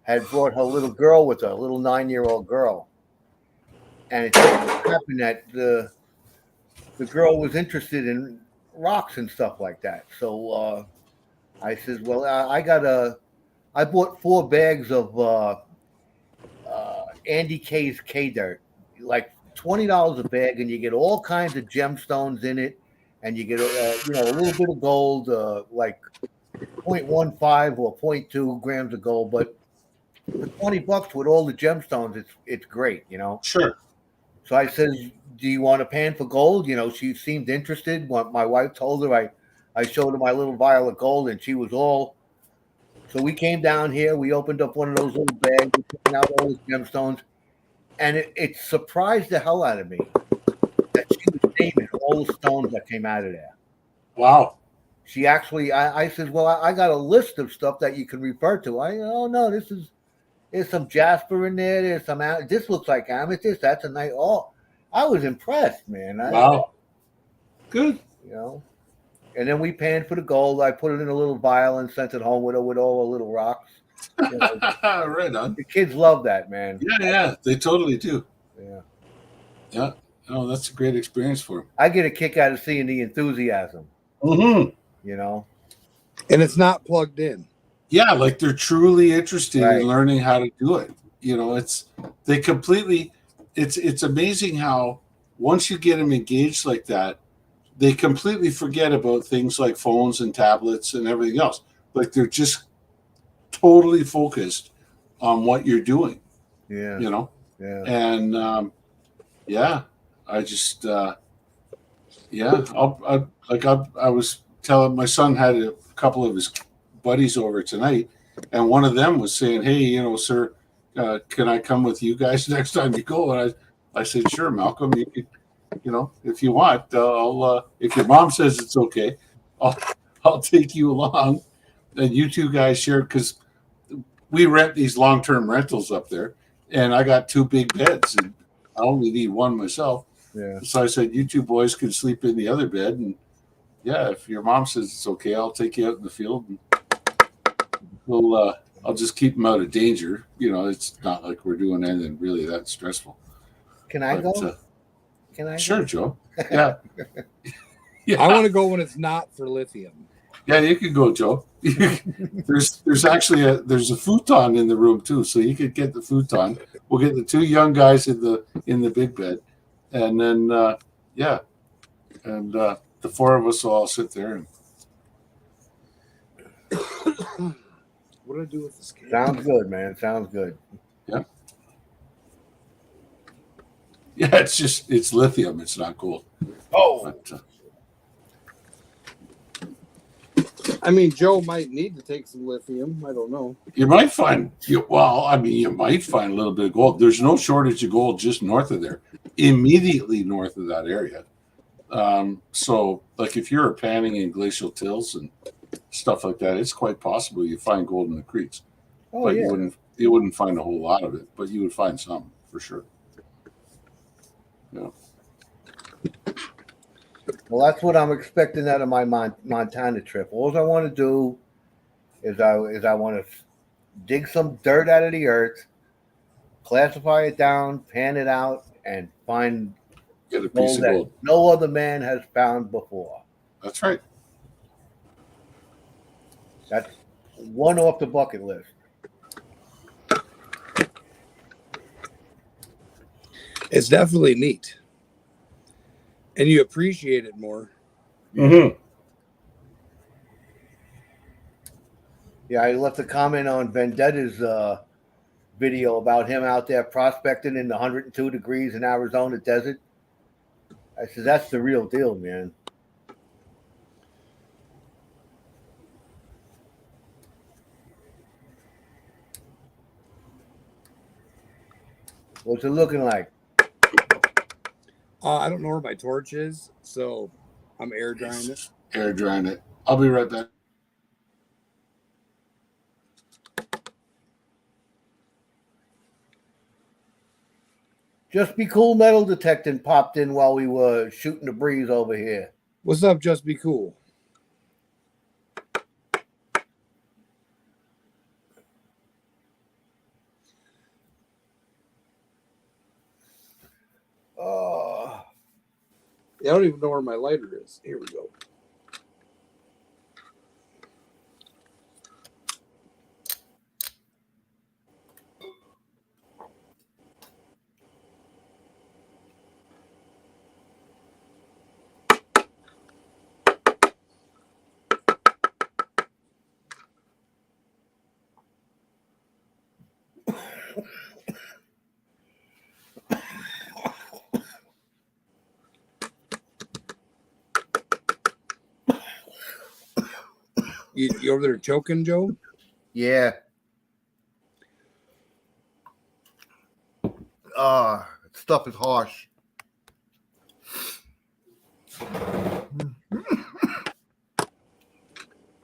had brought her little girl with her, a little 9-year-old girl. And it just happened that the girl was interested in rocks and stuff like that. So I says, well, I bought 4 bags of Andy K's K-Dirt, like $20 a bag, and you get all kinds of gemstones in it, and you get a little bit of gold, like 0.15 or 0.2 grams of gold, but for $20 with all the gemstones, it's great, Sure. So I says, do you want a pan for gold? She seemed interested. My wife told her, I showed her my little vial of gold, and she was all. So we came down here. We opened up one of those little bags, we took out all the gemstones, and it surprised the hell out of me that she was naming all the stones that came out of there. Wow. She actually, I said, well, I got a list of stuff that you can refer to. No, there's some jasper in there. There's some, this looks like amethyst. That's a nice, I was impressed, man. Wow. Good. And then we panned for the gold. I put it in a little vial and sent it home with all the little rocks. Right on. The kids love that, man. Yeah, they totally do. Yeah. Yeah. Oh, that's a great experience for them. I get a kick out of seeing the enthusiasm. Mm-hmm. And it's not plugged in. Yeah, like they're truly interested Right. in learning how to do it. It's amazing how once you get them engaged like that, they completely forget about things like phones and tablets and everything else. Like they're just totally focused on what you're doing. Yeah. Yeah. And I just I was telling my son had a couple of his buddies over tonight, and one of them was saying, hey, sir, can I come with you guys next time you go? And I said, sure, Malcolm, you could, if you want, if your mom says it's okay, I'll take you along, and you two guys share, because we rent these long-term rentals up there, and I got 2 big beds, and I only need one myself. Yeah. So I said, you 2 boys can sleep in the other bed, and yeah, if your mom says it's okay, I'll take you out in the field, and I'll just keep them out of danger. It's not like we're doing anything really that stressful. Can I go? Can I? Sure, go? Joe. Yeah. Yeah. I want to go when it's not for lithium. Yeah, you can go, Joe. There's actually a futon in the room too, so you could get the futon. We'll get the 2 young guys in the big bed, and then the 4 of us will all sit there. And What do I do with this game? Sounds good, man. Sounds good. yeah, it's lithium. It's not gold. Oh, But, I mean, Joe might need to take some lithium. I don't know. You might find you might find a little bit of gold. There's no shortage of gold just north of there, immediately north of that area. So like if you're panning in glacial tills and stuff like that, it's quite possible you find gold in the creeks. Oh But yeah. you wouldn't find a whole lot of it, but you would find some for sure. Yeah. Well, that's what I'm expecting out of my Montana trip. All I want to do is I want to dig some dirt out of the earth, classify it down, pan it out, and find Get a piece gold of that gold. no other man has found before. That's right. That's one off the bucket list. It's definitely neat, and you appreciate it more. Mm-hmm. Yeah, I left a comment on Vendetta's video about him out there prospecting in the 102 degrees in Arizona desert. I said, that's the real deal, man. What's it looking like? I don't know where my torch is, so I'm air drying it. Air drying it. I'll be right back. Just Be Cool metal detecting popped in while we were shooting the breeze over here. What's up? Just be cool. I don't even know where my lighter is. Here we go. You over there choking, Joe? Yeah. Stuff is harsh.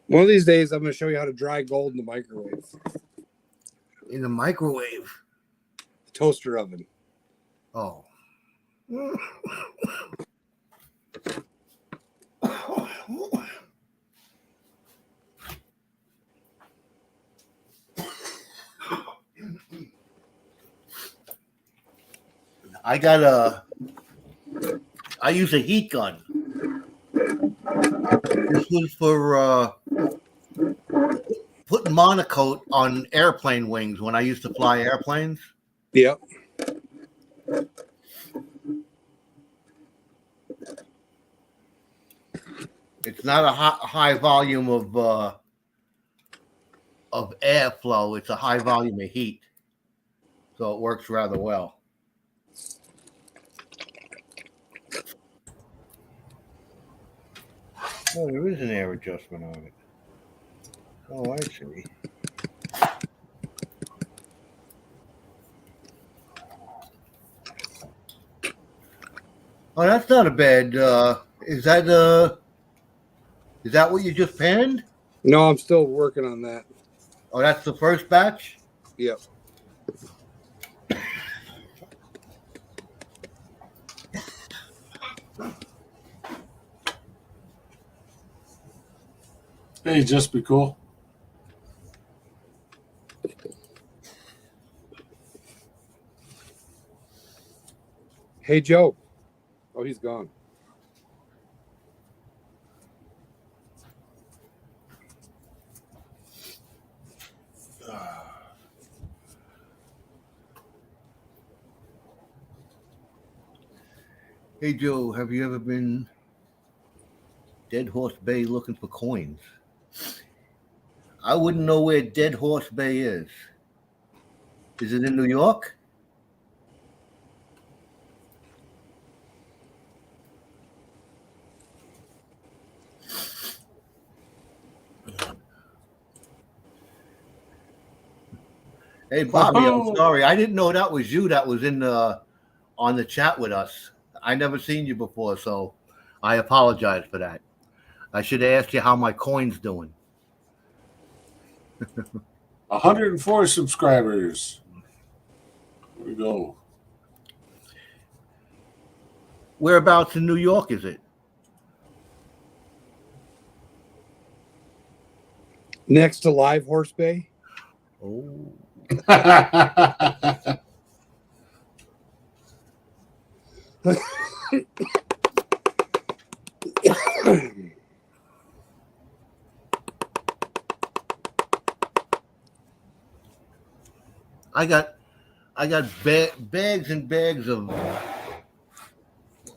One of these days, I'm going to show you how to dry gold in the microwave. In the microwave. Toaster oven. Oh. I use a heat gun. This was for putting monocoat on airplane wings when I used to fly airplanes. Yep. It's not a high volume of airflow. It's a high volume of heat, so it works rather well. Oh, there is an air adjustment on it. Oh, I see. Oh, that's not a bad. Is that what you just panned? No, I'm still working on that. Oh, that's the first batch? Yep. Hey, Just Be Cool. Hey, Joe. Oh, he's gone. Hey, Joe, have you ever been Dead Horse Bay looking for coins? I wouldn't know where Dead Horse Bay is. Is it in New York? Hey, Bobby, Oh. I'm sorry. I didn't know that was you that was in the on the chat with us. I never seen you before, so I apologize for that. I should have asked you how my coin's doing. 104 subscribers. Here we go. Whereabouts in New York is it? Next to Live Horse Bay. Oh, I got bags and bags of.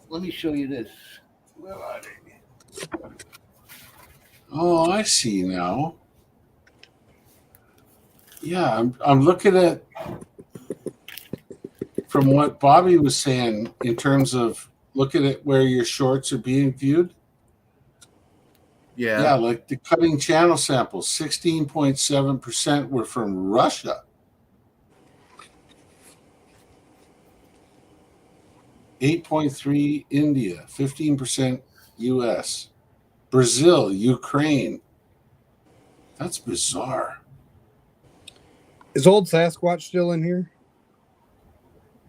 Let me show you this. Where are they? Oh, I see now. Yeah, I'm looking at from what Bobby was saying in terms of looking at where your shorts are being viewed. Yeah, like the cutting channel samples, 16.7% were from Russia. 8.3 India, 15% US, Brazil, Ukraine. That's bizarre. Is old Sasquatch still in here?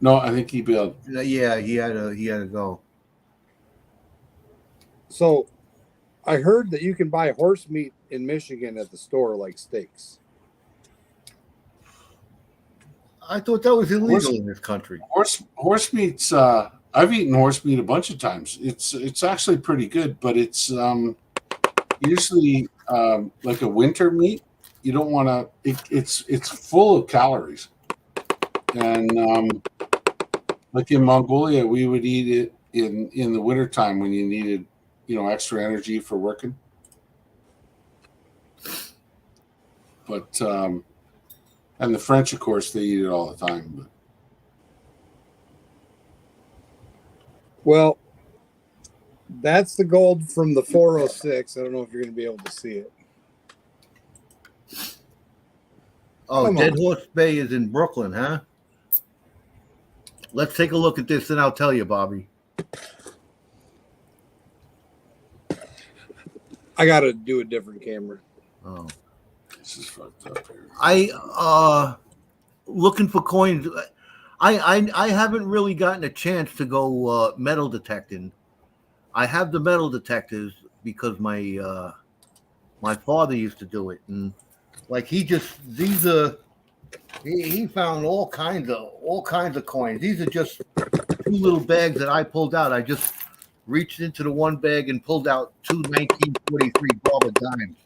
No, I think he bailed. Yeah, he had to go. So I heard that you can buy horse meat in Michigan at the store like steaks. I thought that was illegal in this country. Horse meat's I've eaten horse meat a bunch of times. It's actually pretty good, but it's usually like a winter meat. You don't want to. It's full of calories, and like in Mongolia, we would eat it in the wintertime when you needed extra energy for working. But and the French, of course, they eat it all the time. But Well, that's the gold from the 406. I don't know if you're going to be able to see it. Oh, Come Dead on. Horse Bay is in Brooklyn, huh? Let's take a look at this, and I'll tell you, Bobby. I got to do a different camera. Oh, this is fucked up here. I looking for coins. I haven't really gotten a chance to go metal detecting. I have the metal detectors because my father used to do it, and like he found all kinds of coins. These are just two little bags that I pulled out. I just reached into the one bag and pulled out two 1943 Barber dimes.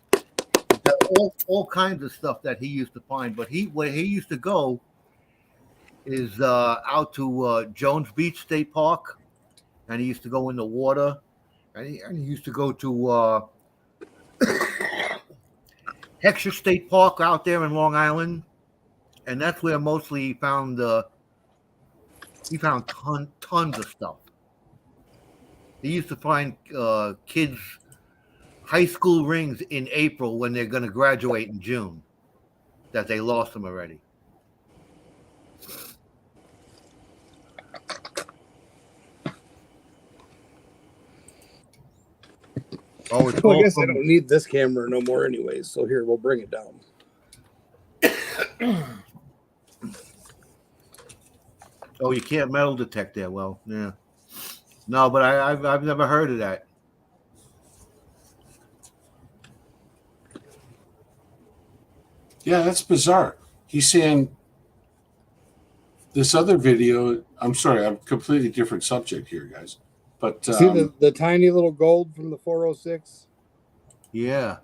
All kinds of stuff that he used to find. But where he used to go is out to Jones Beach State Park, and he used to go in the water, and he used to go to Heckscher State Park out there in Long Island, and that's where mostly he found tons of stuff. He used to find kids' high school rings in April when they're going to graduate in June, that they lost them already. Oh, it's Well, I all guess I from, don't need this camera no more anyways. So here, we'll bring it down. oh, you can't metal detect there. Well, yeah. No, but I've never heard of that. Yeah, that's bizarre. He's saying this other video. I'm sorry, I'm completely different subject here, guys. But See the tiny little gold from the 406? Yeah.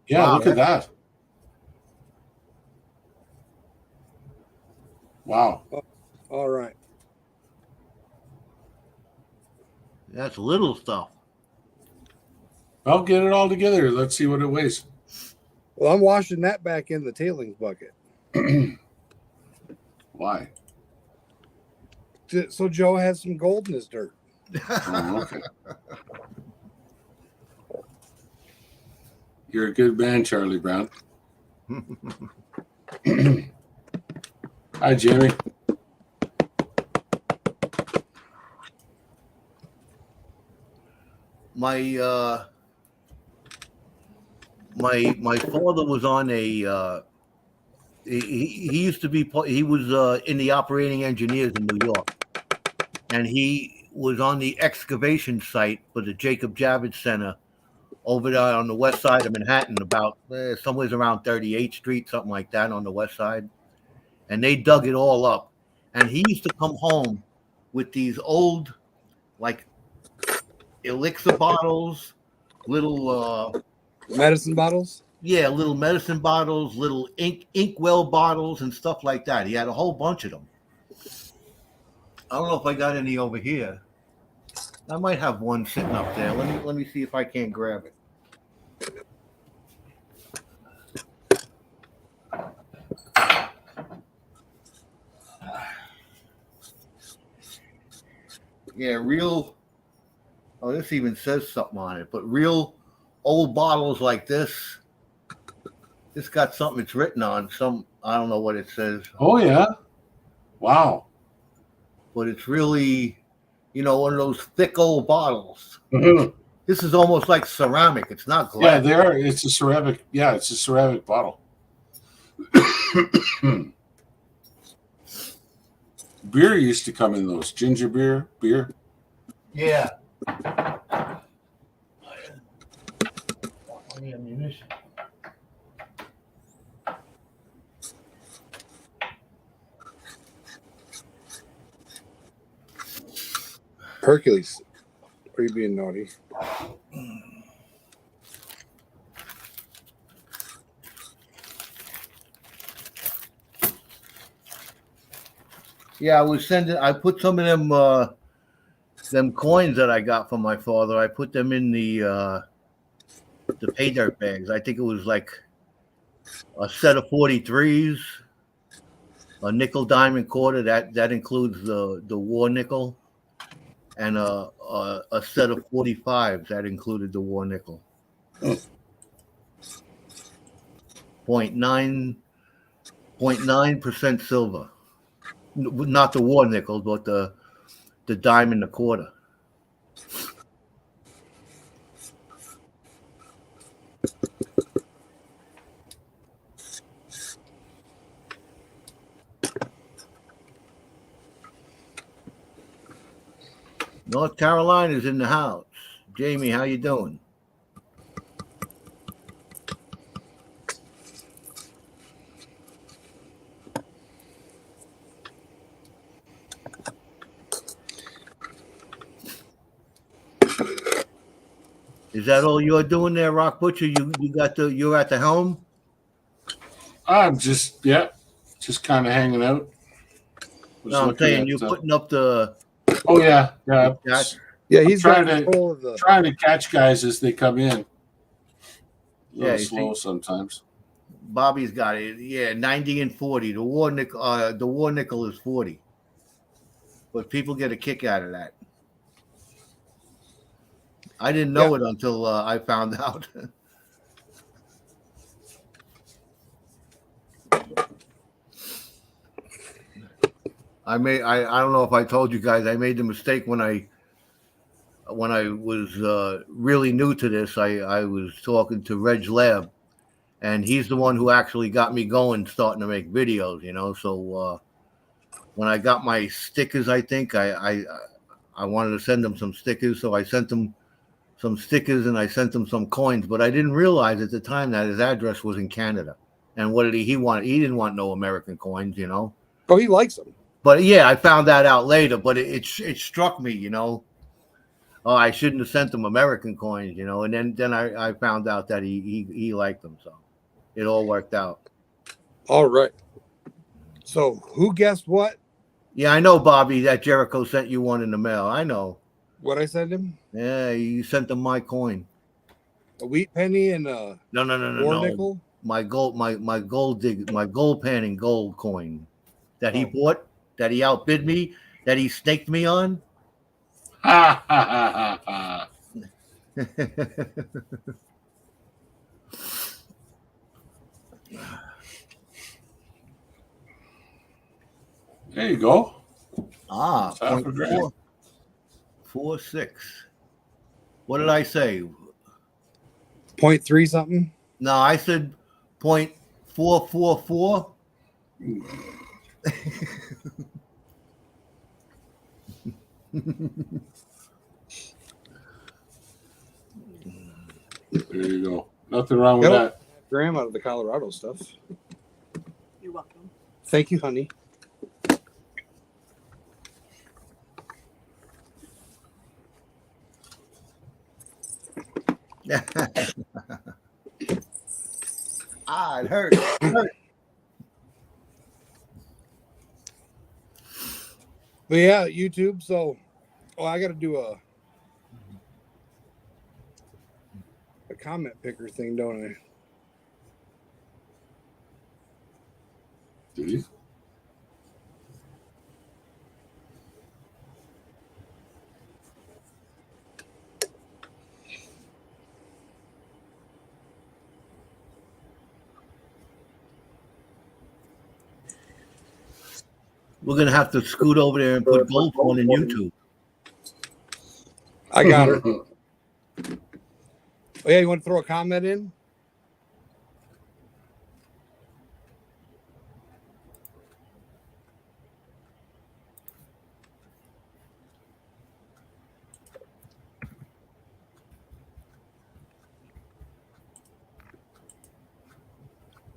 yeah, Wow, look at that. Wow. All right. That's little stuff. I'll get it all together. Let's see what it weighs. Well, I'm washing that back in the tailings bucket. Why? So Joe has some gold in his dirt. Oh, okay. You're a good man, Charlie Brown. Hi, Jimmy. My my father was on a he used to be he was in the operating engineers in New York, and he was on the excavation site for the Jacob Javits Center over there on the west side of Manhattan, about somewhere around 38th Street, something like that, on the west side. And they dug it all up. And he used to come home with these old, like, elixir bottles, little Medicine bottles. yeah, little medicine bottles, little inkwell bottles, and stuff like that. He had a whole bunch of them. I don't know if I got any over here. I might have one sitting up there. Let me see if I can't grab it. Yeah, real. Oh, this even says something on it. But real old bottles like this. It's got something it's written on. Some, I don't know what it says. Oh, yeah. Wow. But it's really, one of those thick old bottles. Mhm. This is almost like ceramic. It's not glass. Yeah, there. It's a ceramic. Yeah, it's a ceramic bottle. Beer used to come in those ginger beer. Yeah. Any ammunition? Hercules. Are you being naughty? Yeah, I put some of them coins that I got from my father. I put them in the Paydirt bags. I think it was like a set of 43s, a nickel diamond quarter that includes the war nickel, and a set of 45s that included the war nickel. 0.9% silver, not the war nickel, but the dime and the quarter. North Carolina's in the house. Jamie, how you doing? Is that all you're doing there, Rock Butcher? You're at the helm? I'm just kind of hanging out. No, I'm saying you're putting up the. Oh yeah. Yeah, he's trying got control of the. trying to catch guys as they come in. A little Yeah, slow sometimes. Bobby's got it. Yeah, 90 and 40. The war nickel is 40. But people get a kick out of that. I didn't know it until I found out. I don't know if I told you guys, I made the mistake when I was really new to this. I was talking to Reg Lab, and he's the one who actually got me going, starting to make videos, So when I got my stickers, I think I wanted to send him some stickers, so I sent him some stickers and I sent him some coins. But I didn't realize at the time that his address was in Canada. And what did he want? He didn't want no American coins, Oh, he likes them. But yeah, I found that out later. But it struck me, Oh, I shouldn't have sent him American coins, And then I found out that he liked them, so it all worked out. All right. So who guessed what? Yeah, I know, Bobby, that Jericho sent you one in the mail. I know. What I sent him? Yeah, you sent him my coin. A wheat penny and a No. nickel? My gold panning gold coin that he bought, that he outbid me, that he snaked me on. Ha ha ha ha ha. There you go. Ah, Half a grand. 0.446. What did I say? 0.3 something. No, I said 0.444. There you go. Nothing wrong with Yep. that. Gram out of the Colorado stuff. You're welcome. Thank you, honey. Ah, it hurt. It hurt. But yeah, YouTube. So, I got to do a comment picker thing, don't I? Did he? We're gonna have to scoot over there and put Gold Phone in YouTube. I got her. Oh yeah, you want to throw a comment in?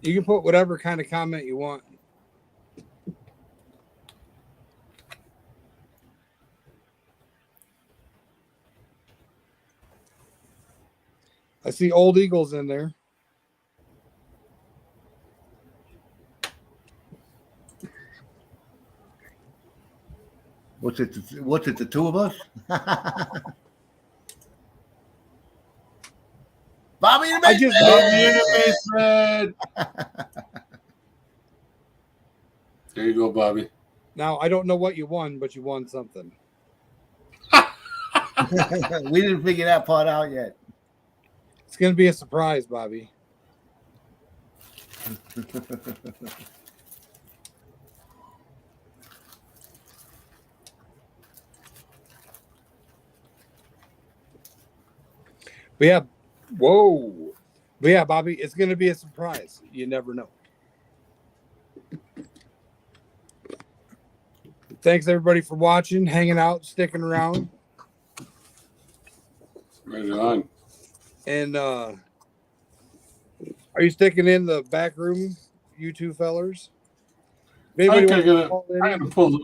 You can put whatever kind of comment you want. I see Old Eagles in there. What's it? The two of us? Bobby in the I just basement. There you go, Bobby. Now I don't know what you won, but you won something. We didn't figure that part out yet. It's gonna be a surprise, Bobby. But yeah, whoa. But yeah, Bobby, it's gonna be a surprise. You never know. Thanks everybody for watching, hanging out, sticking around. Right on. And are you sticking in the back room, you two fellers? If I anybody gotta, wants to call in,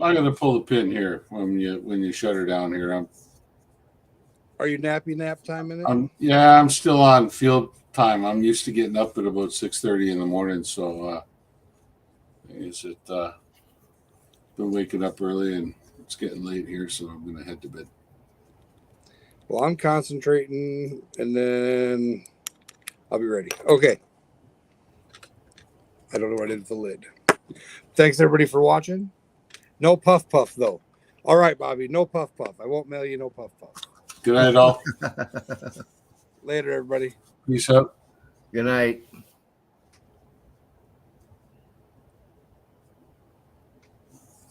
I gotta pull the pin here when you shut her down here. are you nappy nap time in it? Yeah, I'm still on field time. I'm used to getting up at about 6:30 in the morning, so been waking up early and it's getting late here, so I'm gonna head to bed. Well, I'm concentrating and then I'll be ready. Okay. I don't know what I did with the lid. Thanks everybody for watching. No puff puff though. All right, Bobby. No puff puff. I won't mail you no puff puff. Good night, all. Later, everybody. Peace out. Good night.